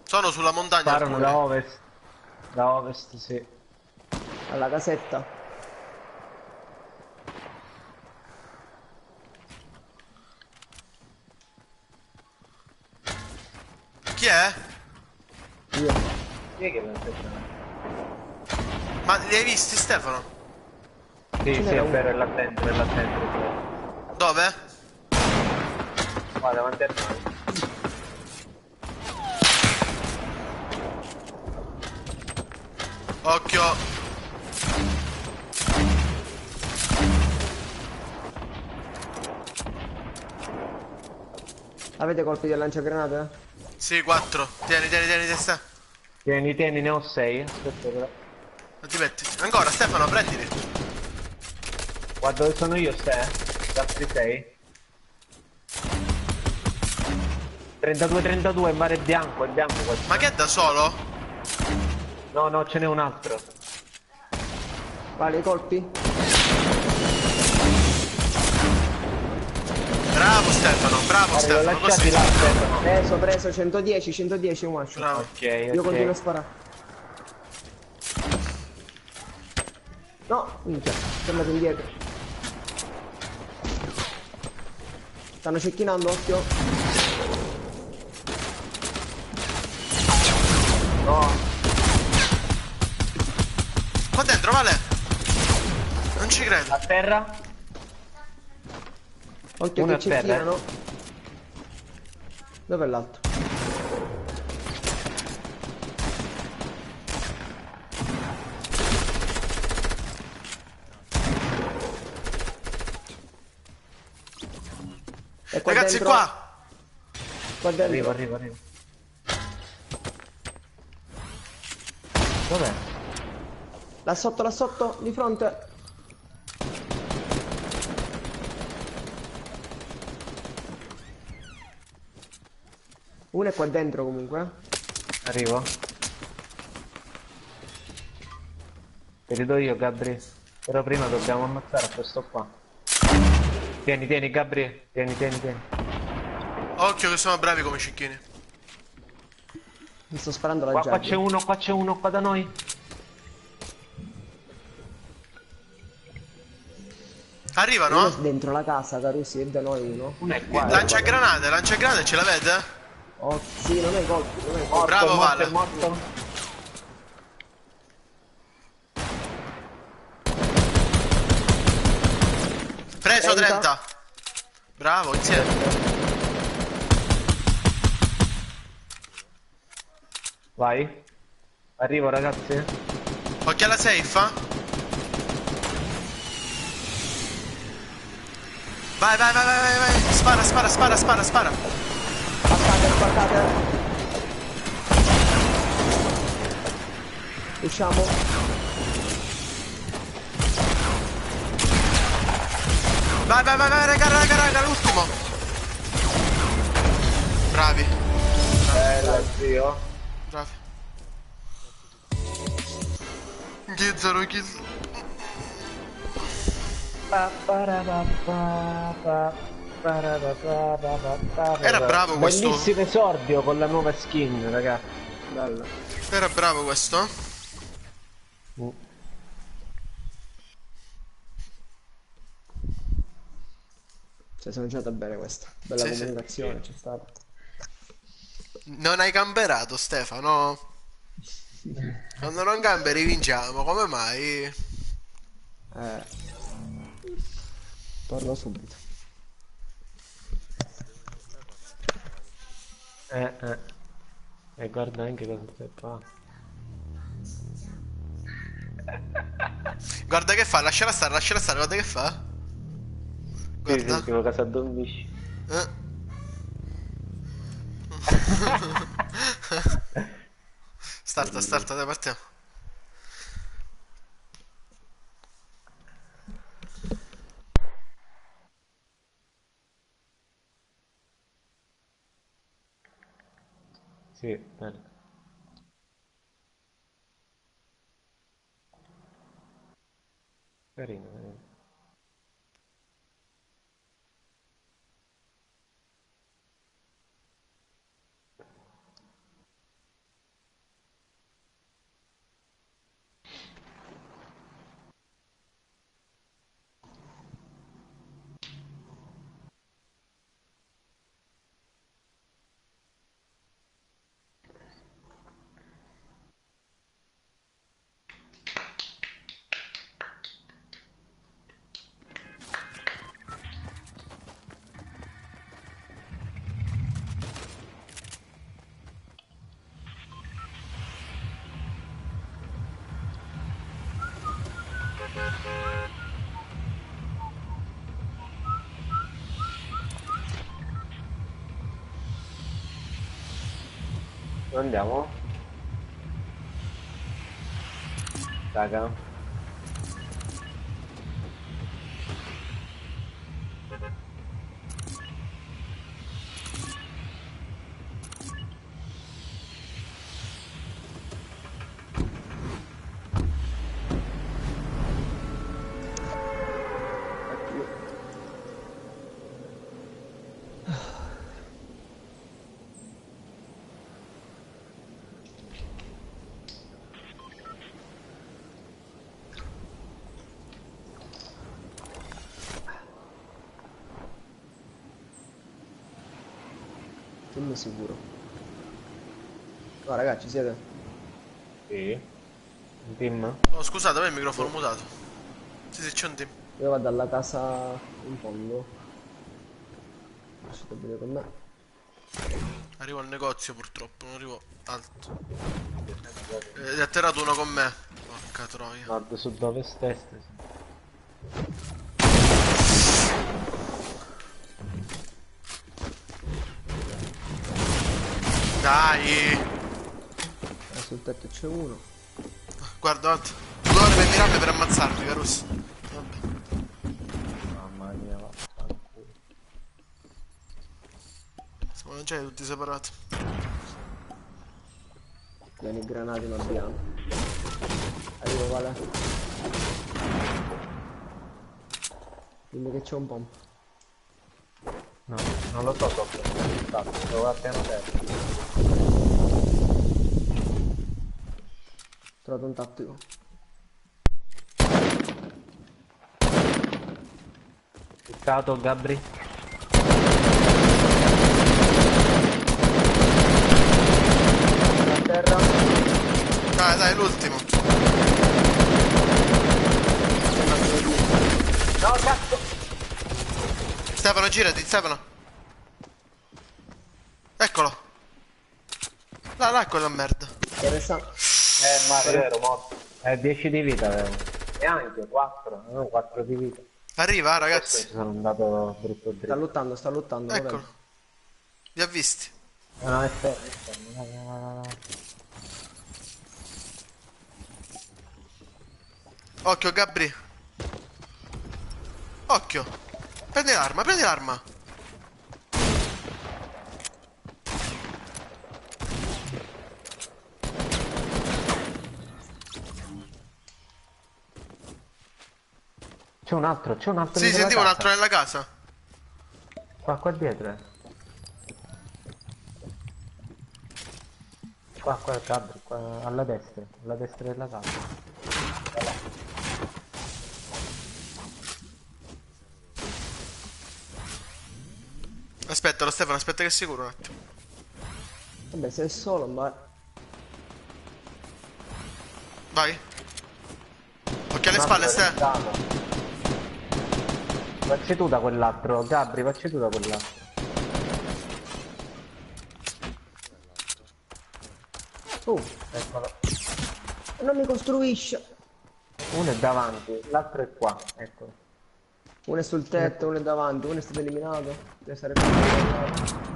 Sono sulla montagna Sparano alcuni. da ovest. Da ovest, sì. Alla casetta. Chi è? Io. Chi è che mi aspetta? Ma li hai visti, Stefano? Sì, Ce sì, n'era è uno. vero, è là dentro, è là dentro. Dove? Qua davanti a noi. Occhio. Avete colpi di lanciagranate? Sì, 4. Tieni, testa. Tieni, ne ho 6. Aspetta però. Non ti metti. Ancora, Stefano, prendili. Guarda dove sono io, Ste. Altri 6. 32, mare bianco, è bianco qua. Ma che è da solo? No, ce n'è un altro. Vale, i colpi? Bravo Stefano, lasciati così. là, Stefano. Preso 110 un one shot. Bravo. Ok, Io continuo a ok. sparare. No, minchia, tornato indietro. Stanno cecchinando, occhio. No, Qua dentro, Vale. Non ci credo. a terra. Occhio Uno che è terra, cecchinano. Dov'è l'altro? E qua Ragazzi, dentro? qua. Dentro. Arrivo. Dov'è? Là sotto, di fronte. Uno è qua dentro comunque. Arrivo. Te li do io, Gabri. Però prima dobbiamo ammazzare questo qua. Tieni, Gabri. Tieni. Occhio che sono bravi come cicchini. Mi sto sparando la Qua giacca. c'è uno qua da noi. Arrivano? Uno dentro la casa, Carusi, è da noi uno. Uno è qua. Lanciagranate, ce l'avete? Oh, sì, non è colpo, non è colpo. Morto, Bravo, morto, Vale. è morto. Preso 30. 30. Bravo, insieme. Vai. Arrivo, ragazzi. Occhio alla safe, eh? Vai. Spara. Spartate. Usciamo. Vai, raga, l'ultimo. Bravi. Bella, zio. Bravi. Ghizzaro. Era bravo questo. Bellissimo esordio con la nuova skin, ragazzi. Bello. Era bravo questo. Cioè, sono giocata bene questa. Bella Sì, sì. comunicazione, c'è stata. Non hai gamberato, Stefano? Quando non gamberi vinciamo, come mai? Torno subito. E guarda anche cosa c'è qua. Guarda che fa, lasciala stare, guarda che fa. Guarda. Sì, cosa dormisci. Eh. Starta, dai, partiamo. Sì, bene. Carino. Dove andiamo? Raga. team sicuro. No, ragazzi, siete? Sì. Un team? Oh, scusate, avevo il microfono mutato. Sì, c'è un team. Io vado alla casa in fondo. Lasciate bene con me. Arrivo al negozio purtroppo, non arrivo alto. È atterrato uno con me. Porca troia. Nord, sud, ovest, est. Dai! Sul tetto c'è uno. Guarda, guarda. 2 ore per mirarmi per ammazzarmi, Carus. Vabbè. Mamma mia, vaffanculo. Siamo lanciati tutti separati. Vieni i granati non abbiamo. Arrivo, Vale. Dimmi che c'è un pompo. No, non lo so sotto. Devo a piano terra. Ho trovato un tattico. Peccato, Gabri. A terra. Dai, dai, l'ultimo. No, cazzo! Stefano, girati, Stefano. Eccolo. Là, là è quella merda. Ma è vero, morto. 10 di vita avevo. E anche 4, no, 4 di vita. Arriva, Ci ragazzi. sono andato brutto Sta dritto. lottando, lo vedo. Eccolo. Li ha visti. No, è fermo, è fermo. Vai, vai, vai, vai. Occhio, Gabri. Occhio. Prendi l'arma, prendi l'arma. C'è un altro Sì, nella sentivo un casa. altro nella casa. Qua dietro. Qua il Gabri, qua alla destra della casa. Aspetta, lo Stefano, aspetta che è sicuro un attimo. Vabbè, se è solo, ma... Vai. Occhio alle spalle, Ste. Facci tu da quell'altro, Gabri, facci tu da quell'altro. Eccolo. Non mi costruisce. Uno è davanti, l'altro è qua, eccolo. Uno è sul tetto, uno è davanti, uno è stato eliminato. Deve essere eliminato.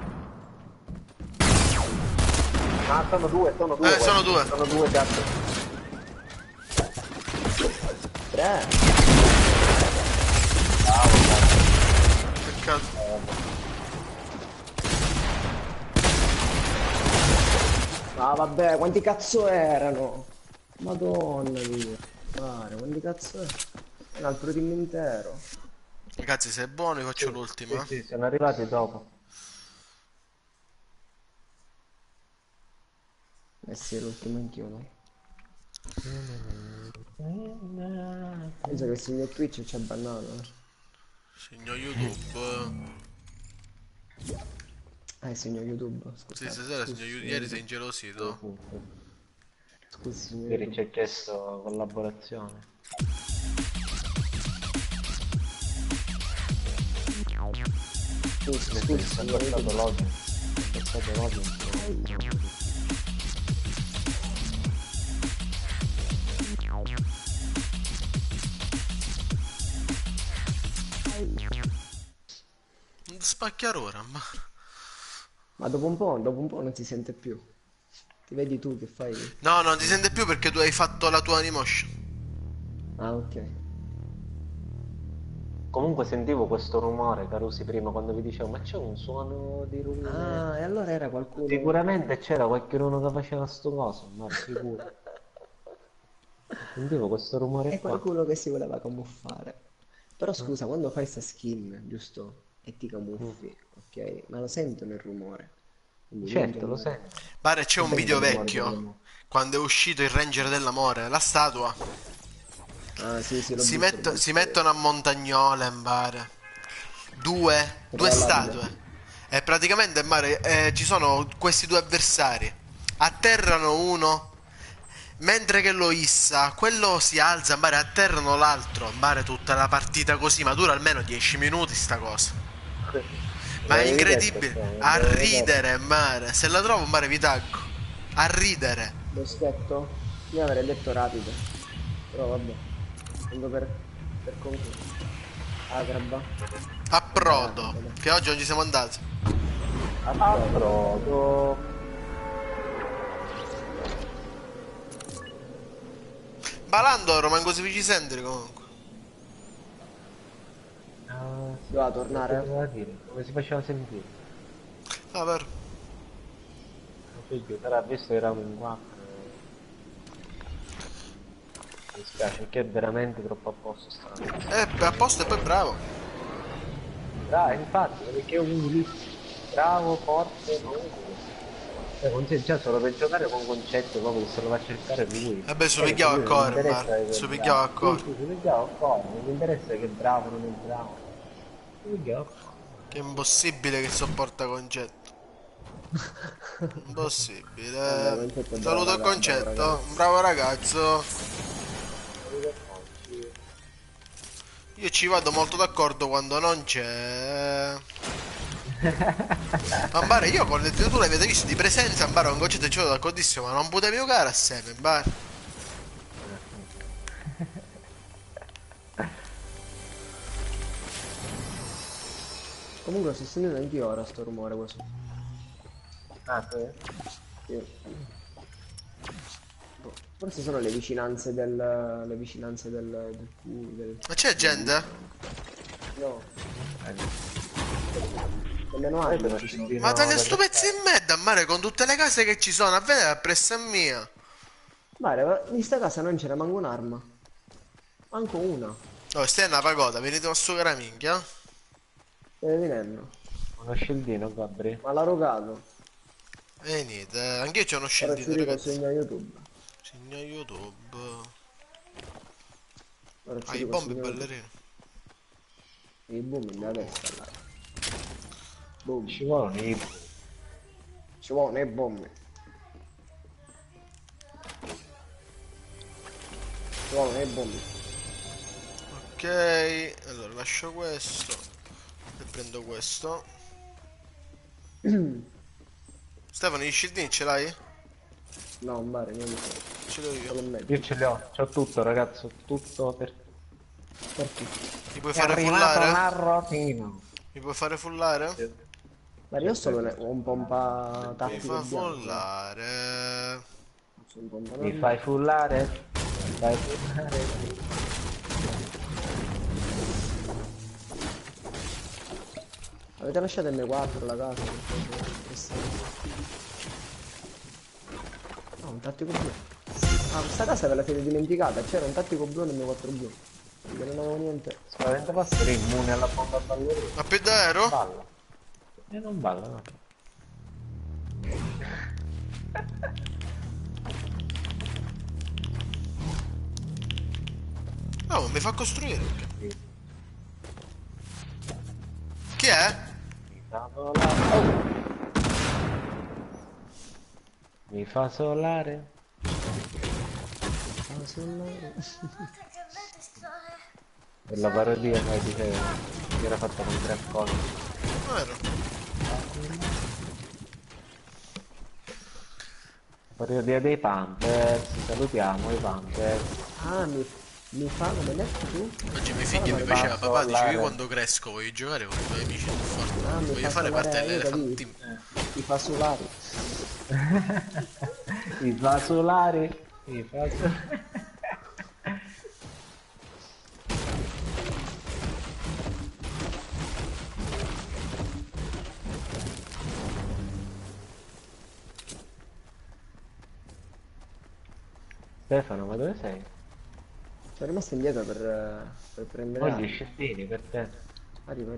Ah, sono due. Sono quelli. due. Sono due, Gabri. 3. Peccato. Ah vabbè, quanti cazzo erano? Madonna mia. Mare, quanti cazzo è? Un altro team intero. Ragazzi, se è buono, io faccio l'ultima. Sì, sono arrivati dopo. Eh sì, l'ultimo anch'io, no? Penso che il signor Twitch ci ha bannato, Signor YouTube. il signor YouTube, Sì, scusate. stasera, Scusi, signor YouTube, ieri sei ingelosito. Scusi, signor Ieri YouTube. ci ha chiesto collaborazione. Scusi, È signor passato YouTube. login. È passato login. Non spacchiare ora, ma... Ma dopo un po' non si sente più. Ti vedi tu che fai? No, non ti sente più perché tu hai fatto la tua animotion. Ah, ok. Comunque sentivo questo rumore, Carusi, prima quando vi dicevo, ma c'è un suono di rumore. Ah, e allora era qualcuno... Sicuramente c'era qualcuno che faceva sto coso, ma sicuro. Sentivo questo rumore È qua. qualcuno che si voleva camuffare. Però scusa, quando fai sta skin, giusto? E ti camuffi, ok? Ma lo sentono il rumore. Quindi Certo, non- lo sento. Pare c'è un Sento video il rumore vecchio. del- Quando è uscito il Ranger dell'amore, la statua. Ah, sì, sì, l'ho Si, visto, l'ho si visto. mettono a Montagnola, in pare. Due Sopra la lapide. statue. E praticamente Mare, ci sono questi due avversari. Atterrano uno. Mentre che lo issa, quello si alza, Mare, atterrano l'altro. Mare, tutta la partita così, ma dura almeno 10 minuti sta cosa. Ma è L'avevi detto, incredibile. cioè, A l'avevo detto. ridere, Mare. Se la trovo, Mare, vi taggo. A ridere. Boschetto? Io avrei detto rapido. Però vabbè. Tengo per concludere. Agraba. Approdo. Che oggi non ci siamo andati. Approdo. Balandoro, manco si ci senti comunque. Doveva tornare? Doveva dire, come si faceva sentire? Ah, vero. Figlio, però visto che eravamo in 4. Mi spiace, perché è veramente troppo a posto sta. A posto e poi bravo. Infatti, perché è un ulizio. Bravo, forte, non già solo per giocare con concetto proprio che se lo va a cercare lui. Vabbè, su pigliavo a Non mi correre, interessa Mare. che è Su bravo. pigliavo a correre. Sì, su pigliavo a correre, non mi interessa che è bravo o non è bravo. Su pigliavo a correre. Che è impossibile che sopporta concetto. Impossibile. Vabbè, Concetto è Saluto il bravo concetto. Un bravo ragazzo. Io ci vado molto d'accordo quando non c'è. Ambare, io con le tu l'avete visto di presenza, Ambare un concetto ci vado d'accordissimo, ma non potevi giocare assieme, Ambare. Comunque sto sentendo anch'io ora sto rumore questo. Ah, sì? Sì. Boh, forse sono le vicinanze del Ma c'è gente? no, delle Poi nuove però ci ci sono. sono Ma taglia delle sto pezzo in merda, Ambare, con tutte le case che ci sono, a vedere la pressa mia. Guarda, in sta casa non c'era manco un'arma. Manco una. Oh, stai una pagoda, venite a succare la minchia. Stai venendo. uno scildino, Gabri. Ma l'ha rogato. Venite, anch'io c'ho uno Ora ci scildino, dico ragazzi. segna YouTube. Segna YouTube. Ora Ah, ci i dico bombe segna YouTube. ballerine. Il boom in destra là. Boom. Ci vogliono i... Ci vuole le bombe. Ci vuole le bombe. Ok, allora lascio questo e prendo questo. Stefano, gli scildini ce l'hai? No, un bar, niente. Ce l'ho Solo io. in mezzo. Io ce li ho, c'ho tutto ragazzo, tutto per... Perché? Mi puoi È fare arrivato fullare? l'arrotino. Mi puoi fare fullare? Ma io ho solo un pompa Mi tattico fa bianco. fullare. C'è un pompa Mi normale. fai fullare? Mi fai fullare? Avete lasciato M4 la casa? No, un tattico blu. Ah, questa casa ve la siete dimenticata, c'era un tattico blu e un M4 blu. Perché non avevo niente. Spaventa passare immune alla bomba ballerina. Ma più davvero? Balla. E non balla, no. No, ma mi fa costruire. Chi è? Mi fa solare. Oh. Mi fa solare. Ah, sono... Che belle storie. Quella parodia che diceva che era fatta con 3 accordi. Vero. Parodia dei Pampers, salutiamo i Pampers. Ah, mi fa come hai detto tu? Oggi mio figlio mi fa faceva papà, dice sollare. io quando cresco voglio giocare con i miei amici del Fortnite. Ah, mi Voglio fa fare parte solare, dell'Elephant capito? Team. Mi fa solari. I fa solari. I fa solari. Stefano, ma dove sei? Sono rimasto indietro per prendere Ho gli armi. scendini per te. Arrivo.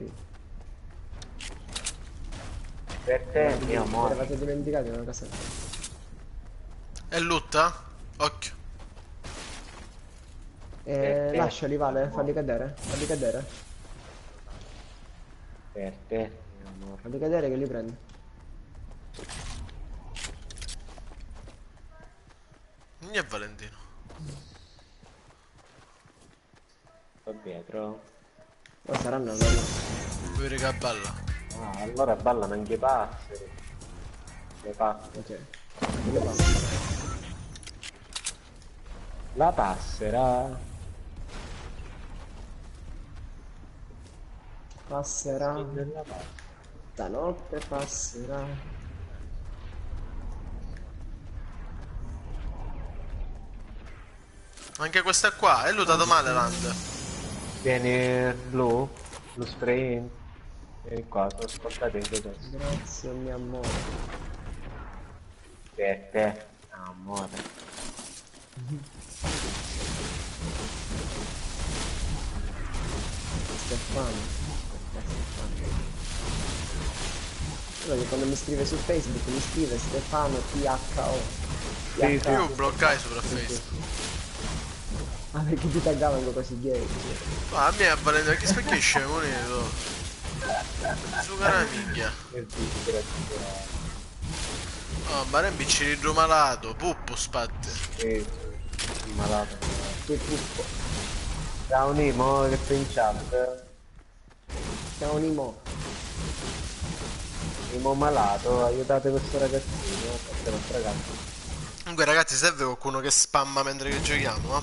Per te, mio amore. Eravate dimenticati una casa. È lutta? Occhio. Lasciali, Vale, falli cadere. Falli cadere. Per te, mio Fate cadere che li prendo. Non è Valentino. Sto dietro. Ma saranno quelli. Vuoi che balla? Ah, allora ballano anche i passeri. Le passere. Ok. Che le passo? La passera. Passerà. Della passera. Stanotte passerà. Anche questa qua, è lutato male Land. Vieni blu spray in. Vieni qua, sono scontati adesso. Grazie mio amore. Te. Amore. Stefano. Allora, quando mi scrive su Facebook mi scrive Stefano THO. Sì, sì. Io bloccai sopra Facebook. Ah, perché ti taggavano così gay. Ma a me è Valentino, che specchiesce monito. Su cara minchia. Che disgrazia. Oh, ma è un biccerino malato, puppo spatte. Sì, malato. Che puppo. Ciao Nimo, che sei in chat. Ciao Nimo. Nimo malato, aiutate questo ragazzino. Questo è un ragazzo. Comunque ragazzi, serve qualcuno che spamma mentre che giochiamo,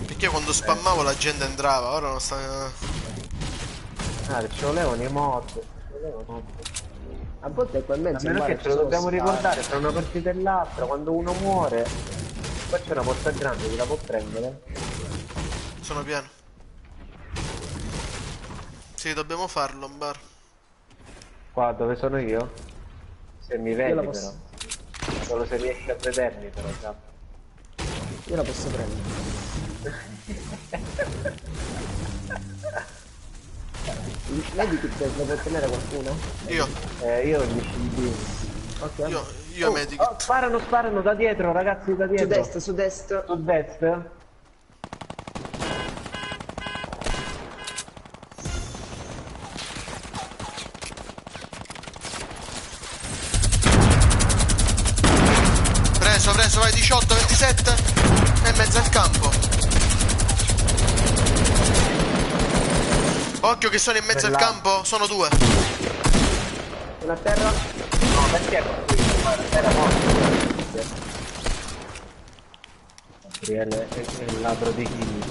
Perché io quando spammavo la gente entrava, ora non sta... Ah, ci volevano i mod. A volte qua in mezzo A meno mare che ce lo ci sono dobbiamo scale. ricordare tra una partita e l'altra, quando uno muore. Qua c'è una porta grande, chi la può prendere? Sono pieno. Sì, dobbiamo farlo, bar. Qua dove sono io? Se mi Io vedi la però. posso, Solo se riesci a vedermi però, già. io la posso prendere. Vedi che te lo può tenere qualcuno? Io, Io ho gli CD. Ok. io medico. Oh, sparano da dietro, ragazzi, da Su dietro. destra, su destra. Su destra. Preso, vai 18, 27. E in mezzo al campo. Occhio che sono in mezzo al Bella. campo, sono due. Una a terra. No, perché era morto. Gabriele è il ladro di kill.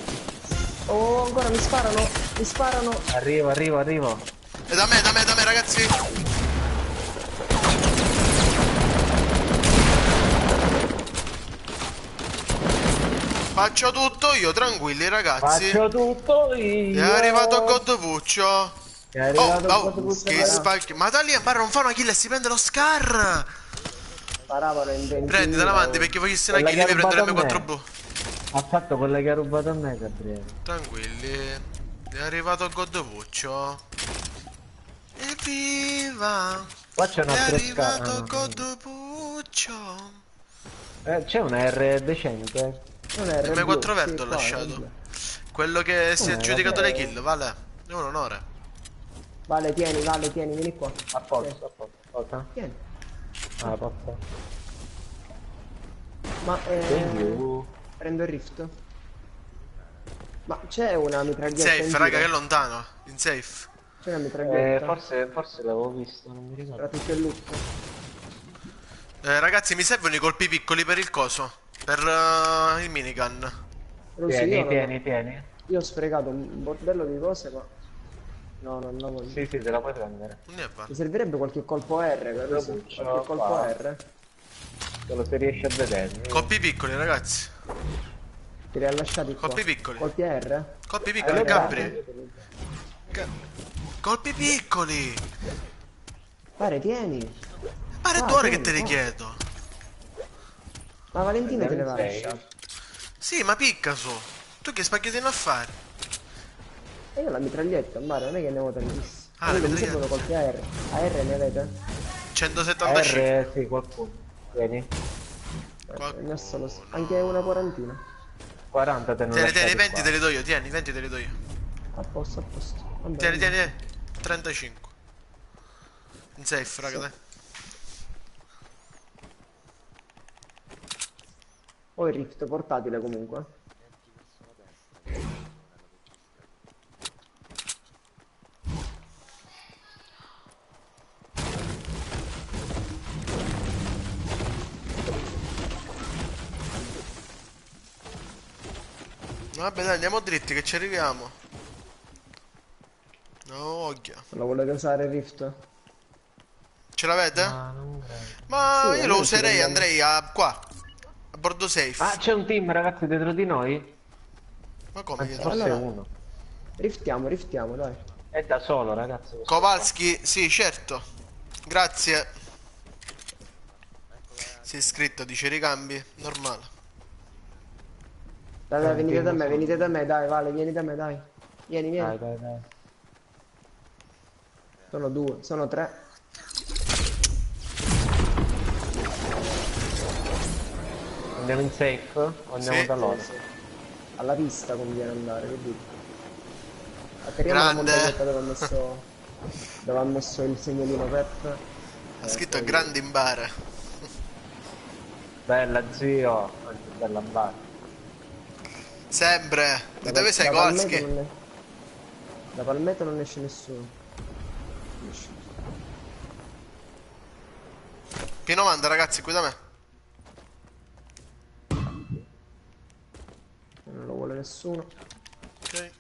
Oh, ancora mi sparano. Mi sparano. Arrivo. E da me ragazzi. Faccio tutto io, tranquilli ragazzi. Faccio tutto io. È arrivato Godvuccio. È arrivato Oh, Godvuccio, che guarda. spacchi. Ma da lì a barra non fa una kill e si prende lo scar. Sparavano in 20. Prenditela avanti perché voglio una Quella kill che ha devi prendere rubato a me. M4B. Ha fatto quella che ha rubato a me, Gabriele. Tranquilli. È arrivato Godvuccio. Evviva. Qua c'è un È altro arrivato scar. Godvuccio. C'è un R decente. Non è Il M4 verde ho qua, lasciato. Quello che si è aggiudicato vabbè. le kill, vale. È un onore. Vale, tieni, vieni qua. A posto. Cosa? Tieni. Ah, posto. Ma Thank you. prendo il rift. Ma c'è una In mitraglietta in safe, raga, che giro? lontano. In safe. C'è una mitraglietta. Forse l'avevo visto, non mi ricordo. Era tutto il loot. Ragazzi, mi servono i colpi piccoli per il coso. Per il minigun. Rosy, io, Tieni. io ho sprecato un bordello di cose, ma... No, non la voglio. Sì, te la puoi prendere. Non ne vale. Mi servirebbe qualche colpo R, per Lo Rosy. buccio Qualche colpo qua. R. Solo se riesci a vedermi. Colpi piccoli, ragazzi. Te li ha lasciati qua. Colpi piccoli. Colpi R? Colpi piccoli, Gabri. Colpi piccoli. Pare, tieni. Pare Ah, 2 ore che tieni, te li qua. chiedo. Ma Valentino te le va a Sei. lasciare. Sì, ma picca su. Tu che spaghettino a fare? E io la mitraglietta, Mario, non è che ne ho tantissimi. Ah, la Mi mitraglietta. servono colpi AR. AR ne avete? 175. R, sì, qualcuno. Vieni. Ne ho solo... Anche una quarantina. 40 te ne ho Tieni, lasciati 20 qua. te li do io, tieni, 20 te li do io. A posto, a posto. Vabbè, Tieni, vabbè. tieni, 35. In safe, raga, dai. O il Rift portatile comunque. Vabbè, dai, andiamo dritti che ci arriviamo. No, occhio. Non la volete usare il Rift? Ce l'avete? Ah, non credo. Ma Sì, io lo almeno ci userei, prendiamo- andrei qua. A bordo safe. Ah, c'è un team, ragazzi, dietro di noi? Ma come Anzi, dietro? forse allora- uno. Riftiamo, dai. È da solo, ragazzi. questo Kowalski, sì, certo. Grazie. Si è iscritto, dice ricambi. Normale. Dai, venite da me, team venite da me, dai, Vale, vieni da me, dai. Vieni, qua. vieni. Dai. Sono 2, sono 3. Andiamo in safe o andiamo Sì. da loro? Alla pista conviene andare, che dici? Atterriamo alla Grande. montagnetta dove ha messo il segnalino Pep. Ha scritto poi- grande in bare. Bella, zio. Anzi, bella bar. Sempre. Di dove sei, da Palmetto Kowalski? non ne- Da Palmetto non esce nessuno. Non esce. P90, ragazzi, qui da me. Non lo vuole nessuno. Ok.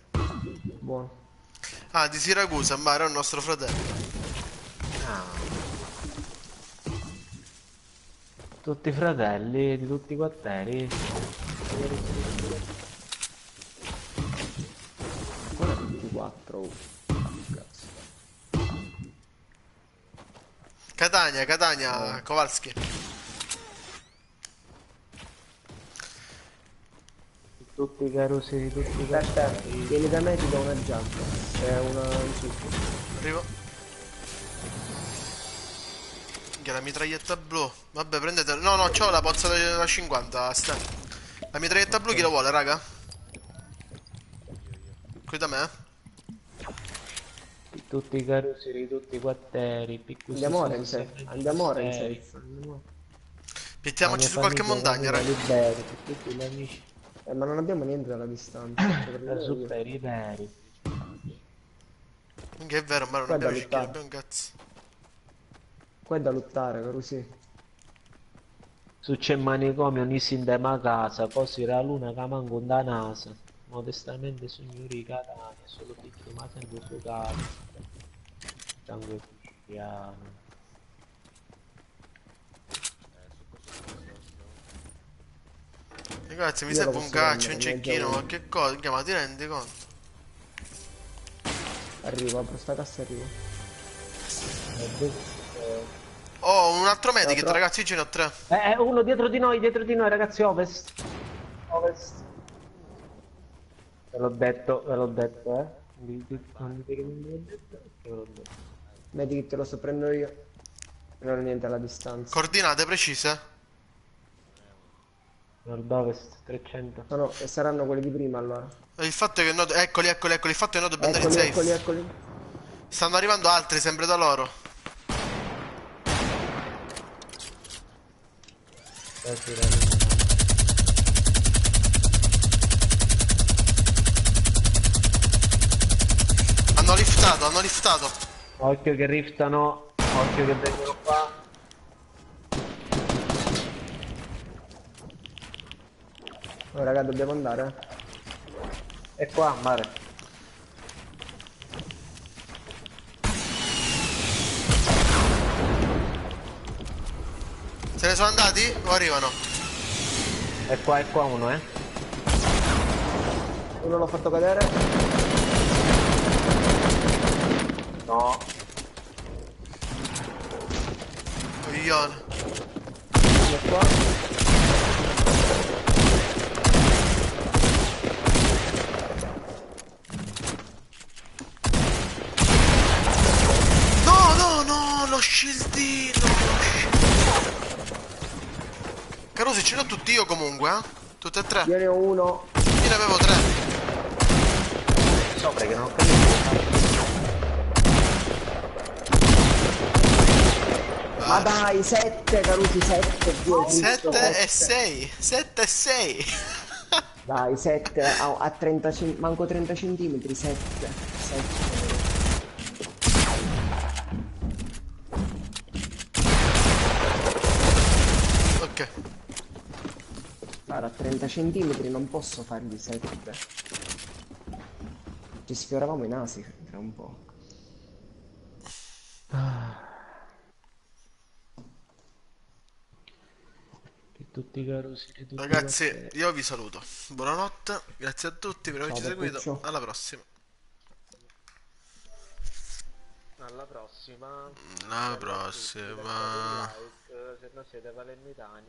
Buono. Ah, di Siracusa, Mare, è un nostro fratello. Tutti fratelli di tutti i quartieri. Ancora 24. Oh. Cazzo. Catania, Kowalski. Tutti i carusi di tutti i Aspetta, quartieri. vieni da me, ti do una giacca. C'è un succo. Arrivo. Che la mitraglietta blu. Vabbè, prendete. No, c'ho la pozza da 50. Sta. La mitraglietta blu chi lo vuole, raga? Qui da me? Di tutti i carusi di tutti i quartieri. Piccoli Andiamo ora in safe. Andiamo ora in safe. Mettiamoci su qualche montagna, raga. Liberi, per tutti gli amici. Ma non abbiamo niente dalla distanza. Cioè, per Da me io- super iberi. Che è vero, ma non Guarda, abbiamo cicchino, lottare. abbiamo un cazzo. Qua è da lottare, caro sì. Su c'è manicomio, Nissin de ma casa, così la luna che manco da nasa. Modestamente signori Catania, solo piccoli ma sempre su casa. Sangue cristiano. Ragazzi, mi Io lo serve un posso caccio, prendere, un ne ho già cecchino, uno. qualche cosa. Minchia, ma ti rendi conto? Arrivo, apro sta cassa e arrivo. Oh, un altro medikit, però- ragazzi, io ce ne ho 3. Uno dietro di noi, ragazzi, ovest. Ovest. Ve l'ho detto, eh. Non dite che non ve l'ho detto, che ve l'ho detto. Medikit lo sto prendendo io. Non ho niente alla distanza. Coordinate precise? Nord-ovest, 300. Saranno quelli di prima allora. Il fatto è che noi... Eccoli, il fatto è che noi dobbiamo andare in Eccoli, safe. eccoli. Stanno arrivando altri, sempre da loro. Hanno liftato. Occhio che riftano, occhio che vengono qua. Oh raga, dobbiamo andare. E qua, mare. Se ne sono andati o arrivano? È qua uno, eh. Uno l'ho fatto cadere. No. Coglione. Uno è qua. No, lo shieldino. Carusi, ce l'ho tutti io comunque, eh? Tutte e tre. Io ne ho uno. Io ne avevo 3. Sopra che non ho capito. Ma dai, 7, Carusi, 7, Dio Cristo, 7 e 7. 6. 7 e 6. Dai, 7 a 30, manco 30 centimetri, 7. 7. Ok. Guarda, a 30 centimetri non posso fargli 7. Ci sfioravamo i nasi tra un po'. Di tutti i carosi, di tutti i Ragazzi, quartieri. io vi saluto. Buonanotte, grazie a tutti per Ciao averci seguito. Papuccio. Alla prossima. Alla prossima. Alla Bella a tutti, lasciate un prossima. like se non siete palermitani.